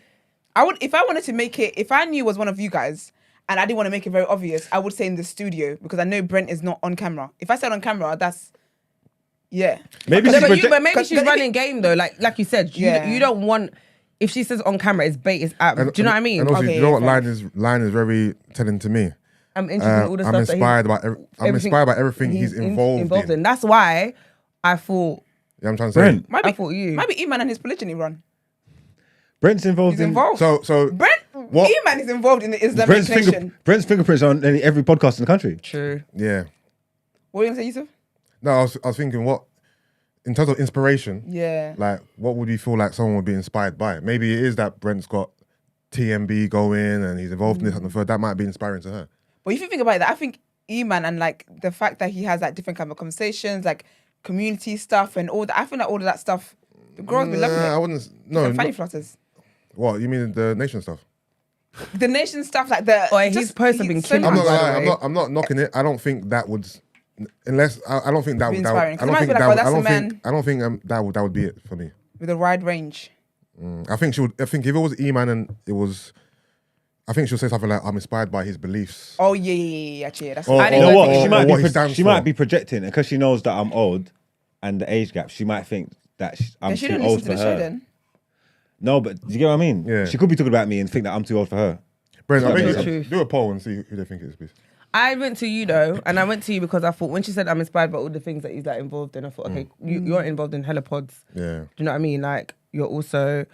I would if I wanted to make it if I knew it was one of you guys and I didn't want to make it very obvious, I would say in the studio because I know Brent is not on camera. If I said on camera, that's yeah. Maybe No, she's but maybe Cause- she's but- running game though. Like you said, Yeah. you don't want. If she says on camera, it's bait. It's out. Do you know what I mean? And also, Okay, you know what fair. line is very telling to me. I'm interested in all the I'm stuff inspired by everything inspired by everything he's involved in. That's why I thought. Yeah, I'm trying to say. Brent. Might be, I thought you. Might be E-Man and his polygyny run. Brent's involved He's in. involved. So Brent What? E-Man is involved in the Islamic Brent's, nation. Brent's fingerprints on every podcast in the country. True. yeah. What were you gonna say, Yusuf? No, I was thinking what in terms of inspiration. Yeah. Like, what would you feel like someone would be inspired by? Maybe it is that Brent's got TMB going and he's involved in this and the third. That might be inspiring to her. But if you think about it, I think E-Man and like the fact that he has like different kind of conversations, like community stuff and all that. I think that all of that stuff, the girls be loving I it. wouldn't. No, Some fanny no. flutters. What you mean the nation stuff? The nation stuff, like the. Oh, he's supposed to have been killing I'm By not. the Gonna lie, way. I'm not knocking it. I don't think that would. Unless I don't think that Be would. inspiring. I don't 'Cause think it might be like, that. oh, Would, that's I a don't man. think. I don't think that would be it for me. With a wide range. I think she would. I think if it was E-Man and it was, I think she'll say something like, "I'm inspired by his beliefs." Oh yeah, actually, yeah, that's. Or- I didn't or You know know what? that. She might what be. he stands She for. might be projecting, and because she knows that I'm old, and the age gap, she might think that I'm Then she too didn't old listen to for the her. show then. No, but do you get what I mean? Yeah. She could be talking about me and think that I'm too old for her. Brent, I That's think the truth. do a poll and see who they think it is, please. I went to you though, and I went to you because I thought when she said I'm inspired by all the things that he's like involved in, I thought, okay, you're involved in helipods. Yeah. Do you know what I mean? Like you're also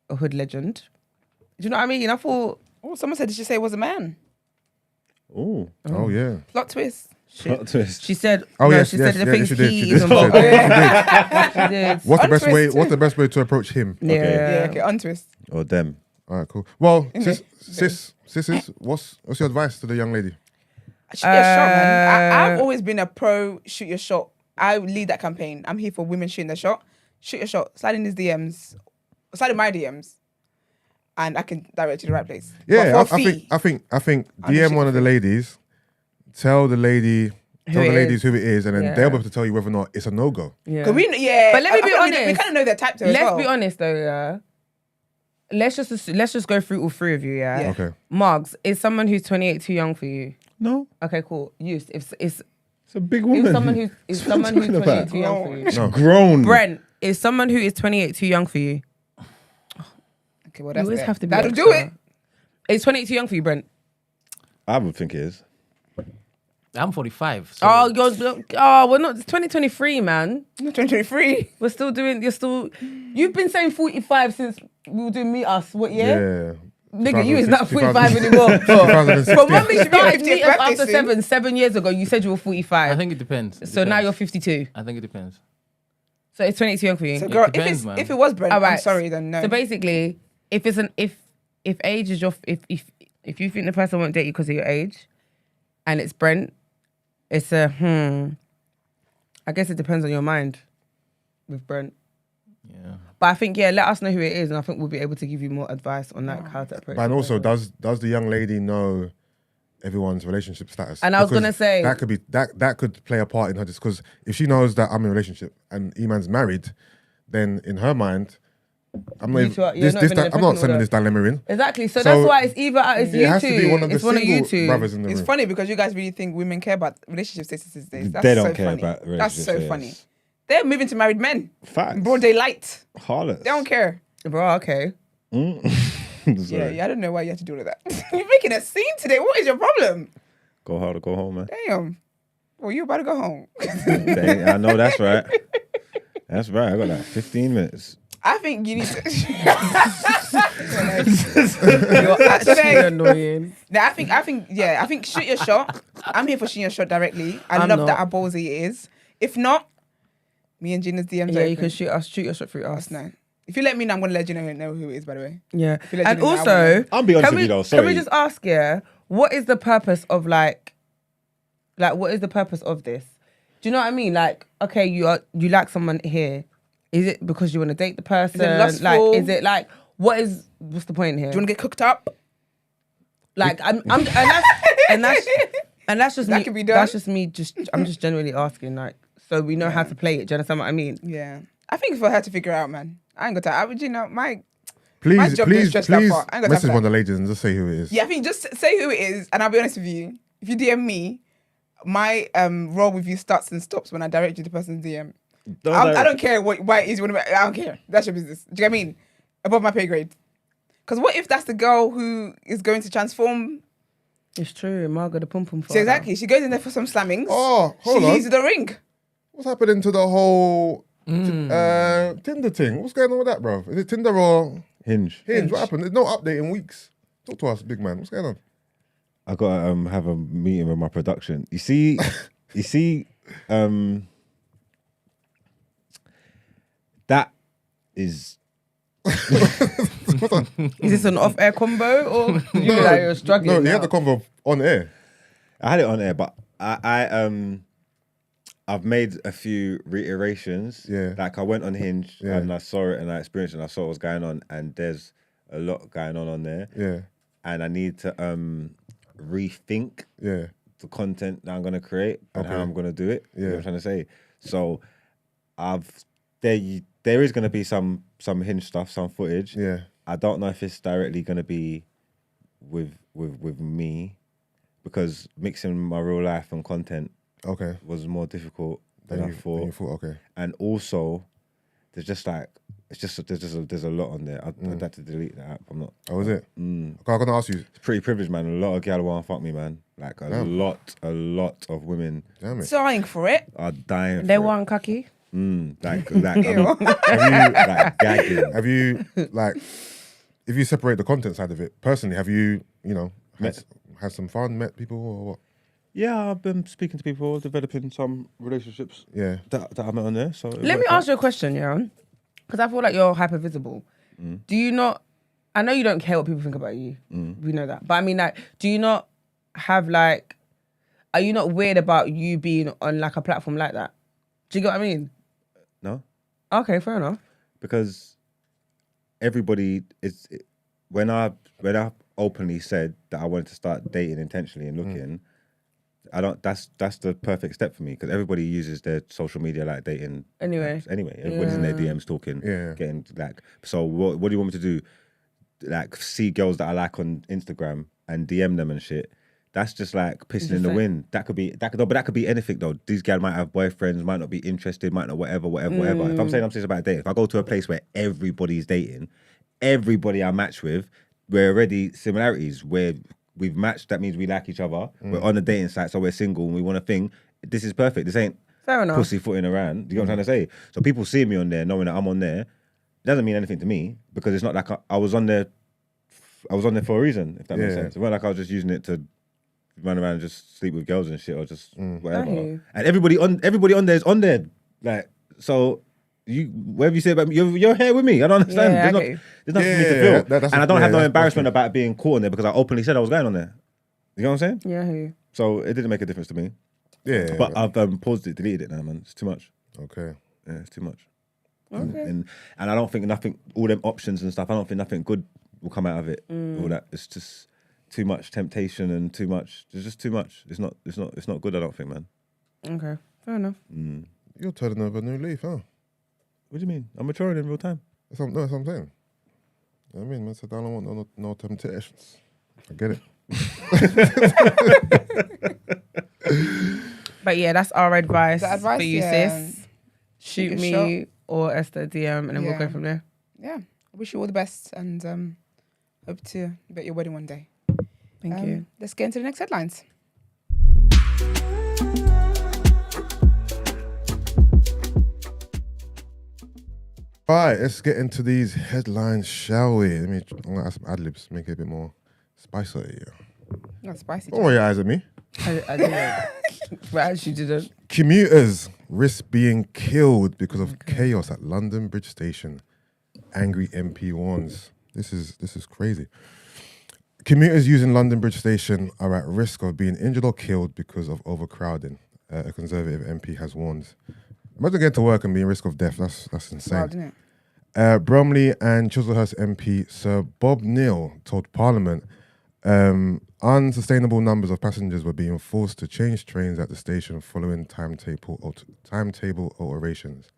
a hood legend. Do you know what I mean? I thought Oh, someone said, did she say it was a man? Oh, Oh yeah. Plot twist. plot twist. She said, Oh no, yes, she yes, said the yeah, things she did. he She did. is She involved did. with. She did. What's the best way? Untwist. What's the best way to approach him? Yeah. Yeah, okay, untwist. Or them. All right, cool. Well, Okay. sisters, what's your advice to the young lady? Shoot your shot, man. I've always been a pro shoot your shot. I lead that campaign. I'm here for women shooting their shot. Shoot your shot. Slide in his DMs. Slide in my DMs. And I can direct you to the right place. Yeah, But for I a fee, think I'll just DM shoot one of the ladies, tell the ladies it is. who it is, and then Yeah. they'll be able to tell you whether or not it's a no go. Yeah. 'cause yeah. But let me I be feel like We honest. kind of know their type too as Let's well. be honest though, yeah. Let's just go through all three of you, yeah. Yeah. Okay. Margs, is someone who's 28 too young for you? No, Okay, cool. Use if it's a big woman. if someone who's is That's what someone I'm who's talking 28 about. too young for you. It's grown. Brent, is someone who is 28 too young for you? Okay, well, You that's always it. have to be That'll extra. do it. Is 28 too young for you, Brent? I would think it is. I'm 45. So Oh, we're not. It's 2023, man. 2023. We're still doing. You've been saying 45 since we were doing Meet Us. What year? Yeah. Nigga, you is not 45 2000 anymore. 2016. But when we Should be started 50th Meet Us birthday after soon. 7 years ago, you said you were 45. I think it depends. It So now depends. you're 52. I think it depends. So it's 28 too young for you. So, girl, depends, man. if it was Brent, All right. I'm sorry, then no. So basically, if age is your if you think the person won't date you because of your age, and it's Brent, it's a I guess it depends on your mind with Brent. Yeah. But I think let us know who it is, and I think we'll be able to give you more advice on like how to approach. And it. also, does the young lady know everyone's relationship status? And I was Because gonna say- that could be that could play a part in her. Just because if she knows that I'm in a relationship and Eman's married, then in her mind, I'm not. You even- two are- you're this, not this, even in I'm the not pecking sending order. this dilemma in. Exactly. So So that's why it's either it's It you has two. to be one of the It's one of you single two. brothers in the It's room. funny because you guys really think women care about relationship status these days. That's They don't so care funny. about That's relationship so status. funny. They're moving to married men. Facts. In broad daylight. Harlots. They don't care. Bro, okay. Yeah, I don't know why you have to do all of that. You're making a scene today. What is your problem? Go hard or go home, man. Damn. Well, you about to go home. Dang, I know that's right. That's right. I got like 15 minutes. I think you need to. You're actually annoying. No, I think shoot your shot. I'm here for shooting your shot directly. I I'm love not. that how ballsy it is. If not, me and Gina's DMs. Yeah, are you open. can shoot your shot through us. That's nice. If you let me know, I'm gonna let you know who it is. By the way. Yeah. you let And Jimmy know, I also, will. I'll be honest can with you though, Can sorry. we just ask, what is the purpose of like what is the purpose of this? Do you know what I mean? Like, okay, you like someone here. Is it because you want to date the person? lustful? Like, is it like what's the point here? Do you want to get cooked up? Like, and that's just That me. could be done. That's just me. I'm just genuinely asking, like, so we know how to play it. Do you understand what I mean? Yeah. I think it's for her to figure out, man. I ain't got time. I would, my Please, job please, is just that please far. I ain't got time message for one of that. the ladies and just say who it is. Yeah, I think just say who it is, and I'll be honest with you. If you DM me, my role with you starts and stops when I direct you to the person's DM. I don't care why it is you want to. I don't care. That's your business. Do you get what I mean? Above my pay grade. Because what if that's the girl who is going to transform? It's true. Margot the pum pum. So exactly, she goes in there for some slammings. Oh, she hold on. leaves the ring. What's happening to the whole Tinder thing? What's going on with that, bro? Is it Tinder or Hinge. Hinge? What happened? There's no update in weeks. Talk to us, big man. What's going on? I got to have a meeting with my production. You see, that is Is this an off-air combo or did you like you're struggling? No, you now? had the convo on air. I had it on air, but I've made a few reiterations. Yeah. Like I went on Hinge Yeah. and I saw it and I experienced it and I saw what was going on, and there's a lot going on there. Yeah, And I need to rethink yeah, the content that I'm gonna create and how Okay. I'm gonna do it. You know Yeah. what I'm trying to say? So there is gonna be some Hinge stuff, some footage. yeah. I don't know if it's directly gonna be with me, because mixing my real life and content Okay. was more difficult than I Then thought. you thought, okay. And also, there's a lot on there. I'd have to delete that app. I'm not. Oh, was it? Mm. Okay, I'm gonna ask you. It's pretty privileged, man. A lot of gal want to fuck me, man. Like a Damn. lot of women Damn it. Dying for it. are dying. They for it. want cocky. Like Ew. like gagging. Have you like, if you separate the content side of it, personally, have you Had some fun, met people or what? Yeah, I've been speaking to people, developing some relationships. Yeah. That I met on there. So Let me ask you a question, yeah, because I feel like you're hyper visible. Do you not? I know you don't care what people think about you. We know that, but I mean, like, do you not have like? Are you not weird about you being on like a platform like that? Do you get what I mean? No, Okay, fair enough. because everybody is when I openly said that I wanted to start dating intentionally and looking. I don't. That's the perfect step for me because everybody uses their social media like dating. Anyway. apps. Anyway, everybody's in their DMs talking, Yeah. getting like. So what do you want me to do? Like see girls that I like on Instagram and DM them and shit. That's just like pissing in the wind. But that could be anything though. These guys might have boyfriends, might not be interested, might not whatever. If I'm saying I'm serious about dating, if I go to a place where everybody's dating, everybody I match with, we're already similarities where we've matched. That means we like each other. We're on the dating site, so we're single and we want a thing. This is perfect. This ain't Fair enough. pussyfooting around. Do you know what I'm trying to say? So people see me on there, knowing that I'm on there, doesn't mean anything to me because it's not like I was on there. I was on there for a reason. If that makes sense. It wasn't like I was just using it to run around and just sleep with girls and shit or just whatever. Okay. And everybody on there is on there. Like so. Whatever you say about me, you're here with me. I don't understand. Yeah, there's nothing for me to feel. And I don't have no embarrassment about being caught on there because I openly said I was going on there. You know what I'm saying? Yeah, I hear you. So it didn't make a difference to me. Yeah. But I've paused it, deleted it now, man. It's too much. Okay. Yeah, it's too much. Okay. And I don't think nothing, all them options and stuff, I don't think nothing good will come out of it. All that. It's just too much temptation and too much. There's just too much. It's not good, I don't think, man. Okay, fair enough. You're turning over a new leaf, huh? What do you mean? I'm maturing in real time. That's what I'm saying. You know what I mean, man, so I don't want no temptations. I get it. But yeah, that's our advice, The advice, for you, yeah. sis. Shoot a me or Esther DM, and then we'll go Yeah. from there. Yeah. I wish you all the best and hope to be at your wedding one day. Thank you. Let's get into the next headlines. All right, let's get into these headlines, shall we? I'm gonna add some ad-libs, make it a bit more spicy. Not spicy. Don't roll your eyes at me. I didn't. But actually didn't. Commuters risk being killed because of chaos at London Bridge Station. Angry MP warns. This is crazy. Commuters using London Bridge Station are at risk of being injured or killed because of overcrowding. A Conservative MP has warned. Imagine getting to work and being risk of death. That's insane. Wild, isn't it? Bromley and Chislehurst MP Sir Bob Neal told Parliament unsustainable numbers of passengers were being forced to change trains at the station following timetable alterations.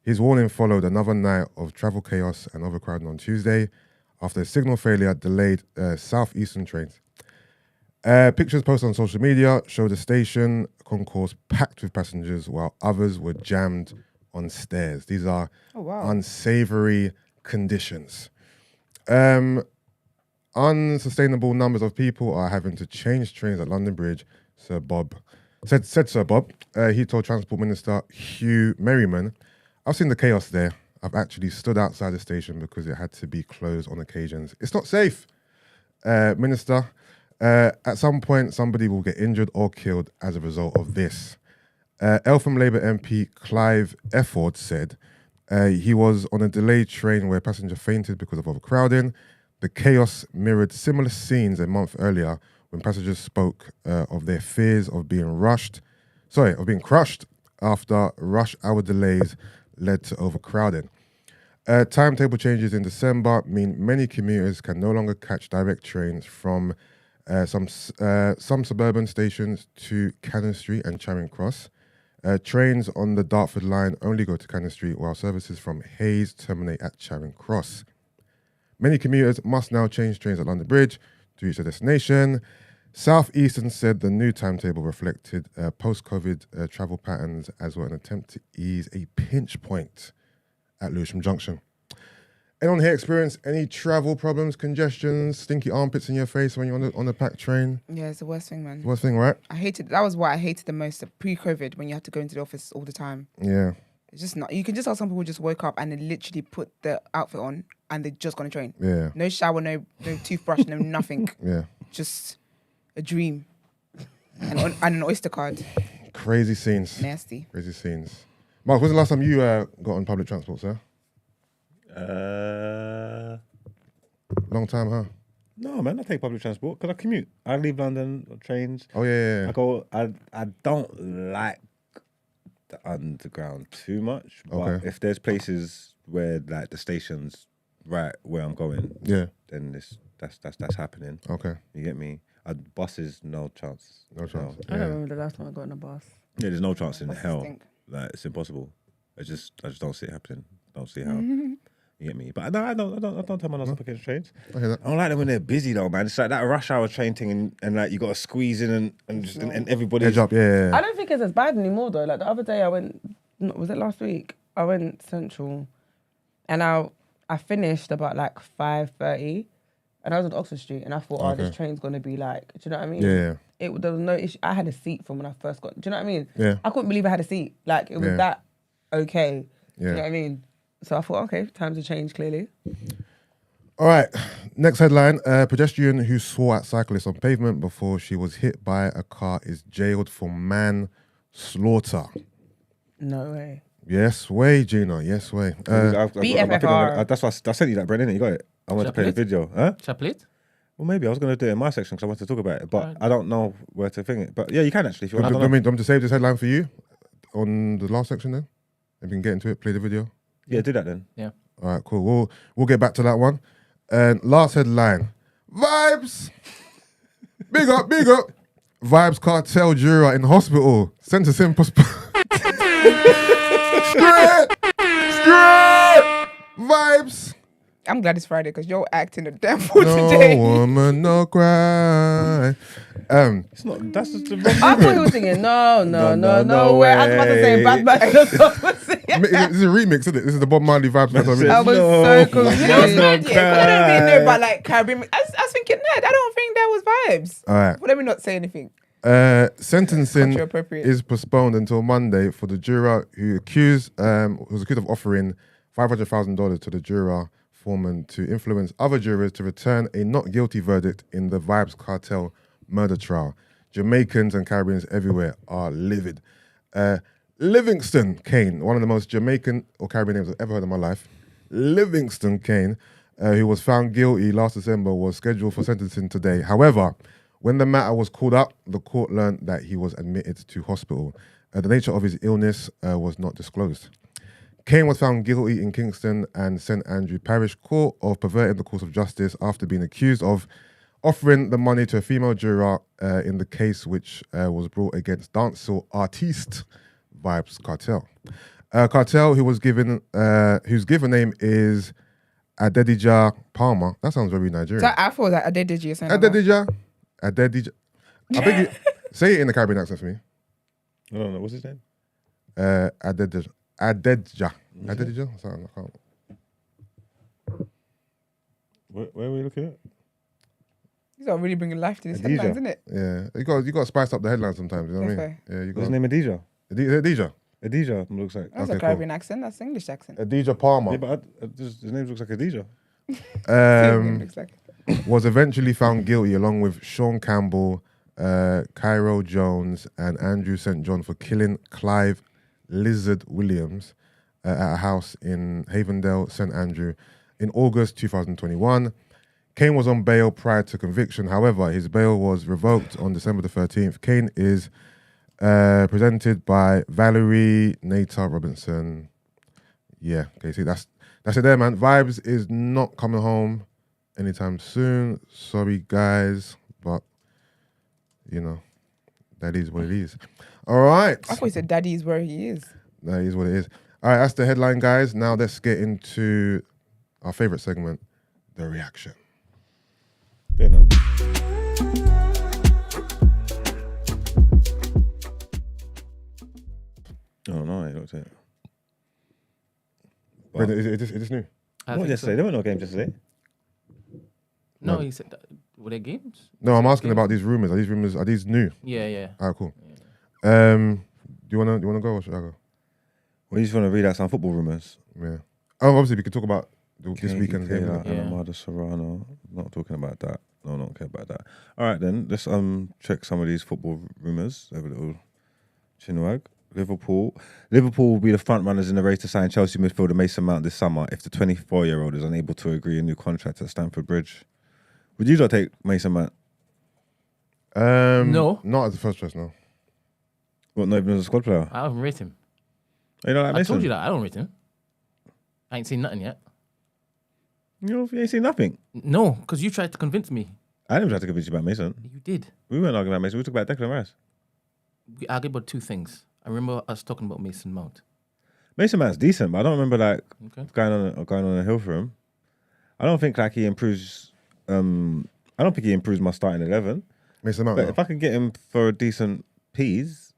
His warning followed another night of travel chaos and overcrowding on Tuesday after a signal failure delayed southeastern trains. Pictures posted on social media show the station concourse packed with passengers while others were jammed on stairs. These are unsavory conditions. Unsustainable numbers of people are having to change trains at London Bridge, said Sir Bob. He told Transport Minister Hugh Merriman, I've seen the chaos there. I've actually stood outside the station because it had to be closed on occasions. It's not safe, Minister. At some point, somebody will get injured or killed as a result of this. Eltham Labour MP Clive Efford said he was on a delayed train where a passenger fainted because of overcrowding. The chaos mirrored similar scenes a month earlier when passengers spoke of their fears of being crushed after rush hour delays led to overcrowding. Timetable changes in December mean many commuters can no longer catch direct trains from some suburban stations to Cannon Street and Charing Cross. Trains on the Dartford line only go to Cannon Street, while services from Hayes terminate at Charing Cross. Many commuters must now change trains at London Bridge to reach their destination. South Eastern said the new timetable reflected post-COVID travel patterns as well, an attempt to ease a pinch point at Lewisham Junction. Anyone here experience any travel problems, congestions, stinky armpits in your face when you're on a packed train? Yeah, it's the worst thing, man. Worst thing, right? That was what I hated the most pre-COVID when you had to go into the office all the time. Yeah. It's just not. You can just tell some people just woke up and they literally put the outfit on and they just got on a train. Yeah. No shower, no toothbrush, no nothing. Yeah. just a dream and an Oyster card. Crazy scenes. Nasty. Crazy scenes. Mark, when's the last time you got on public transport, sir? Long time, huh? No, man, I take public transport because I commute. I leave London on trains. Oh yeah. I go. I don't like the underground too much, but Okay. if there's places where like the station's right where I'm going, Yeah. then that's happening. Okay. You get me? Buses, no chance. No chance. I don't remember the last time I got on a bus. Yeah, there's no chance in Buses hell. stink. Like it's impossible. I just don't see it happening. Don't see how. You get me? But no, I don't tell my nose up against trains. I hear that. I don't like them when they're busy though, man. It's like that rush hour train thing, and like you got to squeeze in and everybody. Edge up, yeah. I don't think it's as bad anymore though. Like the other day I went, was it last week? I went Central and I finished about like 5:30 and I was on Oxford Street and I thought, oh, this train's going to be like, do you know what I mean? Yeah. There was no issue. I had a seat from when I first got, do you know what I mean? Yeah. I couldn't believe I had a seat. Like it was Yeah. that okay. Yeah. Do you know what I mean? So I thought, okay, times have changed clearly. All right. Next headline: pedestrian who swore at cyclist on pavement before she was hit by a car is jailed for manslaughter. No way. Yes way, Gina. Yes way. BFFR. That's why I sent you that, Brendan. You got it. I wanted to play the video. Huh? Chaplet? Well, maybe I was going to do it in my section because I wanted to talk about it, but Alright. I don't know where to think it. But yeah, you can actually if you Do want. you want me to save this headline for you on the last section then? If you can get into it, play the video. Yeah, do that then. Yeah. All right, cool. We'll get back to that one. And last headline: Vybz. Big up. Vybz Kartel juror in hospital. Sentencing postponed. Straight. Vybz. I'm glad it's Friday because you're acting a damn fool No today. woman, no cry. It's not. That's just the wrong. I thought he was singing no way. I was about to say way. bad man. This is a remix, isn't it? This is the Bob Marley Vybz Kartel That's it. remix. I was No, so confused. You know what's mad? Yeah, 'cause I don't really know cry. about like Caribbean. I was thinking, I don't think that was Vybz. All right. But let me not say anything. Sentencing Culture appropriate. is postponed until Monday for the juror who was accused of offering $500,000 to the juror foreman to influence other jurors to return a not guilty verdict in the Vybz Kartel murder trial. Jamaicans and Caribbeans everywhere are livid. Livingston Kane, one of the most Jamaican or Caribbean names I've ever heard in my life. Livingston Kane, who was found guilty last December, was scheduled for sentencing today. However, when the matter was called up, the court learned that he was admitted to hospital. The nature of his illness was not disclosed. Kane was found guilty in Kingston and St Andrew Parish Court of perverting the course of justice after being accused of offering the money to a female juror in the case which was brought against dancehall artiste Vybz Kartel. Kartel, whose given name is Adedija Palmer. That sounds very Nigerian. So I thought that Adediji or something. like that. Adedija. I beg you, say it in the Caribbean accent for me. I don't know. What's his name? Adedja. Sorry, I can't. Where are we looking at? These are really bringing life to these Adidja. headlines, isn't it? Yeah, you got to spice up the headlines sometimes. You know what I That's mean? Yeah, you What's his got name? Adidja. Adedja. Adidja looks like. That's Okay, a Caribbean accent. That's an English accent. Adedja Palmer. Yeah, but his name looks like Adidja. Looks like. Was eventually found guilty along with Sean Campbell, Cairo Jones, and Andrew St. John for killing Clive Lizard Williams at a house in Havendale, St. Andrew, in August 2021. Kane was on bail prior to conviction. However, his bail was revoked on December the 13th. Kane is presented by Valerie Nata Robinson. Yeah, okay, see, that's it there, man. Vybz is not coming home anytime soon. Sorry, guys, but, you know, that is what it is. All right. I thought he said daddy is where he is. That is what it is. All right, that's the headline, guys. Now let's get into our favorite segment, the reaction. Yeah, no. Oh no, I looked at it. Brendan, is this new? I Not think yesterday. so. There were no games yesterday. No, he said that. Were there games? No, I'm asking Games? about these rumors. Are these new? Yeah. All right, cool. Do you wanna go or should I go? Well, you just want to read out some football rumours. Yeah. Oh, obviously we can talk about this weekend's game. Taylor, Yeah. Amanda Serrano. Not talking about that. No, I don't care about that. All right, then let's check some of these football rumours. Have a little chinwag. Liverpool will be the front runners in the race to sign Chelsea midfielder Mason Mount this summer if the 24-year-old is unable to agree a new contract at Stamford Bridge. Would you not take Mason Mount? No. Not as the first choice, no. What, not even as a squad player? I don't rate him. You know, like I Mason? told you that. I don't rate him. I ain't seen nothing yet. You ain't seen nothing. No, because you tried to convince me. I didn't try to convince you about Mason. You did. We weren't arguing about Mason. We talked about Declan Rice. We argued about two things. I remember us talking about Mason Mount. Mason Mount's decent, but I don't remember like Okay. going on a hill for him. I don't think like he improves. I don't think he improves my starting 11. Mason Mount. But no. if I could get him for a decent piece,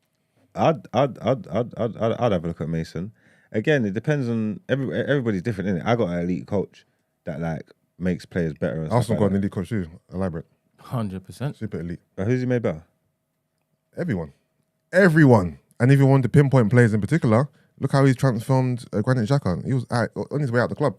I'd have a look at Mason. Again, it depends on everybody's different, innit? I got an elite coach that like makes players better. And Arsenal stuff got like an elite coach too, elaborate, 100%. super elite. that. But who's he made better? Everyone. And if you want to pinpoint players in particular, look how he's transformed Granit Xhaka. He was on his way out the club.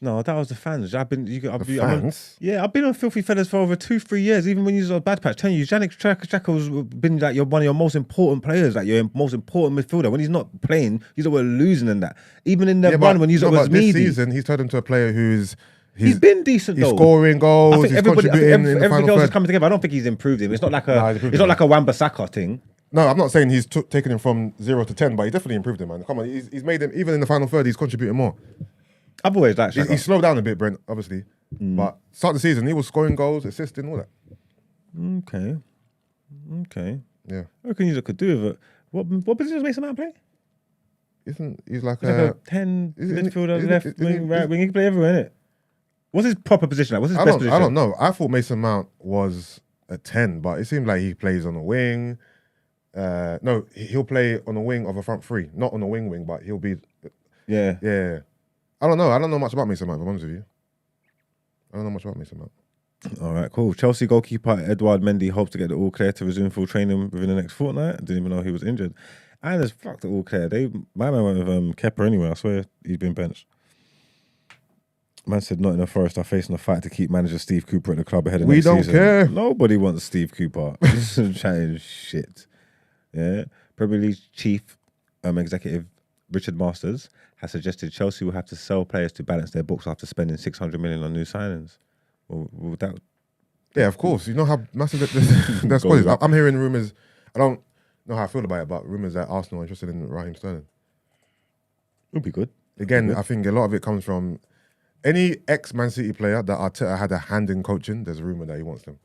No, that was the fans. I've been Fans? I've been on Filthy Fellas for over 2-3 years. Even when you was on Bad Patch, telling you, Janik Xhaka's been like one of your most important players, like your most important midfielder. When he's not playing, he's always losing in that. Even in the run when he's always this meaty. season, he's turned into a player who's He's been decent he's though. scoring goals. I think He's everybody, contributing in the everything final else is third. coming together. I don't think he's improved him. It's not like Nah, a he's improved it's not him. like a Wan-Bissaka thing. No, I'm not saying he's taken him from 0 to 10, but he definitely improved him, man. Come on, he's made him, even in the final third, he's contributing more. I've always liked He Xhaka. slowed down a bit, Brent, obviously. But start the season, he was scoring goals, assisting, all that. Okay. Yeah. I reckon you could do with it. What position does Mason Mount play? He's like He's like a a... 10 isn't- midfielder, isn't- left isn't- wing, right wing. He can play everywhere, innit? What's his proper position? Like? What's his I best position? don't know. I thought Mason Mount was a 10, but it seemed like he plays on a wing. No, he'll play on a wing of a front three. Not on a wing, but he'll be... Yeah. Yeah. I don't know. I don't know much about Mason Mount, if I'm honest with you. I don't know much about Mason Mount. All right, cool. Chelsea goalkeeper Edouard Mendy hopes to get the all clear to resume full training within the next fortnight. Didn't even know he was injured. And there's fuck the all clear. My man went with Kepa anyway. I swear he's been benched. Man said Nottingham Forest are facing a fight to keep manager Steve Cooper at the club ahead of We next don't season. care. Nobody wants Steve Cooper. This is chatting shit. Yeah. Premier League chief executive Richard Masters has suggested Chelsea will have to sell players to balance their books after spending 600 million on new signings. Well, that Yeah, of course. You know how massive their squad is. I'm hearing rumours. I don't know how I feel about it, but rumours that Arsenal are interested in Raheem Sterling. would be good. Again, I think a lot of it comes from any ex-Man City player that Arteta had a hand in coaching. There's a rumour that he wants them.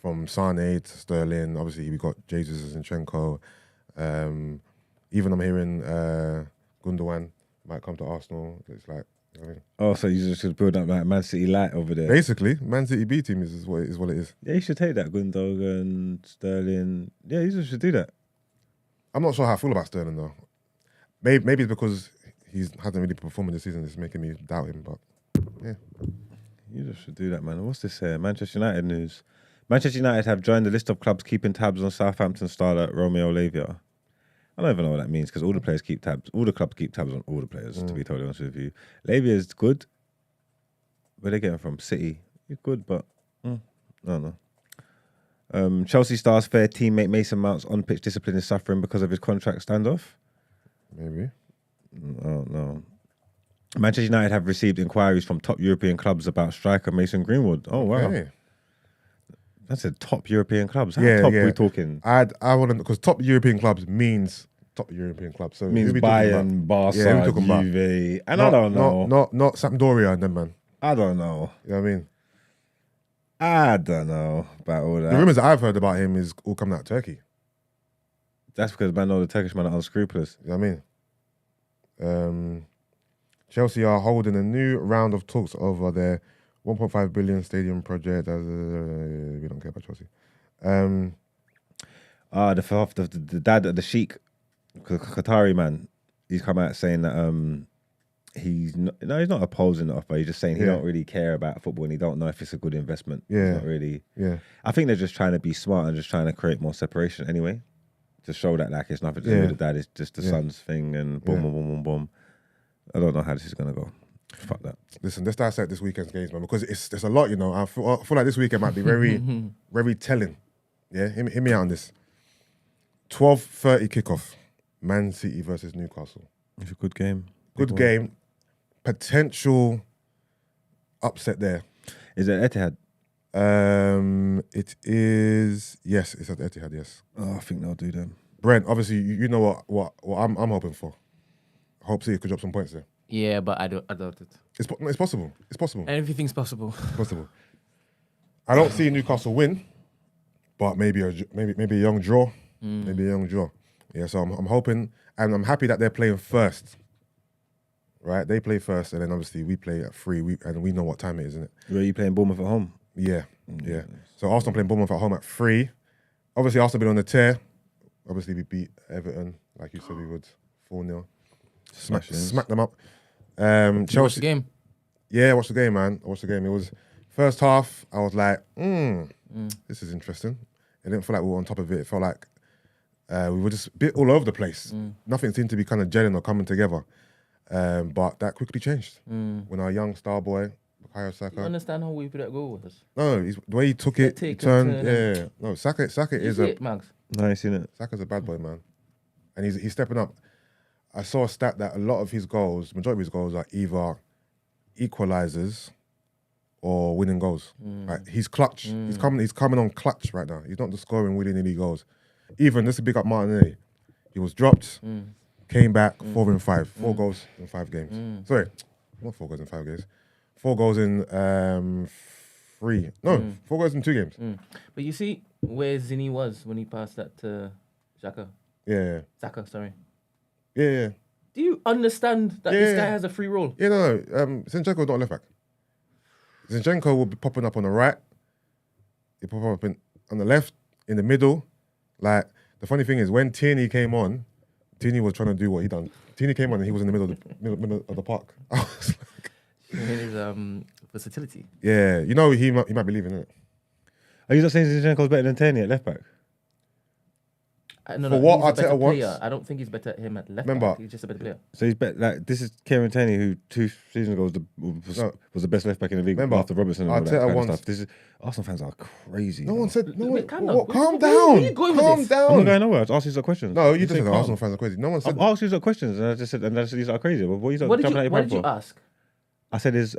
From Sane to Sterling, obviously we got Jesus and Zinchenko. Even I'm hearing Gundogan might come to Arsenal. It's like, you know what I mean? Oh, so you just should build up like Man City light over there. Basically, Man City B team is what it is. Yeah, you should take that. Gundogan, Sterling. Yeah, you just should do that. I'm not sure how I feel about Sterling though. Maybe it's because he hasn't really performed this season. It's making me doubt him. But yeah, You just should do that, man. What's this here? Manchester United news. Manchester United have joined the list of clubs keeping tabs on Southampton starter Romeo Lavia. I don't even know what that means because all the players keep tabs. All the clubs keep tabs on all the players, to be totally honest with you. Lavia is good. Where they getting from? City. He's good, but I don't know. Chelsea Stars fair teammate Mason Mount's on-pitch discipline is suffering because of his contract standoff. maybe. I don't know. Manchester United have received inquiries from top European clubs about striker Mason Greenwood. Oh, wow. Okay. That's a top European clubs. How Yeah, top yeah. we talking? I want to, because top European clubs means top European clubs. So Means who we talking about? Bayern, Barca, Yeah, who we talking about? Juve. And I don't know. Not Sampdoria and them, man. I don't know. You know what I mean? I don't know about all The that. rumours that I've heard about him is all coming out of Turkey. That's because man know the Turkish man are unscrupulous. You know what I mean? Chelsea are holding a new round of talks over their 1.5 billion stadium project. We don't care about Chelsea. The dad of the Sheikh, Qatari man, he's come out saying that he's not opposing the offer. He's just saying he don't really care about football and he don't know if it's a good investment. Yeah. He's not really. Yeah. I think they're just trying to be smart and just trying to create more separation anyway, to show that like it's nothing to do with the dad. It's just the son's thing and boom, boom, boom, boom, boom. I don't know how this is gonna go. Fuck that. Listen, let's dissect this weekend's games, man, because it's a lot, you know. I feel like this weekend might be very, very telling. Yeah, hear me out on this. 12:30 kickoff. Man City versus Newcastle. It's a good game. Good game. Potential upset there. Is it Etihad? It is. Yes, it's at Etihad. Yes. Oh, I think they'll do them. Brent, obviously, you know what I'm hoping for. Hope City could drop some points there. Yeah, but I doubt it. It's possible. It's possible. Everything's possible. It's possible. I don't see Newcastle win, but maybe a young draw. Maybe a young draw. Yeah, so I'm hoping, and I'm happy that they're playing first. Right, they play first, and then obviously we play at 3. And we know what time it is, isn't it? Where are you playing Bournemouth at home? Yeah, yeah. So Arsenal playing Bournemouth at home at 3. Obviously, Arsenal been on the tear. Obviously, we beat Everton like you said we would, 4-0. Smack them up. Chelsea. Watch the game. Yeah, watch the game, man. I watched the game. It was first half. I was like, this is interesting. It didn't feel like we were on top of it. It felt like we were just a bit all over the place. Nothing seemed to be kind of gelling or coming together. But that quickly changed when our young star boy, Bukayo Saka. You understand how we put that goal with us? No, the way he took it, he turned. Yeah. No, Saka is You see it, Max? Nice, isn't it? Saka's a bad boy, man, and he's stepping up. I saw a stat that a lot of his goals, majority of his goals, are either equalizers or winning goals. Right? He's clutch. He's coming on clutch right now. He's not just scoring willy-nilly goals. Even just to pick up Martinelli, he was dropped, came back 4 in 5, 4 goals in 5 games. Sorry, not 4 goals in 5 games. 4 goals in 3. No, 4 goals in 2 games. But you see where Zinni was when he passed that to Xhaka. Yeah. Saka, sorry. Yeah. Do you understand that this guy has a free role? Yeah, no. Zinchenko's not a left back. Zinchenko will be popping up on the right. He'll pop up on the left, in the middle. Like, the funny thing is, when Tierney came on, Tierney was trying to do what he done. Tierney came on and he was in the middle of the park. I was like, His versatility. yeah, you know he might be leaving, innit? Are you not saying Zinchenko's better than Tierney at left back? No, For what he's a better Arteta wants- player. I don't think he's better at him at left Remember- back. He's just a better player. So he's better. Like this is Kieran Tierney, who 2 seasons ago was the best left back in the league. Remember, after Robertson and all that Arteta kind of wants- stuff. This is Arsenal fans are crazy. No one said. No one. Wait, calm down. Calm Where are you down. going with Calm this? I'm not down. going nowhere. I was asking you some questions. No, you just say said calm. Arsenal fans are crazy. No one said. I've asked you some questions, and I just said these are crazy. But what are you What jumping at your did pants you for? ask? I said is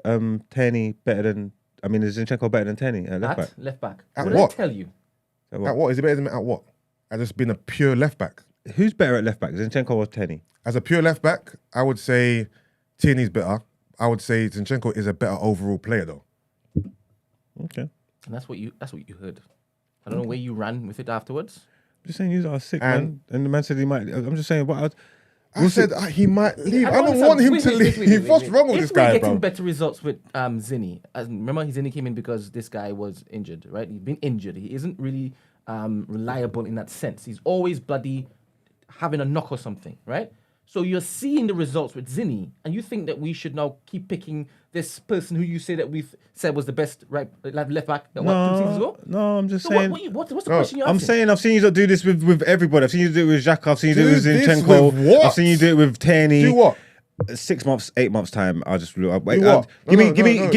Tierney better than? I mean, is Zinchenko better than Tierney at left back? At left back. At What what? did I tell you? At what is he better than at what? At just being a pure left back. Who's better at left back, Zinchenko or Tierney? As a pure left back, I would say Tierney's better. I would say Zinchenko is a better overall player, though. Okay. And that's what you heard. I don't know where you ran with it afterwards. I'm just saying you are sick, And- man. And the man said he might. I'm just saying what. I said he might leave. I don't understand. want him Wait, to wait, leave. wait. What's wrong with If this guy, we're getting bro? better results with Zinni, remember Zinni came in because this guy was injured, right? He's been injured. He isn't really reliable in that sense. He's always bloody having a knock or something, right? So you're seeing the results with Zinni, and you think that we should now keep picking this person who you say that we've said was the best left back that 2 seasons ago? No, I'm just So saying. what's the question you're I'm asking? saying I've seen you do this with everybody. I've seen you do it with Xhaka. I've seen you do it with Do this Zinchenko. with what? I've seen you do it with Tierney. Do what? 6 months, 8 months time. I'll just wait. what? Give me. Explain,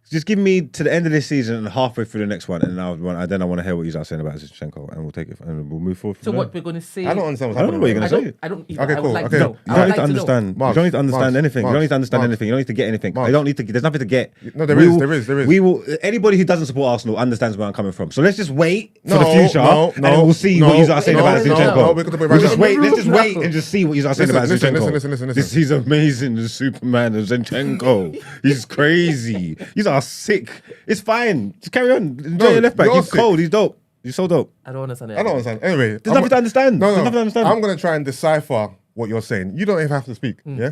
Just give me to the end of this season and halfway through the next one, and then I want to hear what you're saying about Zinchenko, and we'll take it and we'll move forward. So from what there. we're going to say? I don't understand what's I don't know what you're happening. gonna say. I don't. Okay, I would cool, like okay. to know. You I don't would need like to know. understand. You Marks, don't need to understand Marks, anything. You Marks, don't need to understand Marks. anything. You don't need to get anything. Marks. I don't need to. There's nothing to get. No, there is. We will. Anybody who doesn't support Arsenal understands where I'm coming from. So let's just wait for the No, future, no, and then we'll see what you are saying no, about no, Zinchenko. no, we're gonna wait We'll right just now. wait. Let's just wait and just see what you are saying about Listen, Zinchenko. listen. He's amazing, the Superman of Zinchenko. He's crazy. These are sick. It's fine. Just carry on. Enjoy your left back. you're He's sick. cold. He's dope. He's so dope. I don't understand it. I don't understand. Anyway, There's nothing to understand. No, There's nothing to understand. I'm gonna try and decipher what you're saying. You don't even have to speak. Yeah.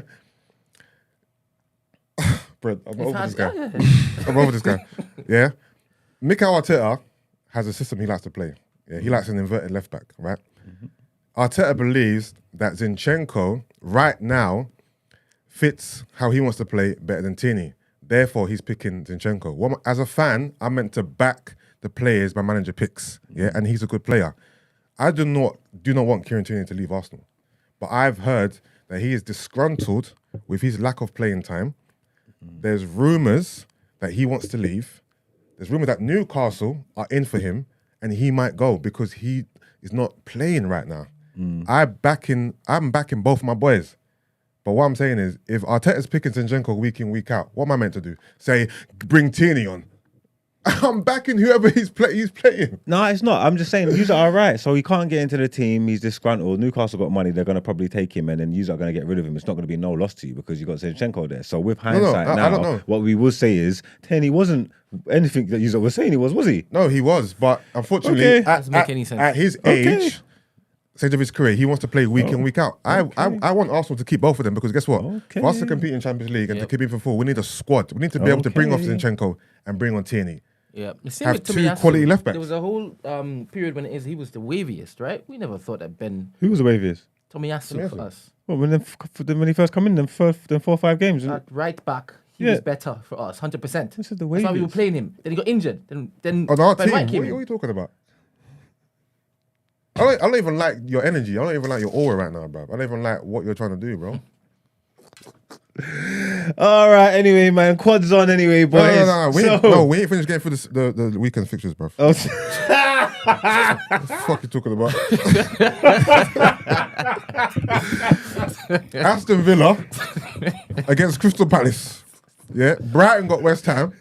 Brent, I'm over this guy. I'm over this guy. Yeah. Mikel Arteta has a system he likes to play. Yeah. He likes an inverted left back, right? Arteta believes that Zinchenko right now fits how he wants to play better than Tierney. Therefore, he's picking Zinchenko. As a fan, I'm meant to back the players my manager picks. Yeah, and he's a good player. I do not want Kieran Tierney to leave Arsenal, but I've heard that he is disgruntled with his lack of playing time. There's rumours that he wants to leave. There's rumours that Newcastle are in for him and he might go because he is not playing right now. I'm backing both my boys. But what I'm saying is, if Arteta's picking Zinchenko week in, week out, what am I meant to do? Say, bring Tierney on. I'm backing whoever he's playing. No, it's not. I'm just saying, yous are all right. So he can't get into the team. He's disgruntled. Newcastle got money. They're going to probably take him, and then yous are going to get rid of him. It's not going to be no loss to you because you got Zinchenko there. So with hindsight I don't know. what we will say is, Tierney wasn't anything that yous were saying he was he? No, he was. But unfortunately, Okay. Doesn't make any sense. at his age, stage of his career, he wants to play week in, week out. I want Arsenal to keep both of them because guess what? For us to compete in Champions League and to keep in for we need a squad. We need to be able to bring off Zinchenko and bring on Tierney. Yeah, the same Have with two Tomiyasu. quality left backs. There was a whole period when he was the waviest, right? We never thought that Ben Who was the waviest? Tomiyasu for us Well, when he first come in, them 4 or 5 games. at right back, he Yeah. was better for us, 100%. This is the That's why we were waviest. playing him. Then he got injured. Then On our Ben team, White what came are in. you talking about? I don't even like your energy. I don't even like your aura right now, bro. I don't even like what you're trying to do, bro. All right, anyway, man. Quad's on anyway, boys. No. We ain't finished getting through the weekend's fixtures, bro. Oh, What the fuck you talking about? Aston Villa against Crystal Palace. Yeah. Brighton got West Ham.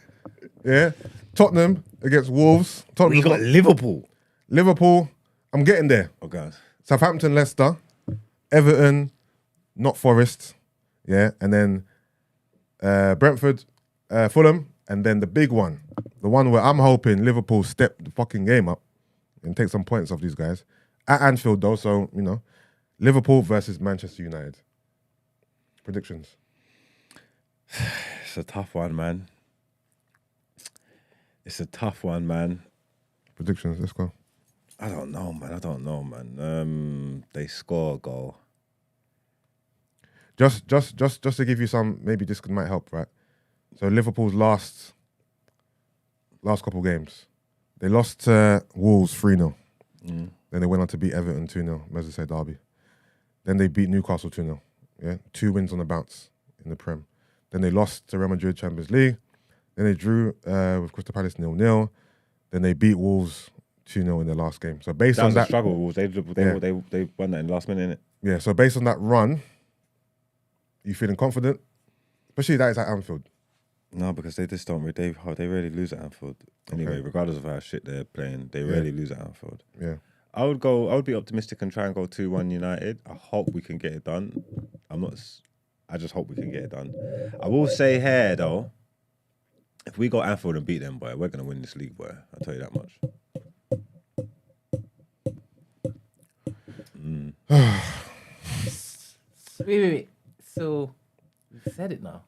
Yeah. Tottenham against Wolves. we Tottenham got Liverpool. Liverpool. I'm getting there. Oh, God. Southampton, Leicester, Everton, not Forest. Yeah. And then Brentford, Fulham, and then the big one. The one where I'm hoping Liverpool step the fucking game up and take some points off these guys. At Anfield, though, so, you know, Liverpool versus Manchester United. Predictions. It's a tough one, man. It's a tough one, man. Predictions, let's go. I don't know, man. They score a goal. Just to give you some, maybe this might help, right? So Liverpool's last couple games, they lost to Wolves 3-0. Then they went on to beat Everton 2-0, Merseyside Derby. Then they beat Newcastle 2-0. Yeah, 2 wins on the bounce in the Prem. Then they lost to Real Madrid Champions League. Then they drew with Crystal Palace 0-0. Then they beat Wolves 2-0 in their last game. So based That on was a that struggle. Wolves. They won that in the last minute, innit? Yeah, so based on that run, you feeling confident? Especially that is at Anfield. No, because they just don't. They rarely lose at Anfield. Anyway, regardless of how shit they're playing, they rarely lose at Anfield. Yeah. I would be optimistic and try and go 2-1 United. I hope we can get it done. I just hope we can get it done. I will say here though, if we go Anfield and beat them, boy, we're gonna win this league, boy. I'll tell you that much. Wait. So you said it now.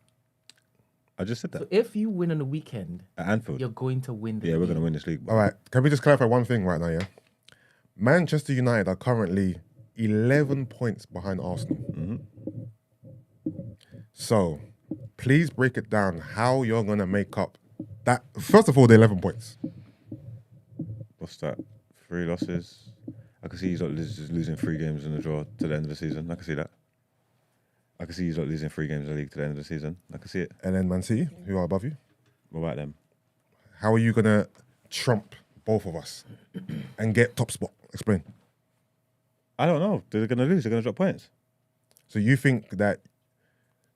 I just said that. So if you win on the weekend, At Anfield. you're going to win. Yeah, we're gonna win this league, boy. All right, can we just clarify one thing right now, yeah? Manchester United are currently 11 points behind Arsenal. So, please break it down how you're going to make up that. First of all, the 11 points. What's that? 3 losses. I can see he's not just losing 3 games in a draw to the end of the season. I can see that. I can see he's not losing 3 games in the league to the end of the season. I can see it. And then Man City, who are above you. What about them? How are you going to trump both of us and get top spot? Explain. I don't know. They're gonna lose. They're gonna drop points. So you think that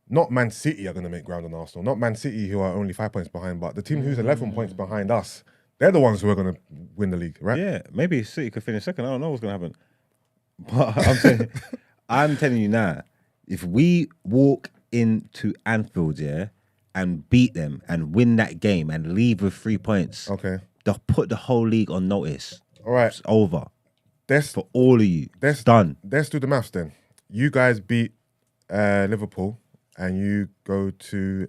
not Man City are going to make ground on Arsenal, not Man City who are only 5 points behind, but the team who's 11 points behind us, they're the ones who are going to win the league, right? Yeah, maybe City could finish second. I don't know what's gonna happen. But I'm telling you now, if we walk into Anfield, yeah, and beat them and win that game and leave with 3 points, Okay. they'll put the whole league on notice. All right. It's over That's for all of you. It's done. Let's do the maths then. You guys beat Liverpool and you go to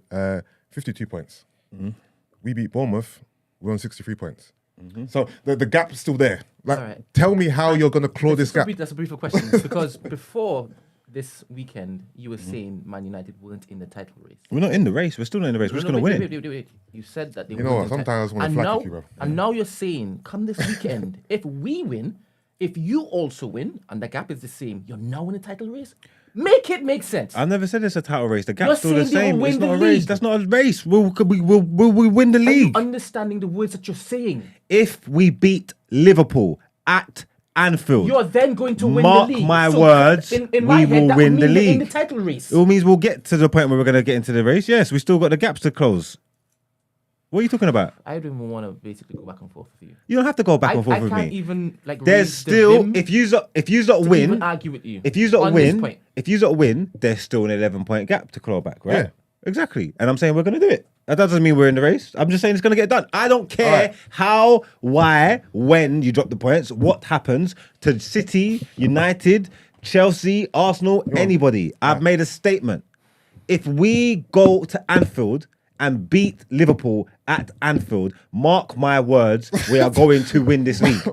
52 points. We beat Bournemouth, we're on 63 points. So the gap's still there. Like, All right. tell me how you're going to claw this gap. That's a briefer question because before this weekend, you were saying Man United weren't in the title race. We're not in the race. We're still not in the race. We're just No, gonna wait, win it. wait. You said that they You know weren't what? in the Sometimes I just wanna and flag now, with you, bro. And now you're saying, come this weekend, if we win, if you also win, and the gap is the same, you're now in the title race? Make it make sense. I've never said it's a title race. The gap's You're still the saying they same. will It's win not a the race. league. That's not a race. Will we win the Are you league? understanding the words that you're saying? If we beat Liverpool at Anfield, You're then going to win mark the league. my So, words, in my we head, will that win would the mean you're in league. the title race. It all means we'll get to the point where we're going to get into the race. Yes, we still got the gaps to close. What are you talking about? I don't even want to basically go back and forth with you. You don't have to go back I and forth with can't me. even like. There's raise the still vim if you not to win, even argue with you. if you not on this win, point. if you not win, there's still an 11-point gap to claw back, right? Yeah. Exactly. And I'm saying we're going to do it. That doesn't mean we're in the race. I'm just saying it's going to get done. I don't care Alright. how, why, when you drop the points, what happens to City, United, Chelsea, Arsenal, anybody. I've made a statement. If we go to Anfield and beat Liverpool at Anfield, mark my words, we are going to win this league.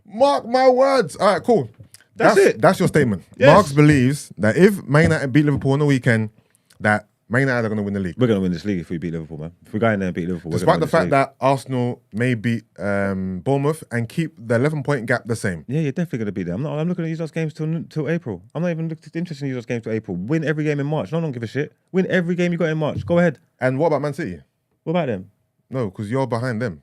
Mark my words. All right, cool. That's it. That's your statement. Yes. Marx believes that if Man United beat Liverpool on the weekend, that Man United are going to win the league. We're going to win this league if we beat Liverpool, man. If we go in there and beat Liverpool, Despite we're the going to win fact that Arsenal may beat Bournemouth and keep the 11-point gap the same. Yeah, you're definitely going to beat them. I'm looking to use those games till April. I'm not even interested in use those games till April. Win every game in March. No, I don't give a shit. Win every game you got in March. Go ahead. And what about Man City? What about them? No, because you're behind them.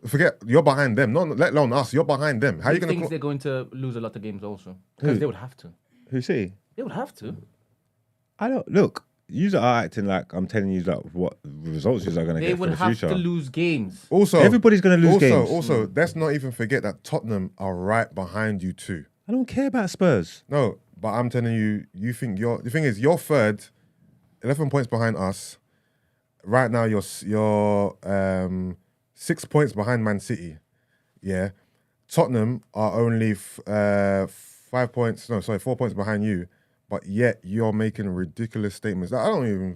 Forget, you're behind them. Not let alone us. You're behind them. How are He you going thinks to... they're going to lose a lot of games also because they would have to. Who see? They would have to. I don't look. You are acting like I'm telling you like what results you are going to They get for would the have future. to lose games. Also, Everybody's gonna lose games. Also, let's not even forget that Tottenham are right behind you too. I don't care about Spurs. No, but I'm telling you, you think the thing is, you're third, 11 points behind us. Right now, you're 6 points behind Man City. Yeah, Tottenham are only 4 points behind you. But yet you're making ridiculous statements. That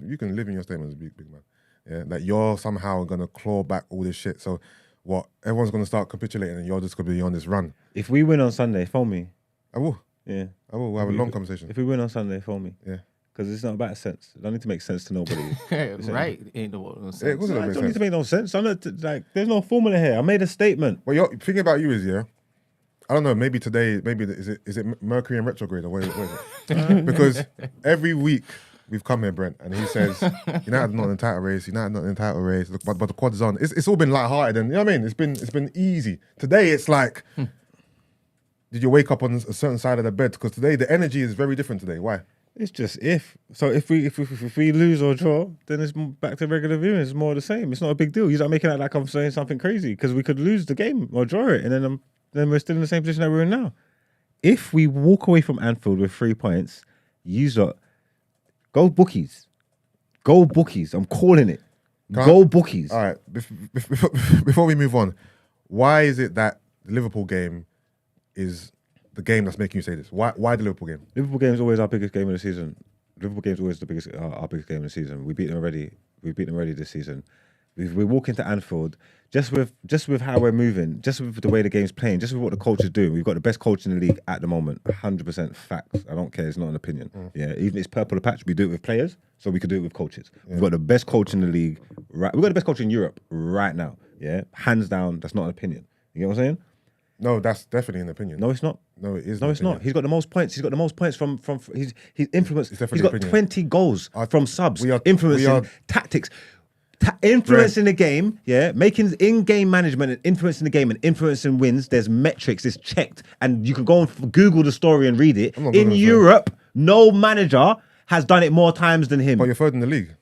you can live in your statements, big man. Yeah, that you're somehow gonna claw back all this shit. So what? Everyone's gonna start capitulating, and you're just gonna be on this run. If we win on Sunday, phone me. I will. Yeah. I will. We'll have a long conversation. If we win on Sunday, phone me. Yeah. Because it's not about sense. I don't need to make sense to nobody. Right? Ain't no sense. Yeah, of course it I don't make don't need sense. to make no sense. I'm not like. There's no formula here. I made a statement. What you're thinking about you is, yeah, I don't know, maybe today, is it Mercury in retrograde or what is it? Because every week we've come here, Brent, and he says, United not in the title race, United not in the title race, look, but the quad is on. It's all been lighthearted and, you know what I mean? It's been easy. Today it's like, did you wake up on a certain side of the bed? Because today the energy is very different today. Why? It's just if. So if we lose or draw, then it's back to regular viewing. It's more of the same. It's not a big deal. You're not making it like I'm saying something crazy because we could lose the game or draw it, and then we're still in the same position that we're in now. If we walk away from Anfield with 3 points, go bookies. Go bookies. I'm calling it. Go bookies. All right, before we move on, why is it that the Liverpool game is the game that's making you say this? Why the Liverpool game? Liverpool game is always our biggest game of the season. Liverpool game is always our biggest game of the season. We beat them already. We beat them already this season. We walk into Anfield just with how we're moving, just with the way the game's playing, just with what the coach is doing. We've got the best coach in the league at the moment. 100% facts. I don't care. It's not an opinion. Yeah, even if it's purple or patch, we do it with players, so we could do it with coaches. We've got the best coach in the league. Right, we've got the best coach in Europe right now. Yeah, hands down. That's not an opinion. You know what I'm saying? No, that's definitely an opinion. No, it's not. No, it is. No, it's not. He's got the most points. He's got the most points from he's influenced. It's He's definitely got opinion. 20 goals from subs. we are- influencing tactics. Influencing the game, yeah, making in-game management and influencing the game and influencing wins. There's metrics, it's checked, and you can go and Google the story and read it. I'm not In Googling the story. Europe, no manager has done it more times than him. But you're third in the league.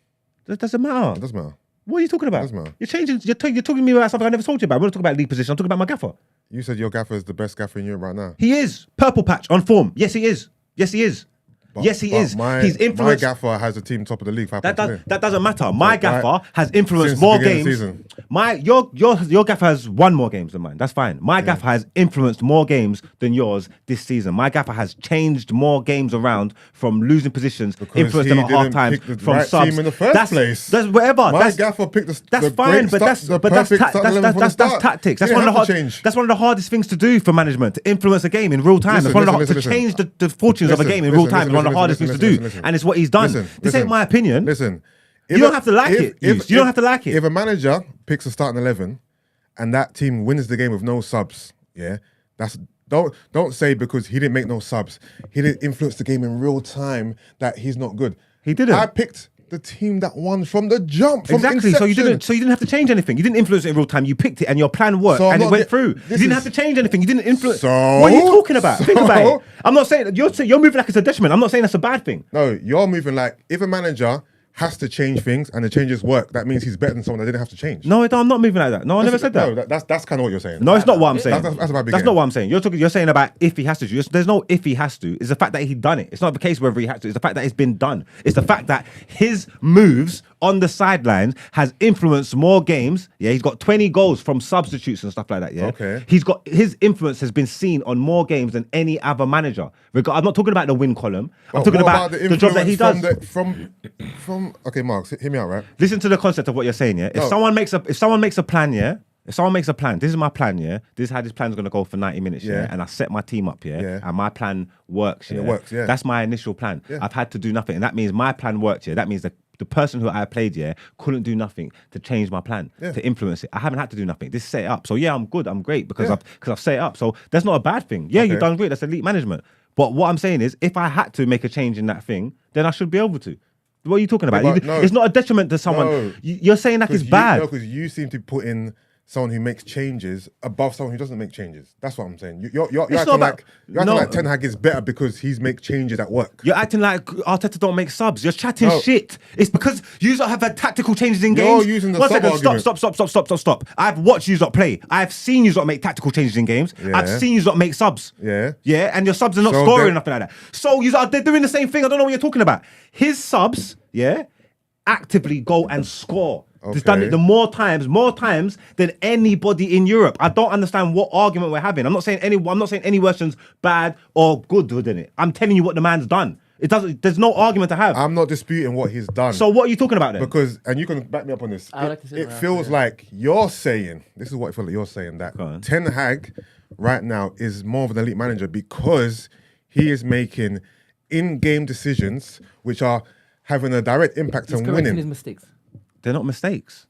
That doesn't matter. It doesn't matter. What are you talking about? Doesn't matter. You're changing. You're talking to me about something I never told you about. We're not talking about league position. I'm talking about my gaffer. You said your gaffer is the best gaffer in Europe right now. He is purple patch on form. Yes, he is. Yes, he is. Yes, he is. He's influenced. My gaffer has the team top of the league. 5 That, points clear. that doesn't matter. My gaffer has influenced Since the more beginning of the games. season. Your gaffer has won more games than mine. That's fine. My gaffer has influenced more games than yours this season. My gaffer has changed more games around from losing positions, Because influenced he them at half didn't time pick the from right subs. team in the first place. That's whatever. My That's gaffer picked the that's the fine, great but start- that's the but that's perfect starting 11 from the start. tactics. You That's one didn't of the have to hard. change. That's one of the hardest things to do for management to influence a game in real time. Listen, That's one of the listen, to listen. change the fortunes of a Listen, game in real listen, time. Is one of the listen, hardest listen, things to do, listen. and it's what he's done. Listen, This ain't listen. my opinion. Listen, You don't have to like it, Yus. You don't have to like it. If a manager picks a starting 11 and that team wins the game with no subs, yeah, Don't say because he didn't make no subs, he didn't influence the game in real time that he's not good. He didn't. I picked the team that won from the jump. From Exactly. inception. So you didn't have to change anything. You didn't influence it in real time. You picked it and your plan worked So I'm and it not went get- through. You this didn't is- have to change anything. You didn't influence. So- What are you talking about? Think about So- it. I'm not saying you're moving like it's a detriment. I'm not saying that's a bad thing. No, you're moving like if a manager has to change things and the changes work, that means he's better than someone that didn't have to change. No, I'm not moving like that. No, I never said that. No, that's kind of what you're saying. No, it's not what I'm saying. That's about That's not what I'm saying. You're saying about if he has to. There's no if he has to. It's the fact that he done it. It's not the case whether he has to. It's the fact that it's been done. It's the fact that his moves on the sidelines has influenced more games. Yeah, he's got 20 goals from substitutes and stuff like that. Yeah, Okay. He's got his influence has been seen on more games than any other manager. I'm not talking about the win column. I'm talking about the job that he does. From okay, Mark, hear me out, right? Listen to the concept of what you're saying, yeah? If No. someone makes a plan, yeah? If someone makes a plan, this is my plan, yeah? This is how this plan's gonna go for 90 minutes, yeah? Yeah. And I set my team up, yeah? Yeah. And my plan works, yeah? And it works, yeah. That's my initial plan. Yeah. I've had to do nothing. And that means my plan worked, yeah? That means the person who I played, yeah, couldn't do nothing to change my plan, Yeah. to influence it. I haven't had to do nothing. This is set it up. So yeah, I'm good, I'm great because Yeah. I've set it up. So that's not a bad thing. Yeah, you've Okay. done great. That's elite management. But what I'm saying is, if I had to make a change in that thing, then I should be able to. What are you talking about? but no. It's not a detriment to someone. No. You're saying that it's bad. No, because you seem to put in someone who makes changes above someone who doesn't make changes. That's what I'm saying. You're It's acting not about- like Ten Hag is better because he's make changes at work. You're acting like Arteta don't make subs. You're chatting No. shit. It's because you have had tactical changes in You're games. using the One sub second, argument. stop. I've watched you lot play. I've seen you lot make tactical changes in games. Yeah. I've seen you lot make subs. Yeah. Yeah, and your subs are not So scoring then- nothing like that. So they're doing the same thing. I don't know what you're talking about. His subs, yeah, actively go and score. He's done it Okay. more times than anybody in Europe. I don't understand what argument we're having. I'm not saying any version's bad or good within it. I'm telling you what the man's done. It doesn't. There's no argument to have. I'm not disputing what he's done. So what are you talking about then? Because, and you can back me up on this. I would like to say It that, feels like you're saying, this is what I feel like you're saying, that Go on. Ten Hag right now is more of an elite manager because he is making in-game decisions which are having a direct impact He's on correcting winning. his mistakes. They're not mistakes.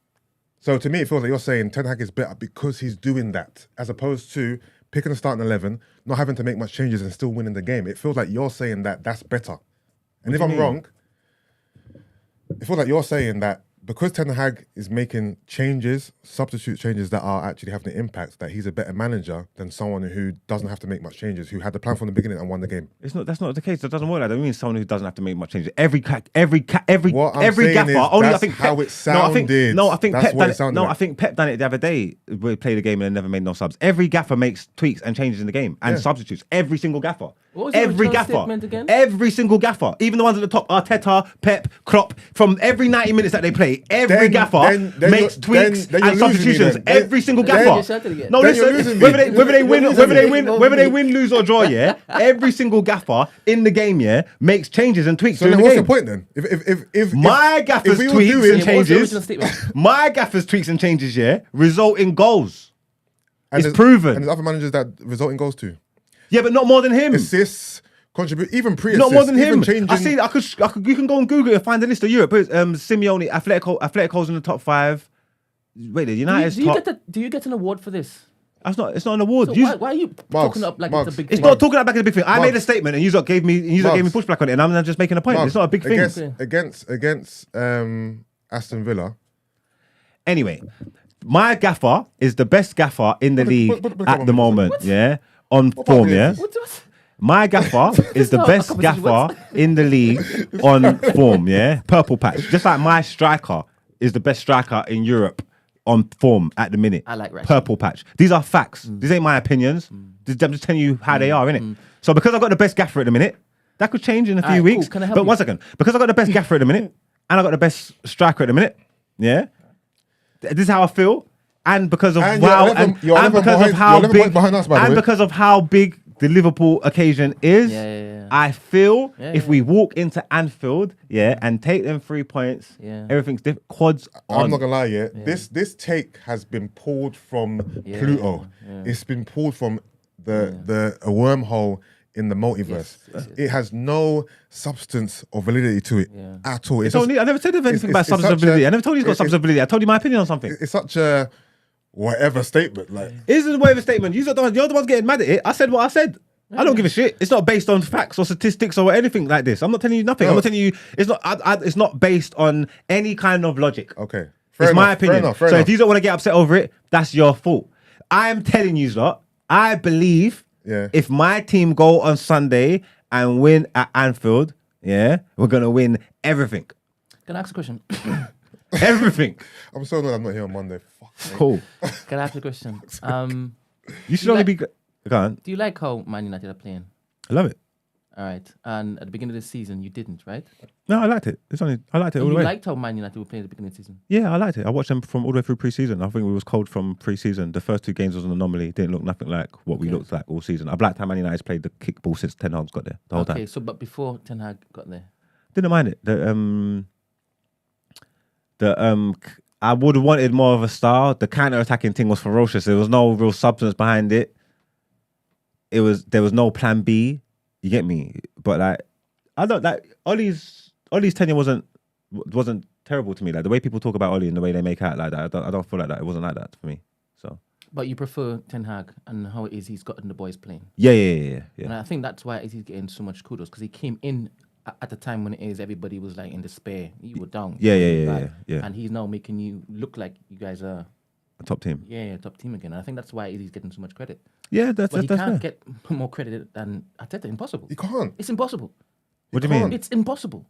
So to me, it feels like you're saying Ten Hag is better because he's doing that, as opposed to picking a starting 11, not having to make much changes and still winning the game. It feels like you're saying that that's better. And if I'm wrong, it feels like you're saying that because Ten Hag is making changes, substitute changes that are actually having an impact, that he's a better manager than someone who doesn't have to make much changes, who had the plan from the beginning and won the game. That's not the case. That doesn't work like that. It means someone who doesn't have to make much changes. Every gaffer. Only that's I think how Pep, it sounded. No, I think That's Pep what done it it. sounded No, like. I think Pep done it the other day. We played a game and never made no subs. Every gaffer makes tweaks and changes in the game and Yeah. substitutes. Every single gaffer. What was the Every original gaffer. statement again? Every single gaffer. Even the ones at the top. Arteta, Pep, Klopp. From every 90 minutes that they play, every Then- gaffer then makes you're- tweaks then you're and losing me substitutions. then. Every single Then- gaffer. You're shouting again. No, Then you're listen. losing me. Whether they win, You're whether they losing me. win, lose or draw, yeah. Every single gaffer in the game, yeah, makes changes and tweaks So during then the what's game. the point then? If My if gaffer's we were tweaks doing- and Yeah, what was the changes, original statement? my gaffer's tweaks and changes, yeah, result in goals. and It's there's- proven. And there's other managers that result in goals too. Yeah, but not more than him. Assists, contribute, even pre-assists. Not more than even him. Changing, I see. I could. You can go on Google and find the list of Europe. Simeone, Atletico's in the top 5. Wait, the United's top. Do you get an award for this? That's not. It's not an award. So why are you talking up like Marks, it's a big It's thing? not talking about back in the big thing. I made a Marks. statement and you lot gave me Marks. pushback on it, and I'm just making a point. Mark, It's not a big thing. Against Aston Villa. Anyway, my gaffer is the best gaffer in the league but- at the moment. Yeah, on form. Yeah. What? My gaffer is the not a best competition, gaffer in the league on form, yeah? Purple patch. Just like my striker is the best striker in Europe on form at the minute. I like Rashid. Purple patch. These are facts. These ain't my opinions. I'm just telling you how they are, innit? So because I've got the best gaffer at the minute, that could change in a few Alright, weeks. cool. Can I help But you? one second. Because I've got the best gaffer at the minute, and I've got the best striker at the minute, yeah? This is how I feel. And because of And you're 11 you're 11 because of behind- how you're 11 big points behind us, by the and way. because of how big the Liverpool occasion is, Yeah. I feel Yeah, if yeah. we walk into Anfield, and take them 3 points, Yeah. everything's different. Quads on. I'm not gonna lie, this take has been pulled from Pluto. It's been pulled from the a wormhole in the multiverse. It has no substance or validity to it at all. It's only, I never said anything about it's substance such ability. a- I never told you he's got it's- substance ability. I told you my opinion on something. It's such a whatever statement. Like, This is a whatever statement. You're the ones getting mad at it. I said what I said. I don't give a shit. It's not based on facts or statistics or anything like this. I'm not telling you nothing. I'm not telling you. It's not. It's not based on any kind of logic. okay. It's my opinion. Fair So enough. if you don't want to get upset over it, that's your fault. I am telling you, lot. I believe if my team go on Sunday and win at Anfield, we're gonna win everything. Can I ask a question? Everything. I'm so annoyed I'm not here on Monday. Fuck. Mate. Cool. Can I ask a question? You should only be. Go on. Do you like how Man United are playing? I love it. All right. And at the beginning of the season, you didn't, right? No, I liked it. I liked it all You the way. liked how Man United were playing at the beginning of the season. Yeah, I liked it. I watched them from all the way through pre-season. I think we was cold from pre-season. The first 2 games was an anomaly. Didn't look nothing like what we looked like all season. I've liked how Man United's played the kickball since Ten Hag's got there the whole time. Okay, so but before Ten Hag got there, Didn't mind it. I would have wanted more of a style. The counter-attacking thing was ferocious. There was no real substance behind it. There was no plan B. You get me? But like, I don't like Ollie's tenure wasn't terrible to me. Like the way people talk about Ollie and the way they make out like that, I don't feel like that. It wasn't like that for me. So. but you prefer Ten Hag and how it is he's gotten the boys playing. Yeah. And I think that's why he's getting so much kudos because he came in at the time when it is everybody was like in despair. You were down. Yeah. And he's now making you look like you guys are A top team. Yeah, top team again. And I think that's why he's getting so much credit. Yeah, that's But he fair. can't get more credit than Arteta. Impossible. You can't. It's impossible. What do you mean? It's impossible.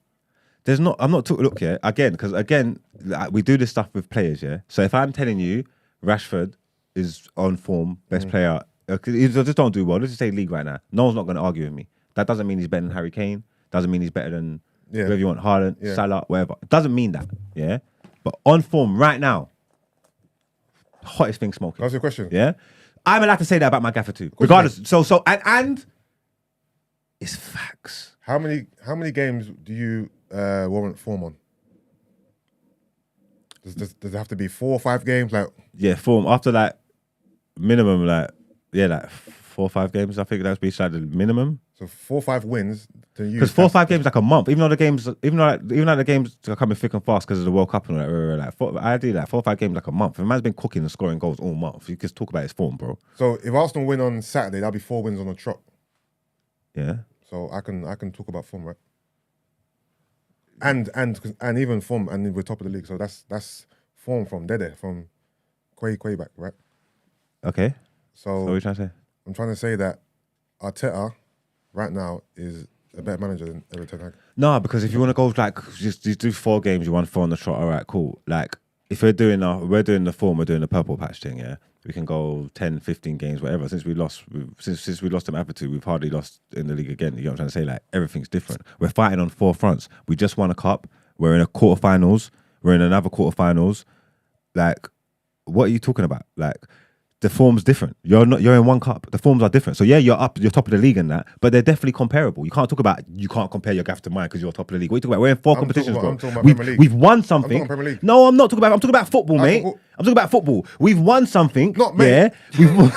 There's not. I'm not talking. Look, yeah. Again, because like, we do this stuff with players. Yeah. So if I'm telling you, Rashford is on form, best player. He just don't do well. Let's just say league right now. No one's not going to argue with me. That doesn't mean he's better than Harry Kane. Doesn't mean he's better than whoever you want, Haaland, Salah, whatever. It doesn't mean that. Yeah. But on form right now, hottest thing smoking. That's your question. Yeah. I'm allowed to say that about my gaffer too. Regardless. So and it's facts. How many games do you warrant form on? Does it have to be 4 or 5 games? Like, Yeah, form after like minimum like 4 or 5 games. I think that's be like the minimum. so 4 or 5 wins. Because 4 or 5 games like a month. Even though the games are coming thick and fast because of the World Cup and I do like 4 or 5 games like a month. If a man's been cooking and scoring goals all month, you can talk about his form, bro. So if Arsenal win on Saturday, that'll be 4 wins on the trot. Yeah. So I can talk about form, right? And even form, and we're top of the league. So that's form from Dede, from Quay back, right? Okay. So What are you trying to say? I'm trying to say that Arteta right now is a better manager than Erik ten Hag. No, because if you want to go like just do 4 games, you won 4 on the trot. All right, cool. Like if we're doing the form, we're doing the purple patch thing. Yeah, we can go 10, 15 games, whatever. Since we lost to Maputo, we've hardly lost in the league again. You know what I'm trying to say? Like everything's different. We're fighting on 4 fronts. We just won a cup. We're in a quarterfinals. We're in another quarterfinals. Like, what are you talking about? Like. The form's different. You're in 1 cup. The forms are different. So yeah, you're top of the league and that, but they're definitely comparable. You can't compare your gaff to mine because you're top of the league. What are you talking about? We're in 4 competitions, bro. I'm talking about Premier League. We've won something. I'm talking Premier League. No, I'm talking about football, mate. I'm talking about football. We've won something. Not mate. Yeah. We've won.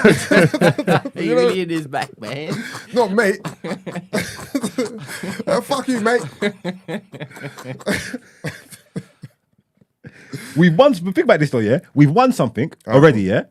He really in his back, man. Not mate. Fuck you, mate. We've won. Think about this though, yeah. We've won something already, yeah.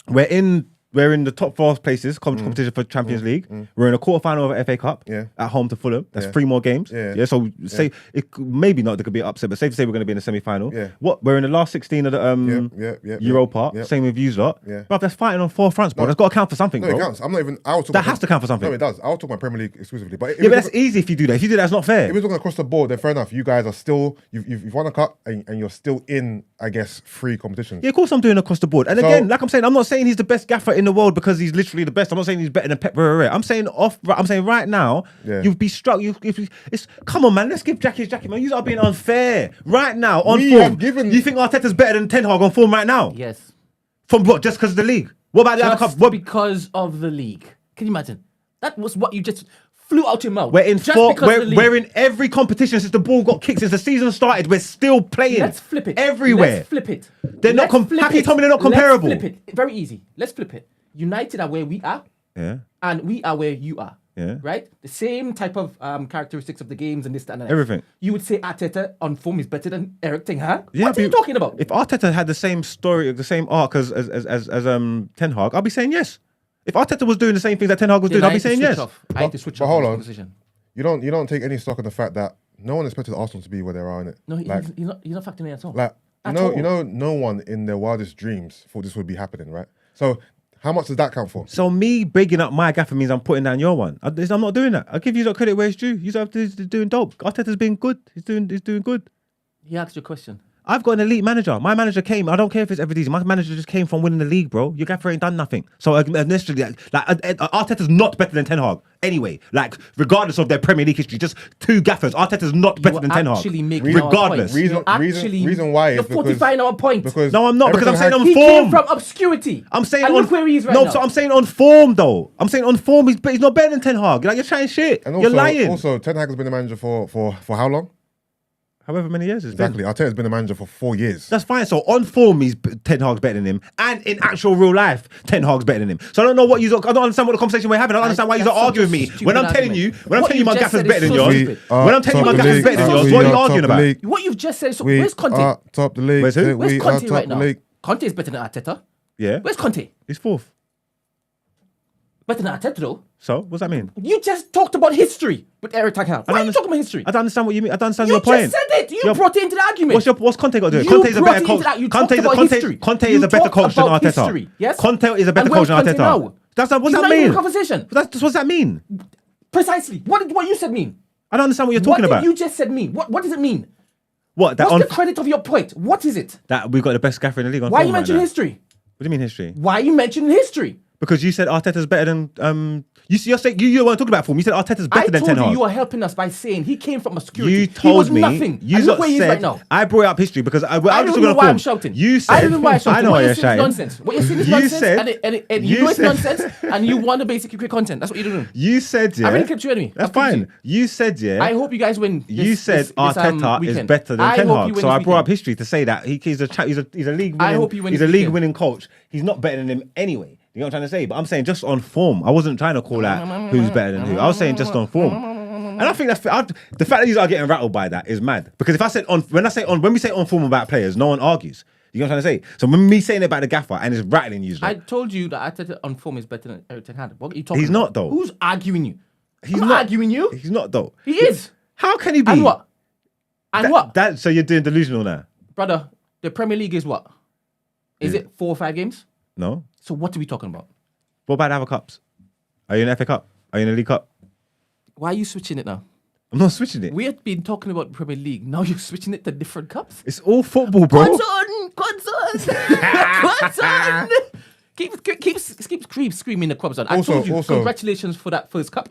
We're in the top 4 places competition for Champions League. We're in a quarterfinal of an FA Cup at home to Fulham. That's 3 more games. Yeah. So say it maybe not. There could be an upset, but safe to say we're going to be in the semi-final. Yeah. What? We're in the last 16 of the Europa. Same with you lot. Yeah. Bro, that's fighting on 4 fronts, bro. That's got to count for something, No, bro. it counts. I'm not even. That has to count for something. No, it does. I'll talk about Premier League exclusively. But Yeah, but that's easy if you do that. If you do that, it's not fair. If we're talking across the board, then fair enough. You guys are still you've won a cup and you're still in, I guess, 3 competitions. Yeah, of course I'm doing across the board. And So- again, like I'm saying, I'm not saying he's the best gaffer in the world because he's literally the best. I'm not saying he's better than Pep. I'm saying right now, you'd be struck. Come on, man. Let's give Jackie his Jackie, man. You are being unfair right now on We form. have given- You think Arteta's better than Ten Hag on form right now? Yes. From what? Just because of the league? What about the other Just cup? What? because of the league. Can you imagine? That was what you just flew out your mouth. We're in just 4. because of the league. We're in every competition since the ball got kicked. Since the season started, we're still playing. Let's flip it. everywhere. Let's flip it. They're not Let's flip how can you it. tell me they're not comparable? Let's flip it. Very easy. Let's flip it. United are where we are, Yeah. and we are where you are. Yeah. right? The same type of characteristics of the games and this, that, and that. Everything. You would say Arteta on form is better than Eric Ten Hag? Yeah, What are you but talking about? If Arteta had the same story, the same arc as Ten Hag, I'll be saying yes. If Arteta was doing the same things that Ten Hag was Then doing, I'll I be had to saying switch yes. off. I had to switch But off hold this on. conversation. You don't take any stock in the fact that no one expected Arsenal to be where they are in it. No, like, he's not factoring in at all. like At all. no one in their wildest dreams thought this would be happening, right? So how much does that count for? So me bigging up my gaffer means I'm putting down your one. I'm not doing that. I'll give you that credit where it's due. He's doing dope. Arteta's been good. He's doing good. He asked you a question. I've got an elite manager. My manager came. I don't care if it's every season. My manager just came from winning the league, bro. Your gaffer ain't done nothing. So initially, Arteta's not better than Ten Hag. Anyway, like regardless of their Premier League history, just two gaffers. Arteta's not better than Ten Hag. Actually making Regardless. our point. Reason why is you're fortifying our point. because No, I'm not, because I'm everything saying had- on he form. came from obscurity. I'm saying and on look where he is right no, now. so I'm saying on form though. I'm saying on form. He's not better than Ten Hag. Like you're trying shit. and You're lying. Also, Ten Hag has been the manager for how long? However many years it's been. Exactly. Arteta's been the manager for 4 years. That's fine. So on form, Ten Hag's better than him, and in actual real life, Ten Hag's better than him. So I don't know what I don't understand what the conversation we're having. I don't understand why you're That's arguing such a with me stupid when I'm telling argument. you my What you've gaffer's just said better is than so yours. stupid. When I'm telling you my top gaffer's the better than league. yours, We what are you are arguing top the about? league. What you've just said. So We where's Conte? are top the league. Where's who? Where's We are Conte top right the now? league. Conte is better than Arteta. Yeah, Where's Conte? he's fourth. Better than Arteta though. So what's that mean? You just talked about history with Eric Ten Hag. Why are you talking about history? I don't understand what you mean. I don't understand You your point. just said it. You Your- brought it into the argument. What's Conte got to do? You Conte's a brought better it coach. into that. You talked about history. Conte You is a better talked coach than about Arteta. history, yes? Conte is a better And coach where's than Conte Arteta. now? What's He's that not even in mean? the conversation. What's that mean? Precisely. What you said mean? I don't understand what you're talking what about. did you just said mean? What does it mean? What? That What's the credit of your point? What is it? that we got the best gaffer in the league on Why form you right mentioning now. history? What do you mean history? Why you mentioning history? Because you said Arteta's better than you're saying you weren't talking about form. You said Arteta's better I than told Ten you Hag. you are helping us by saying he came from obscurity. You he told was me. nothing. You And look where he is said right now. I brought up history because I I just don't looking know at why form. I'm shouting. You said I don't know why I'm shouting. I know What why you're you're saying is shouting. nonsense. What you're saying is You nonsense, said- and you you know it's said- nonsense, and you want to basically create content. That's what you're doing. You said yeah. I really clipped you anyway. That's I've clipped fine. You said yeah. I hope you guys win. You said Arteta is weekend. better than I Ten hope Hag, you win so this I brought up weekend. history to say that he's a league. I Winning, hope you win He's this a league weekend. winning coach. He's not better than him anyway. You know what I'm trying to say? But I'm saying just on form. I wasn't trying to call out who's better than who. I was saying just on form. And I think the fact that you are getting rattled by that is mad. Because if I said when we say on form about players, no one argues. You know what I'm trying to say? So when me saying it about the gaffer and it's rattling you, I told you that Arteta on form is better than Eric Ten Hag. What are you talking He's about? not, though. Who's arguing you? he's I'm not arguing you. He's not though. He is. How can he be? And what? And what? So you're doing delusional now? Brother, the Premier League is what? Is it 4 or 5 games? No. So what are we talking about? What about the other cups? Are you in the FA Cup? Are you in the League Cup? Why are you switching it now? I'm not switching it. We have been talking about Premier League. Now you're switching it to different cups? It's all football, bro. Quadson! Keep screaming the clubs on. I told you, Also- congratulations for that first cup.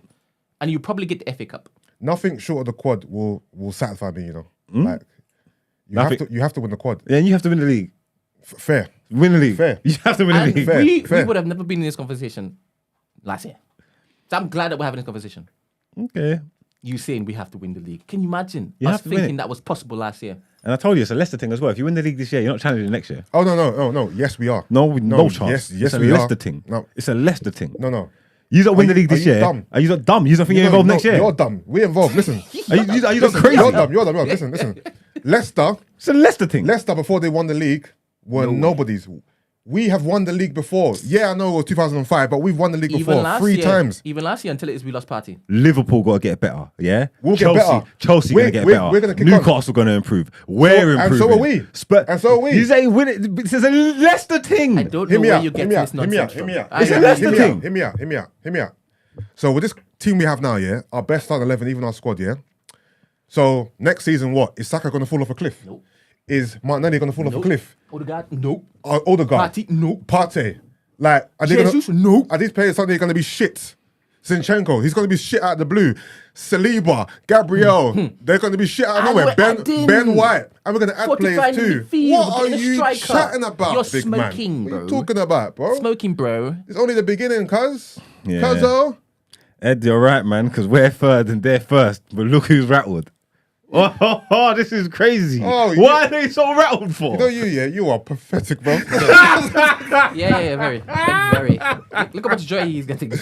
And you probably get the FA Cup. Nothing short of the quad will satisfy me. You know, Hmm? like Nothing. you have to win the quad. Yeah, and you have to win the league. Fair. Win the league. Fair. You have to win the And league. Fair, we fair. would have never been in this conversation last year. So I'm glad that we're having this conversation. Okay. You saying we have to win the league. Can you imagine You us have to win thinking it. that was possible last year? And I told you it's a Leicester thing as well. If you win the league this year, you're not challenging next year. Oh no. Yes, we are. No chance. Yes, it's a we Leicester are. thing. No, It's a Leicester thing. no. You don't win the league Are this you year. dumb? Are you not dumb? You don't think you're involved next year? You're dumb. We're involved. Listen. Are you not Listen, crazy? You're dumb. Listen. Leicester It's a Leicester thing. Leicester before they won the league were nobodies. We have won the league before. Yeah, I know it was 2005, but we've won the league before three times. Even last year until it is we lost party. Liverpool got to get better, yeah? We'll get Chelsea, better. Chelsea going to get better. We're gonna kick Newcastle going to improve. We're improving. and so are we. And so are we. You say win it. This is a Leicester thing. I don't Hear know me where out. you get Hear me out. this Hear me out. nonsense Hear from. me out. I It's a am- Leicester Hear me thing. out. Hear me out. So with this team we have now, yeah, our best starting 11, even our squad, yeah. So next season, what is Saka going to fall off a cliff? Nope. Is Martinelli going to fall off a cliff? Odegaard, nope. Odegaard, Partey, nope. Partey, like are they Jesus, gonna, nope. Are these players suddenly going to be shit? Zinchenko, he's going to be shit out of the blue. Saliba, Gabriel, they're going to be shit out of And nowhere. we're adding Ben White, and we're going to add fortifying players too. midfield, What are getting a you striker. chatting about, You're big smoking, man? What are you bro. talking about, bro? Smoking, bro. It's only the beginning, cuz. Yeah. Cuzzo. Ed, you're right, man, because we're third and they're first. But look who's rattled. Oh, this is crazy. Oh, Why are they so rattled for? You know you are pathetic, bro. Yeah, very. Like, very. Look how much joy he's getting.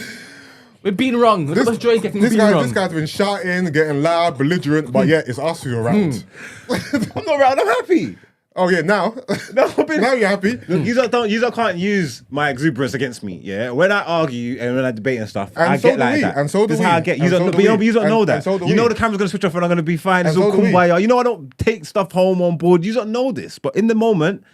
We're being wrong. Look at us joy getting being wrong. This guy's been shouting, getting loud, belligerent, but yeah, it's us who are around. I'm not around. I'm happy. Oh yeah, now now you're happy. Look, you can't use my exuberance against me. Yeah, when I argue and when I debate and stuff, And I so get do like we, that. and so do This is we, how I get. You and so don't, do but we, you don't know and that. so do You know we. the camera's gonna switch off and I'm gonna be fine. It's And all so do we. kumbaya. You know I don't take stuff home on board. You don't know this, but in the moment,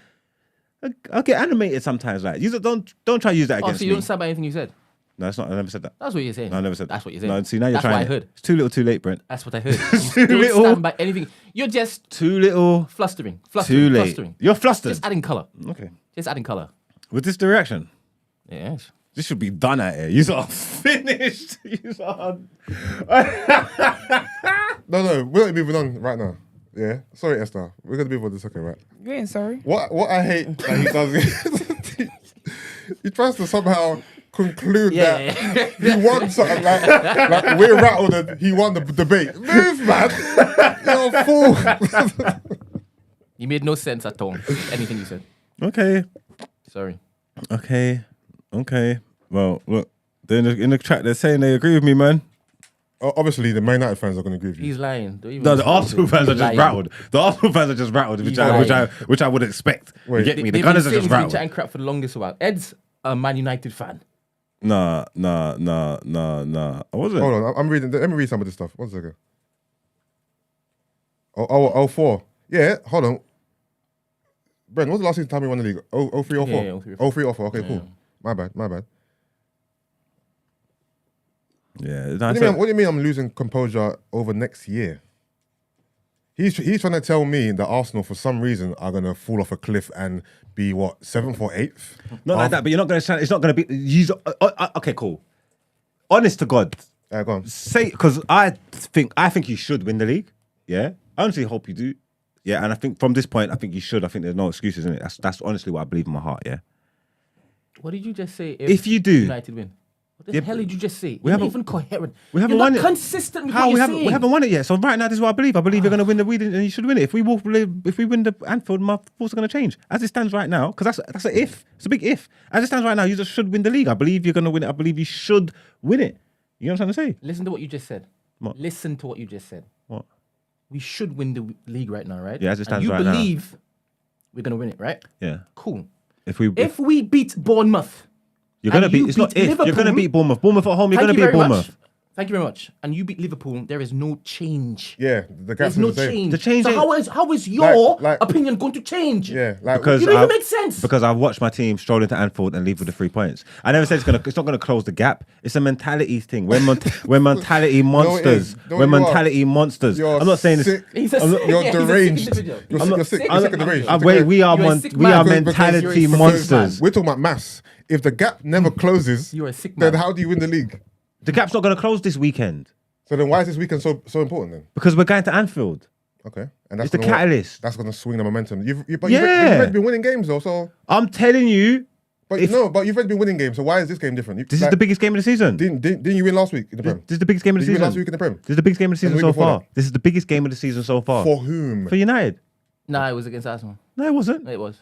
I get animated sometimes. Like you don't try to use that Oh, against so you me. don't stand by anything you said? No, it's not. I never said that. That's what you're saying. No, I never said that. That's what you're saying. No, see now you're That's trying. what I it. heard. It's too little, too late, Brent. That's what I heard. Too Don't little. stand by anything. You're just Too little. flustering. Too late. Flustering. You're flustered. Just adding color. Okay. Just adding color. With this direction. Yes. This should be done at here. You are finished. You are. No, we're not moving on right now. Yeah, sorry, Esther. We're gonna move on this second, right? You ain't sorry. What I hate that he does. He tries to somehow conclude that he won something like we're rattled and he won the debate. Move, man! You're a fool. You made no sense at all. Anything you said. Okay. Sorry. Okay. Well, look. They're in the chat. They're saying they agree with me, man. Obviously, the Man United fans are going to agree with you. He's lying. Don't even No, the Arsenal fans are just lying. rattled. The Arsenal fans are just rattled, He's lying. which I would expect. Wait. You get me? The They've Gunners been are just saying rattled. chatting crap for the longest while. Ed's a Man United fan. Nah. I wasn't. Hold on, I'm reading. Let me read some of this stuff. 1 second. Oh, 04. Yeah, hold on. Brent, what's the last time we won the league? 03 or 04? Yeah, 03 or 03 or 04. Okay, cool. My bad. Yeah. What do you mean I'm losing composure over next year? He's trying to tell me that Arsenal, for some reason, are going to fall off a cliff and be, 7th or 8th? Not like that, but you're not going to. It's not going to be. Okay, cool. Honest to God, Go on. say because I think you should win the league. Yeah, I honestly hope you do. Yeah, and I think from this point, I think you should. I think there's no excuses in it. That's honestly what I believe in my heart. Yeah. What did you just say? If you do, United win. What the Yeah, hell did you just say? we You're not haven't- even coherent. we haven't You're won not it. consistent with how what we you're haven't saying. we haven't won it yet. So right now, this is what I believe. I believe you're going to win the league and you should win it. If we win the Anfield, my thoughts are going to change. As it stands right now, because that's an if. It's a big if. As it stands right now, you just should win the league. I believe you're going to win it. I believe you should win it. You know what I'm trying to say? Listen to what you just said. What? Listen to what you just said. What? We should win the league right now, right? Yeah, as it stands and you right now. believe we're going to win it, right? Yeah. Cool. If we If we beat Bournemouth, you're going to and beat. you It's not beat if. You're going to Liverpool- beat Bournemouth. Bournemouth at home. You're going to beat Bournemouth. Thank you very much. And you beat Liverpool, there is no change. Yeah, the gap's There's no the same. change. The change So ain't- how is your Like- opinion going to change? Yeah, like Because You don't I- even make sense. Because I've watched my team stroll into Anfield and leave with the 3 points. I never said it's not gonna close the gap. It's a mentality thing. We're mentality monsters. No, We're you are. mentality monsters. You're I'm not saying this. sick. He's a I'm not- sick- You're yeah, he's a sick deranged. individual. You're I'm sick. not You're sick. sick. You're sick and deranged. Wait, we are You're a sick we are man. mentality Because you're a monsters. We're talking about maths. If the gap never closes, You're a sick then man. how do you win the league? The gap's not gonna close this weekend So then why is this weekend so important then? because we're going to Anfield. Okay, and that's It's the gonna catalyst. That's going to swing the momentum. You've Yeah. already been winning games though. So, I'm telling you, but If- but you've already been winning games. So why is this game different? this is the biggest game of the season. Didn't you win last week in the Prem? This is the biggest game of the Did you win season. last week in the Prem? This is the biggest game of the And season the so week before far. that? This is the biggest game of the season so far. For whom? For United. Nah, it was against Arsenal. No, it wasn't. No, it was.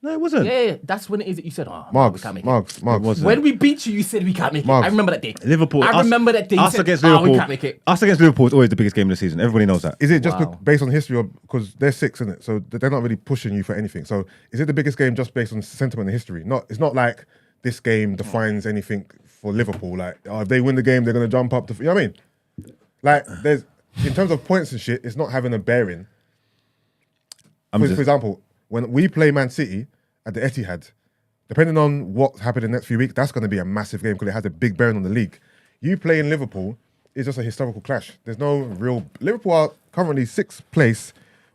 No, it wasn't. Yeah, that's when it is that you said, oh, we Marks, can't make it. Marks. It wasn't. When we beat you, you said we can't make it. Marks. I remember that day. Liverpool. I remember that day. You Us said, against oh, Liverpool. we can't make it. Us against Liverpool is always the biggest game of the season. Everybody knows that. Is it just Wow. based on history or because they're six, isn't it? So they're not really pushing you for anything. So is it the biggest game just based on sentiment and history? It's not like this game defines anything for Liverpool. Like, if they win the game, they're going to jump up. You know what I mean? Like, there's in terms of points and shit, it's not having a bearing. For example, when we play Man City at the Etihad, depending on what happened in the next few weeks, that's going to be a massive game because it has a big bearing on the league. You play in Liverpool, it's just a historical clash. There's no real... Liverpool are currently 6th place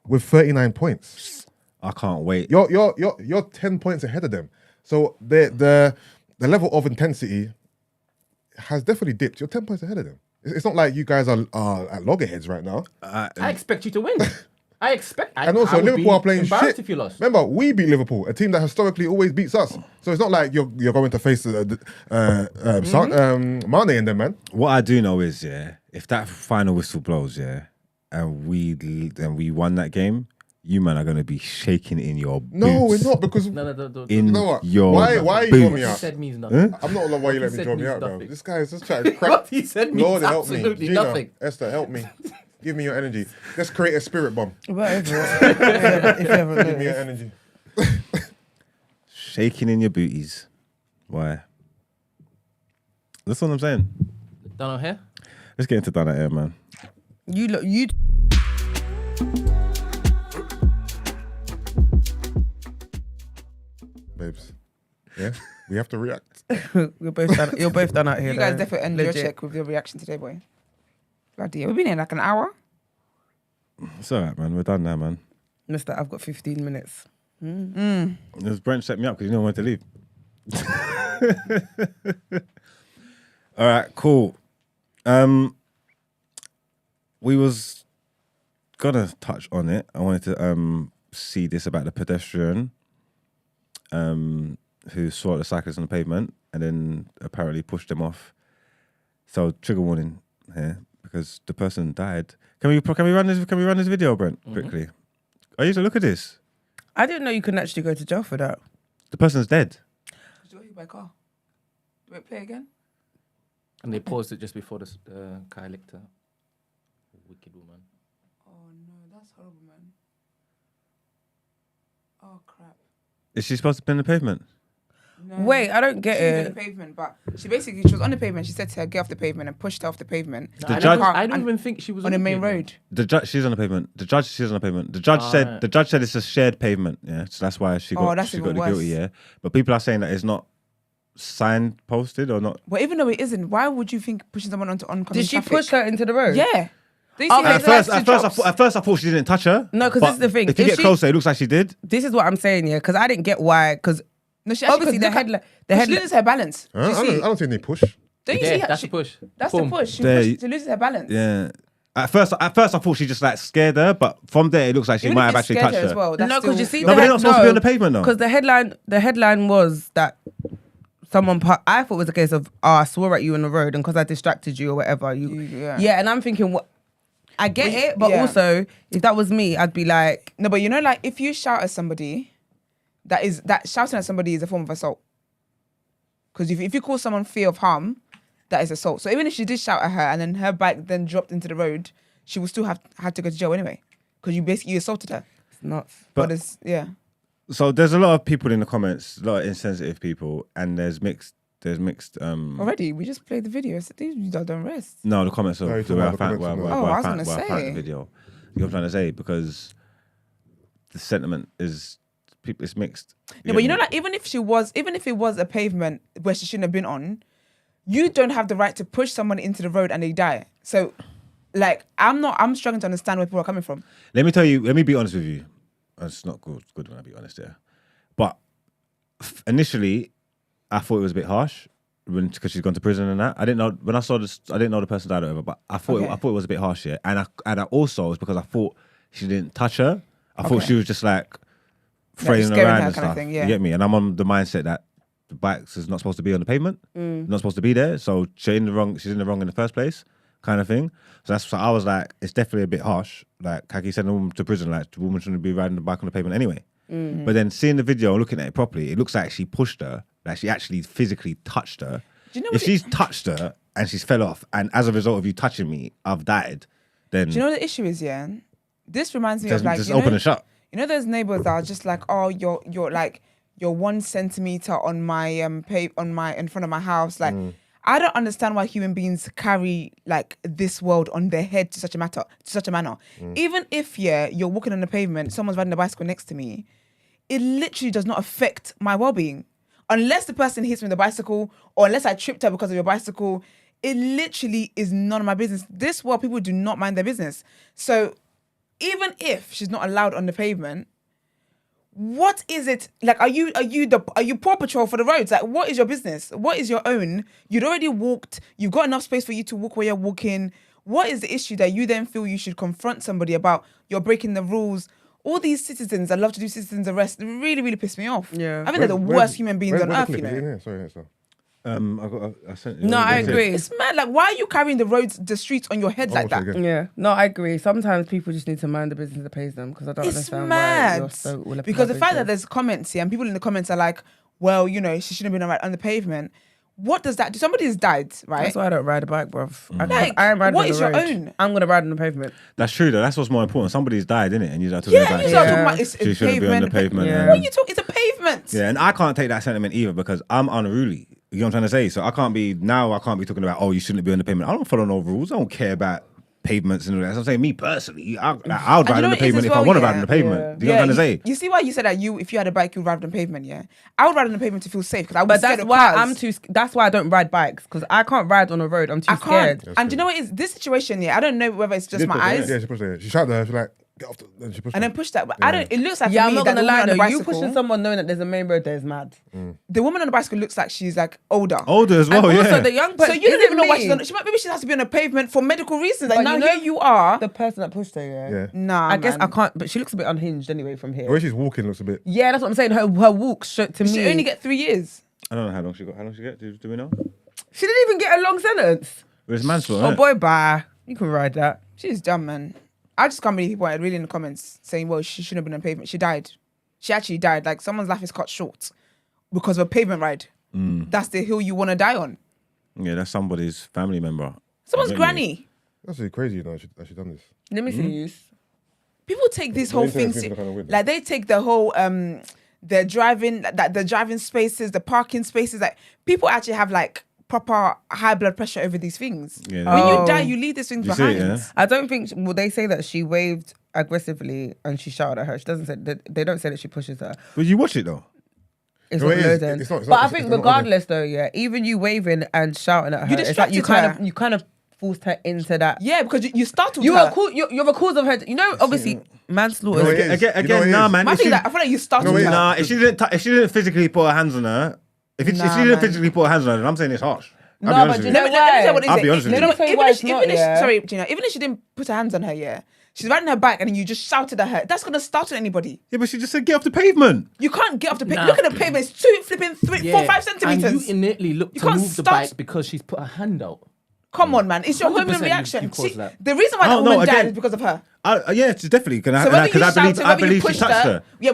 with 39 points. I can't wait. You're 10 points ahead of them. So the level of intensity has definitely dipped. You're 10 points ahead of them. It's not like you guys are at loggerheads right now. I expect you to win. And also, Liverpool are playing embarrassed shit. if you lost. Remember, we beat Liverpool, a team that historically always beats us. So it's not like you're going to face Mane and them, man. What I do know is, yeah, if that final whistle blows, yeah, and we won that game, you man are gonna be shaking in your boots. No, we're not because No, don't. In you know what? your Why are you boots. drawing me What he out? said means nothing. I'm not why you let he me said draw me means out, bro. nothing. This guy is just trying to crack. What he said means Lord, help me. absolutely Gina, nothing. Esther, help me. Give me your energy. Let's create a spirit bomb. Whatever. if you ever Give me your noticed. energy. Shaking in your booties. Why? That's what I'm saying. Done on here? Let's get into Down Out Ere, man. You Babes. Yeah? We have to react. you're both done out here. You guys though. definitely end your Legit. check with your reaction today, boy. Bloody hell. We've been here like an hour. It's all right, man. We're done now, man. Mister, I've got 15 minutes. This Brent set me up because you know when to leave. All right, cool. We was gonna touch on it. I wanted to see this about the pedestrian who saw the cyclist on the pavement and then apparently pushed them off. So trigger warning here because the person died. Can we run this video, Brent, quickly? Are you to look at this? I didn't know you couldn't actually go to jail for that. The person's dead. Did you hit by car? Do it play again? And they paused it just before the car licked her. Wicked woman. Oh no, that's horrible, man. Oh crap. Is she supposed to be on the pavement? No. Wait, I don't get She was on the it. pavement, but she was on the pavement. She said to her, get off the pavement and pushed her off the pavement. No, The I judge- don't even think she was On the main pavement. road. The judge, she's on the pavement. The judge, she's on the pavement. The judge Right. said it's a shared pavement. Yeah, so that's why she got that's she even got the worse. guilty. Yeah, but people are saying that it's not signposted or not. But even though it isn't, why would you think pushing someone onto oncoming Did she traffic? push her into the road? Yeah. Do you Oh, see her At first, lights and at first, I thought she didn't touch her. No, 'cause but this is the thing. If you If get she- closer, it looks like she did. This is what I'm saying, yeah, because I didn't get why. Because No, she actually obviously the headline. She loses her balance. Do Huh? you I see? don't see any push. Don't you Yeah, see her? that's a push. That's Boom. the push. She There pushes, she loses her balance. Yeah. At first, I thought she just like scared her, but from there, it looks like she Even might if have it actually scared touched her her. as well. That's No, because you still- see, No, but they're not supposed to be on the pavement, though. Because the headline was that I thought it was a case of, I swore at you on the road, and because I distracted you or whatever, Yeah. and I'm thinking, what? I get But- it, but yeah. also if that was me, I'd be like, No, but you know, like if you shout at somebody, that shouting at somebody is a form of assault. Because if you cause someone fear of harm, that is assault. So even if she did shout at her and then her bike then dropped into the road, she would still had to go to jail anyway. Because you assaulted her. it's nuts. But it's So there's a lot of people in the comments, a lot of insensitive people, and there's mixed. already we just played the video. So these don't rest. No, the comments of No, you're the talking way I about the found comments where of the- I Oh, I was found gonna where I found the say. video. You know what I'm trying to say? Because the sentiment is it's mixed. No, but you know, like even if it was a pavement where she shouldn't have been on, you don't have the right to push someone into the road and they die. So, like, I'm struggling to understand where people are coming from. Let me be honest with you. It's not good when I be honest there. But initially, I thought it was a bit harsh because she's gone to prison and that. I didn't know when I saw this. I didn't know the person died or whatever. But I thought Okay. I thought it was a bit harsh, yeah. And I also was because I thought she didn't touch her. I thought Okay. she was just like just fraying scaring around her and kind of stuff. thing, yeah. You get me? And I'm on the mindset that the bikes is not supposed to be on the pavement, not supposed to be there. So she's in the wrong in the first place, kind of thing. So I was like, it's definitely a bit harsh. Like Kaki sent a woman to prison, like the woman shouldn't be riding the bike on the pavement anyway. But then seeing the video and looking at it properly, it looks like she pushed her, like she actually physically touched her. Do you know If what she's touched her and she's fell off, and as a result of you touching me, I've died, then Do you know what the issue is? Yeah, this reminds me just, of like just you open know, and shut. You know those neighbors that are just like, oh, you're 1 centimeter on my in front of my house. Like, I don't understand why human beings carry like this world on their head to such a manner. Even if you're walking on the pavement, someone's riding a bicycle next to me, it literally does not affect my well-being. Unless the person hits me with the bicycle or unless I tripped her because of your bicycle, it literally is none of my business. This world, people do not mind their business. So even if she's not allowed on the pavement, what is it like? Are you Paw Patrol for the roads? Like, what is your business? What is your own? You'd already walked. You've got enough space for you to walk where you're walking. What is the issue that you then feel you should confront somebody about? You're breaking the rules. All these citizens that love to do citizens arrest really, really piss me off. Yeah. I think they're the worst human beings on earth. You know. Sorry, I sent you. No, I agree. It's mad. Like, why are you carrying the streets on your head like that? again. Yeah, no, I agree. Sometimes people just need to mind the business that pays them because I don't It's understand why mad. you're so all up in Because our the fact that business. there's comments here and people in the comments are like, well, you know, she shouldn't have been on the pavement. What does that do? Somebody's died, right? That's why I don't ride a bike, bruv. Like, I am riding what on the is your road. own? I'm gonna ride on the pavement. That's true though. That's what's more important. Somebody's died, innit? And you have to Yeah, go back. you start Yeah. talking about it's She a shouldn't be on the pavement. Yeah. and- What are you talking? It's a pavement. Yeah, and I can't take that sentiment either because I'm unruly. You know what I'm trying to say? So I can't be talking about, oh, you shouldn't be on the pavement. I don't follow no rules. I don't care about pavements and all that. So I'm saying me personally, I would you ride know on the what it is pavement as if I well, want to yeah? ride on the pavement. Yeah. Do you know what I'm trying to say? You see why you said that if you had a bike, you'd ride on the pavement, yeah? I would ride on the pavement to feel safe because I would But scared that's of why cars. That's why I don't ride bikes because I can't ride on a road. I'm too I scared. can't. And do you know what it is? This situation, yeah, I don't know whether it's just Did my push her, eyes. Yeah, she pushed her. She shouted at her. She like, get off the... Then she pushed And her. then push that. But I don't. It looks like Yeah, to I'm me not that gonna the woman lie on the though. You bicycle, pushing someone knowing that there's a main road there is mad. the woman on the bicycle looks like she's like older. Older as well, And yeah. also the young So person. you don't even know why me? she's on. Maybe she has to be on a pavement for medical reasons. But And now you know here you are. The person that pushed her, Yeah. Nah, I guess man. I can't. But she looks a bit unhinged anyway from here. The way she's walking looks a bit... Yeah, that's what I'm saying. Her walk showed to She me. only get 3 years. I don't know how long she got. How long she get? Do we know? She didn't even get a long sentence. It was manslaughter. Oh innit? boy, bye. You can ride that. She's dumb, man. I just can't believe people are really in the comments saying, well, she shouldn't have been on pavement. She died. She actually died. Like, someone's life is cut short because of a pavement ride. That's the hill you want to die on. Yeah, that's somebody's family member. Someone's I get you. granny. That's really crazy, you know, that she done this. Let me see you. People take this whole thing, internet seems kind of weird. like they take the whole, the driving spaces, the parking spaces. Like, people actually have like proper high blood pressure over these things. Yeah. When Oh. you die, you leave these things You see it, behind. yeah? I don't think. Well, they say that she waved aggressively and she shouted at her. She doesn't say that. They don't say that she pushes her. But you watch it though. It's No, not it is. loads in. It's not- But I it's think not regardless though, yeah, even you waving and shouting at her, it's like distracted her. you kind of forced her into that. Yeah, because you startled You her. were you're a cause of her. You know, obviously manslaughter. No, it is. Again, You know what it nah, is? man. I if feel she- like I feel like you startled No, it is. her. Nah, if she didn't physically put her hands on her, if she Nah, didn't man. physically put her hands on her, then I'm saying it's harsh. I'll No, be honest but with you you. know Let me tell you what it is. I'll be honest with You you. know Let what? me tell you Even why if it's she, not, even if yeah. sorry, Gina, even if she didn't put her hands on her, yeah, she's riding her bike and then you just shouted at her. That's gonna startle anybody. Yeah, but she just said get off the pavement. You can't get off the pavement. Nah. Look at the pavement. It's 2 flipping 3, 4, 5 centimeters. And you innately look You to can't move the start- bike because she's put her hand out. Come on, man. It's your 100% human you reaction. caused She, that. the reason why that Oh, no, woman died again- is because of her. Yeah, it's definitely So whether you because I shouted, believe whether you she pushed touched her. Yeah,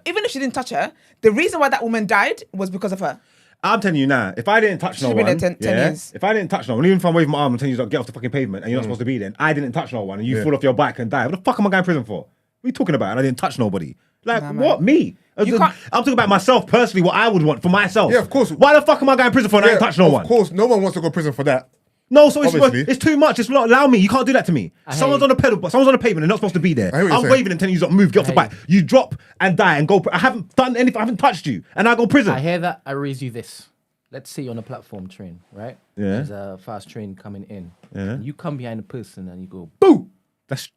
even if she didn't touch her, the reason why that woman died was because of her. I'm telling you now, if I didn't touch Should've no been one, there 10 years. if I didn't touch no one, even if I'm waving my arm and telling you to get off the fucking pavement and you're not supposed to be there, and I didn't touch no one and you fall off your bike and die, what the fuck am I going to prison for? What are you talking about? And I didn't touch nobody. Like, Nah, man. what? Me? You can't- I'm talking about myself personally, what I would want for myself. Yeah, of course. Why the fuck am I going to prison for and I didn't touch no one? Of course, no one wants to go to prison for that. No, so Obviously. it's too much. It's not allow me. You can't do that to me. Someone's hear on a pedal, but someone's on a pavement. They're not supposed to be there. I hear what I'm you're saying. waving and telling you to move, get off the I hear bike. You drop and die and go. I haven't done anything. I haven't touched you, and I go prison. I hear that. I raise you this. Let's say you're on a platform train, right? Yeah. There's a fast train coming in. Yeah. And you come behind a person and you go, Boo! That's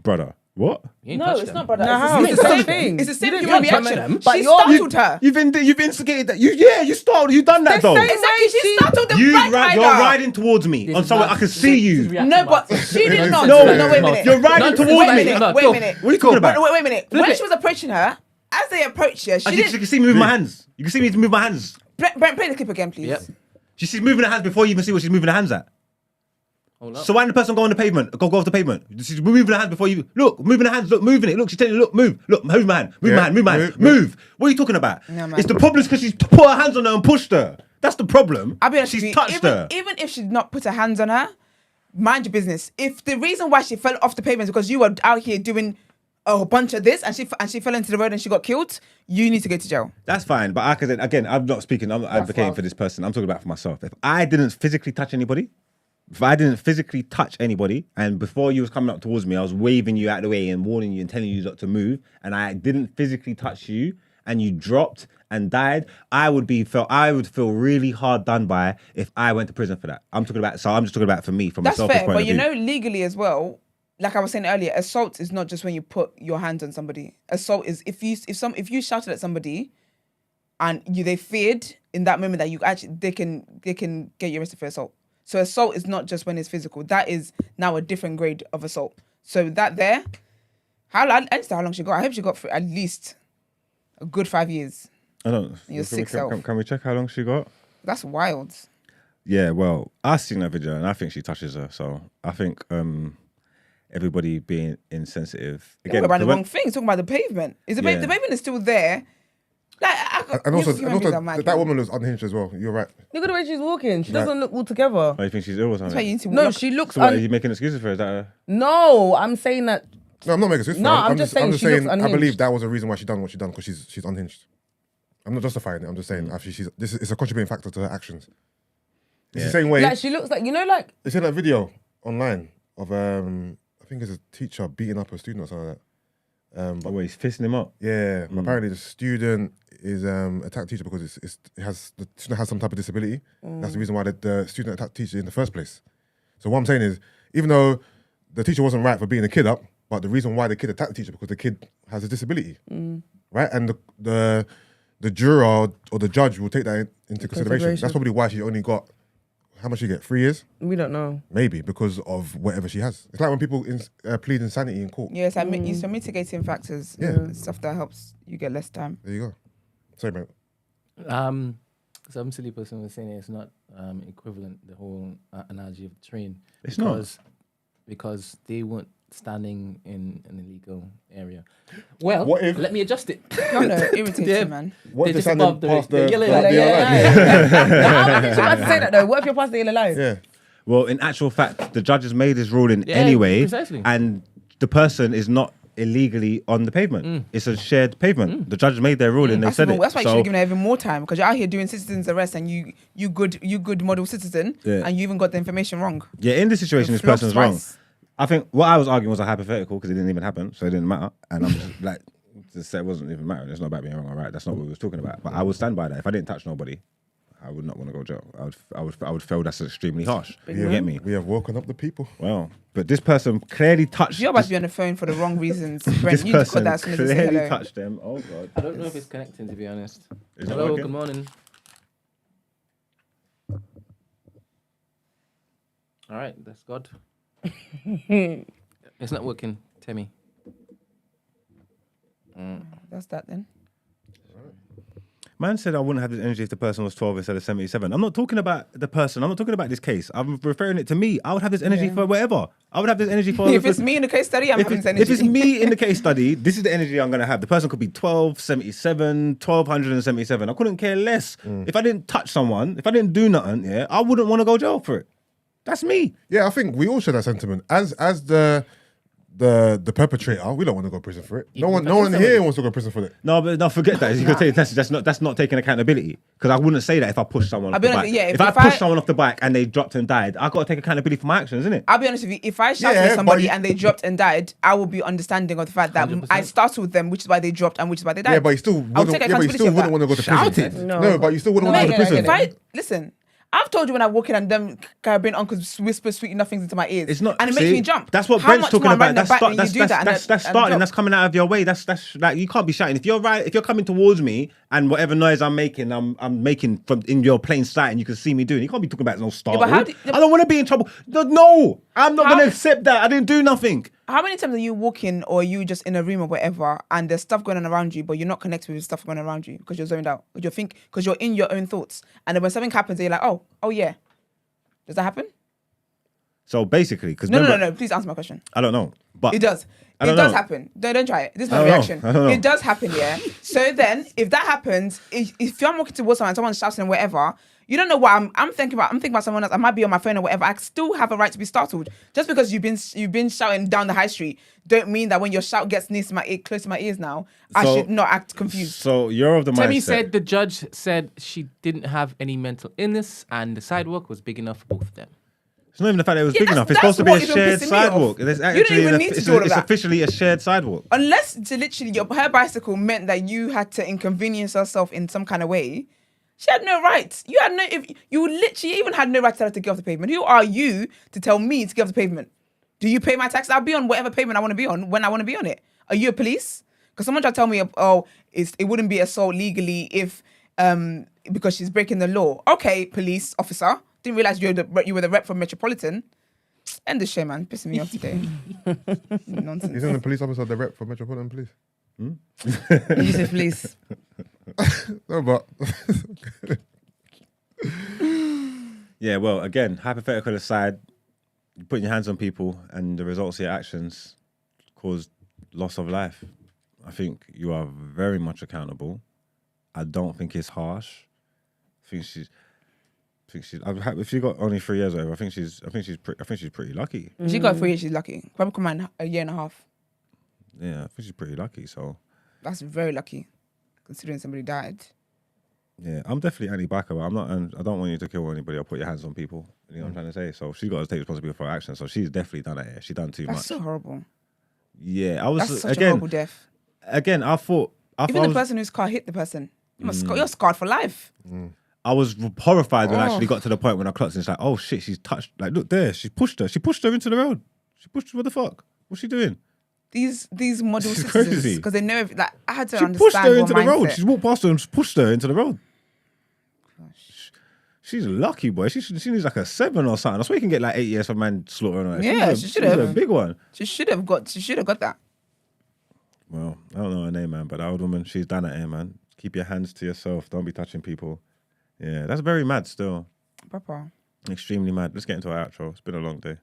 brother. What? you ain't No, touched it's them. not, brother. No, It's how? the It's the same same thing. thing. It's the same You human didn't touch reaction. them, but She you're- startled her. You've instigated that. You started. You done that though. same- Exactly. She startled the You bike you're rider. riding towards me This on is someone. mad. I can see This is you. reaction No, but marks. she did not. No, wait a minute. you're riding None- towards Wait a me. minute. No, Wait go. a minute. What are you talking about? Wait a minute. Flip When it. she was approaching her, as they approached her, she And you didn't. can see me move my hands. You can see me move my hands. Brent, play the clip again, please. Yep. She's moving her hands before you even see what she's moving her hands at. Hold up. So why didn't the person go on the pavement? Go off the pavement. She's moving her hands before you look, moving her hands, look, moving it. Look, she's telling you, look, move, move my hand, move Yeah, my hand, move my hand, move. move. What are you talking about? No, man. It's the problem is because she's put her hands on her and pushed her. That's the problem. I'll be honest She's with you, touched her. even if she'd not put her hands on her, mind your business. If the reason why she fell off the pavement is because you were out here doing a bunch of this and she fell into the road and she got killed, you need to go to jail. That's fine, but like I said, again, I'm not speaking. I'm not advocating for this person. I'm talking about for myself. If I didn't physically touch anybody, and before you was coming up towards me, I was waving you out of the way and warning you and telling you not to move, and I didn't physically touch you, and you dropped and died, I would feel really hard done by if I went to prison for that. I'm just talking about for me, from That's a selfish fair, point but of you view. know, legally as well, like I was saying earlier, assault is not just when you put your hands on somebody. Assault is if you shouted at somebody and they feared in that moment that you actually they can get you arrested for assault. So assault is not just when it's physical. That is now a different grade of assault. So that there, I don't know how long she got. I hope she got for at least a good 5 years. I don't. Your Can sick self. Can we check how long she got? That's wild. Yeah, well, I've seen that video and I think she touches her. So I think everybody being insensitive. You're talking about the wrong thing. Talking about the pavement. The pavement is still there. Like, And also, human beings are mad, that man. woman was unhinged as well. You're right. Look at the way she's walking. She Right. doesn't look all together. Oh, you think she's ill or That's why you something? need to No, look- she looks. So what, are you making excuses for her? Is that No, I'm saying that. No, I'm not making excuses. No, I'm just saying she looks I unhinged. believe that was the reason why she done what she done, because she's unhinged. I'm not justifying it. I'm just saying actually it's a contributing factor to her actions. It's the same way. Like she looks like like. It's in that video online of I think it's a teacher beating up a student or something like that. oh, wait, he's fisting him up. Yeah, apparently the student is attacked the teacher because the student has some type of disability. That's the reason why the student attacked the teacher in the first place. So what I'm saying is, even though the teacher wasn't right for beating the kid up, but the reason why the kid attacked the teacher because the kid has a disability, right? And the juror or the judge will take that into consideration. That's probably why she only got, how much she get? 3 years? We don't know. Maybe because of whatever she has. It's like when people plead insanity in court. Yeah, so it's some mitigating factors. Yeah. Stuff that helps you get less time. There you go. Sorry, mate. Some silly person was saying it's not equivalent, the whole analogy of the train. It's not. Because they weren't standing in an illegal area. Well, What if- let me adjust it. No, irritating, man. What They're if they're just standing above the past the yellow yellow line. line? I'm about to say that though. What if you're past the yellow line? Yeah. Well, in actual fact, the judge has made his ruling Yeah, anyway, precisely. and the person is not illegally on the pavement. It's a shared pavement. The judge made their ruling. They That's, said it. that's why you should So- have given her even more time, because you're out here doing citizens arrest and you good model citizen, Yeah. and you even got the information wrong. Yeah, in this situation, this You're flogged person's wrong. twice. I think what I was arguing was a hypothetical because it didn't even happen, so it didn't matter. And I'm just like, it wasn't even mattering. It's not about being wrong or right. That's not what we was talking about. But I would stand by that. If I didn't touch nobody, I would not want to go to jail. I would feel that's extremely harsh. You get me? We have woken up the people. Well, but this person clearly touched. You're about to be on the phone for the wrong reasons. Brent, This you just got person that as soon as you say clearly hello. touched them. Oh god. I don't know if it's connecting, to be honest. Is it Hello, working? good morning. All right, that's God. It's not working, Temi. That's that then. Man said I wouldn't have this energy if the person was 12 instead of 77. I'm not talking about the person. I'm not talking about this case. I'm referring it to me. I would have this energy for whatever. I would have this energy for... If it's me in the case study, I'm having this energy. If it's me in the case study, this is the energy I'm going to have. The person could be 1277, 1277. I couldn't care less. If I didn't touch someone, if I didn't do nothing, yeah, I wouldn't want to go jail for it. That's me. Yeah, I think we all share that sentiment. As the perpetrator, we don't want to go to prison for it. No one here wants to go to prison for it. No, but no, forget that. You could take that's not taking accountability. Because I wouldn't say that if I pushed someone off the honest, bike. yeah, if if I I- pushed someone off the bike and they dropped and died, I got to take accountability for my actions, isn't it? I'll be honest with you. If I shouted Yeah, at somebody but and they dropped and died, I will be understanding of the fact that 100%. I startled them, which is why they dropped and which is why they died. Yeah, but you still I'll wouldn't, take yeah, but you accountability still of wouldn't that. want to go to prison. Shouted. No, but you still wouldn't want to go to Mate, prison. Listen, I've told you when I walk in and them Caribbean uncles whisper sweet nothings into my ears. It's not, and it makes see, me jump. That's what How Brent's much talking more about. I'm riding the bike when you do that and That's and starting. drop? That's coming out of your way. That's like you can't be shouting. If you're coming towards me and whatever noise I'm making from in your plain sight and you can see me doing, you can't be talking about no startled. how do- I don't want to be in trouble. No, I'm not How- going to accept that. I didn't do nothing. How many times are you walking or you just in a room or whatever and there's stuff going on around you, but you're not connected with stuff going on around you because you're zoned out, because you're in your own thoughts, and then when something happens, you're like, oh yeah, does that happen? So basically, because No. Please answer my question. I don't know, but It does. I It don't does know. happen. Don't try it. This is my I don't know. reaction. I don't know. It does happen, yeah. So then, if that happens, if I'm walking towards someone, someone's shouting and whatever, you don't know what I'm thinking about. I'm thinking about someone else. I might be on my phone or whatever. I still have a right to be startled. Just because you've been shouting down the high street, don't mean that when your shout gets near to my ear, close to my ears now, I So- should not act confused. So you're of the mindset. Temi said the judge said she didn't have any mental illness and the sidewalk was big enough for both of them. It's not even the fact that it was Yeah, big that's- enough. It's that's supposed to be a what even shared pissing me off. sidewalk. There's You don't actually even need to do all of it's that. officially a shared sidewalk. Unless to literally her bicycle meant that you had to inconvenience yourself in some kind of way, she had no right. You had no. If you literally even had no right to tell her to get off the pavement. Who are you to tell me to get off the pavement? Do you pay my tax? I'll be on whatever pavement I want to be on when I want to be on it. Are you a police? Because someone tried to tell me, it wouldn't be assault legally if because she's breaking the law. Okay, police officer. Didn't realize you were the rep from Metropolitan. End the show, man. Pissing me off today. Nonsense. Isn't the police officer the rep for Metropolitan Police? You say please. No, but Yeah, well, again, hypothetical aside, you're putting your hands on people and the results of your actions cause loss of life. I think you are very much accountable. I don't think it's harsh. If she got only 3 years over, I think she's pretty lucky. She got 3 years, she's lucky. Probably come out a year and a half. Yeah, I think she's pretty lucky. So that's very lucky, considering somebody died. Yeah, I'm definitely anti-backer, but I don't want you to kill anybody or put your hands on people. You know what I'm trying to say? So she's got to take responsibility for her actions. So she's definitely done it. She's done too much. That's so horrible. Yeah, I was That's such a horrible death. Again, I thought even the person whose car hit the person, you're scarred for life. I was horrified when I actually got to the point when I clocked and it's like, oh shit, she's touched. Like, look there, she pushed her. She pushed her into the road. What the fuck? What's she doing? These model This is citizens, crazy. because they know, like, I had to She understand pushed her into the mindset. road. She's walked past her and just pushed her into the road. She's lucky, boy. She needs like a 7 or something. That's why you can get like 8 years for manslaughter on her. Yeah, she should have. She's a big one. She should have got that. Well, I don't know her name, man, but that old woman, she's done it here, man. Keep your hands to yourself. Don't be touching people. Yeah, that's very mad still. Papa. Extremely mad. Let's get into our outro. It's been a long day.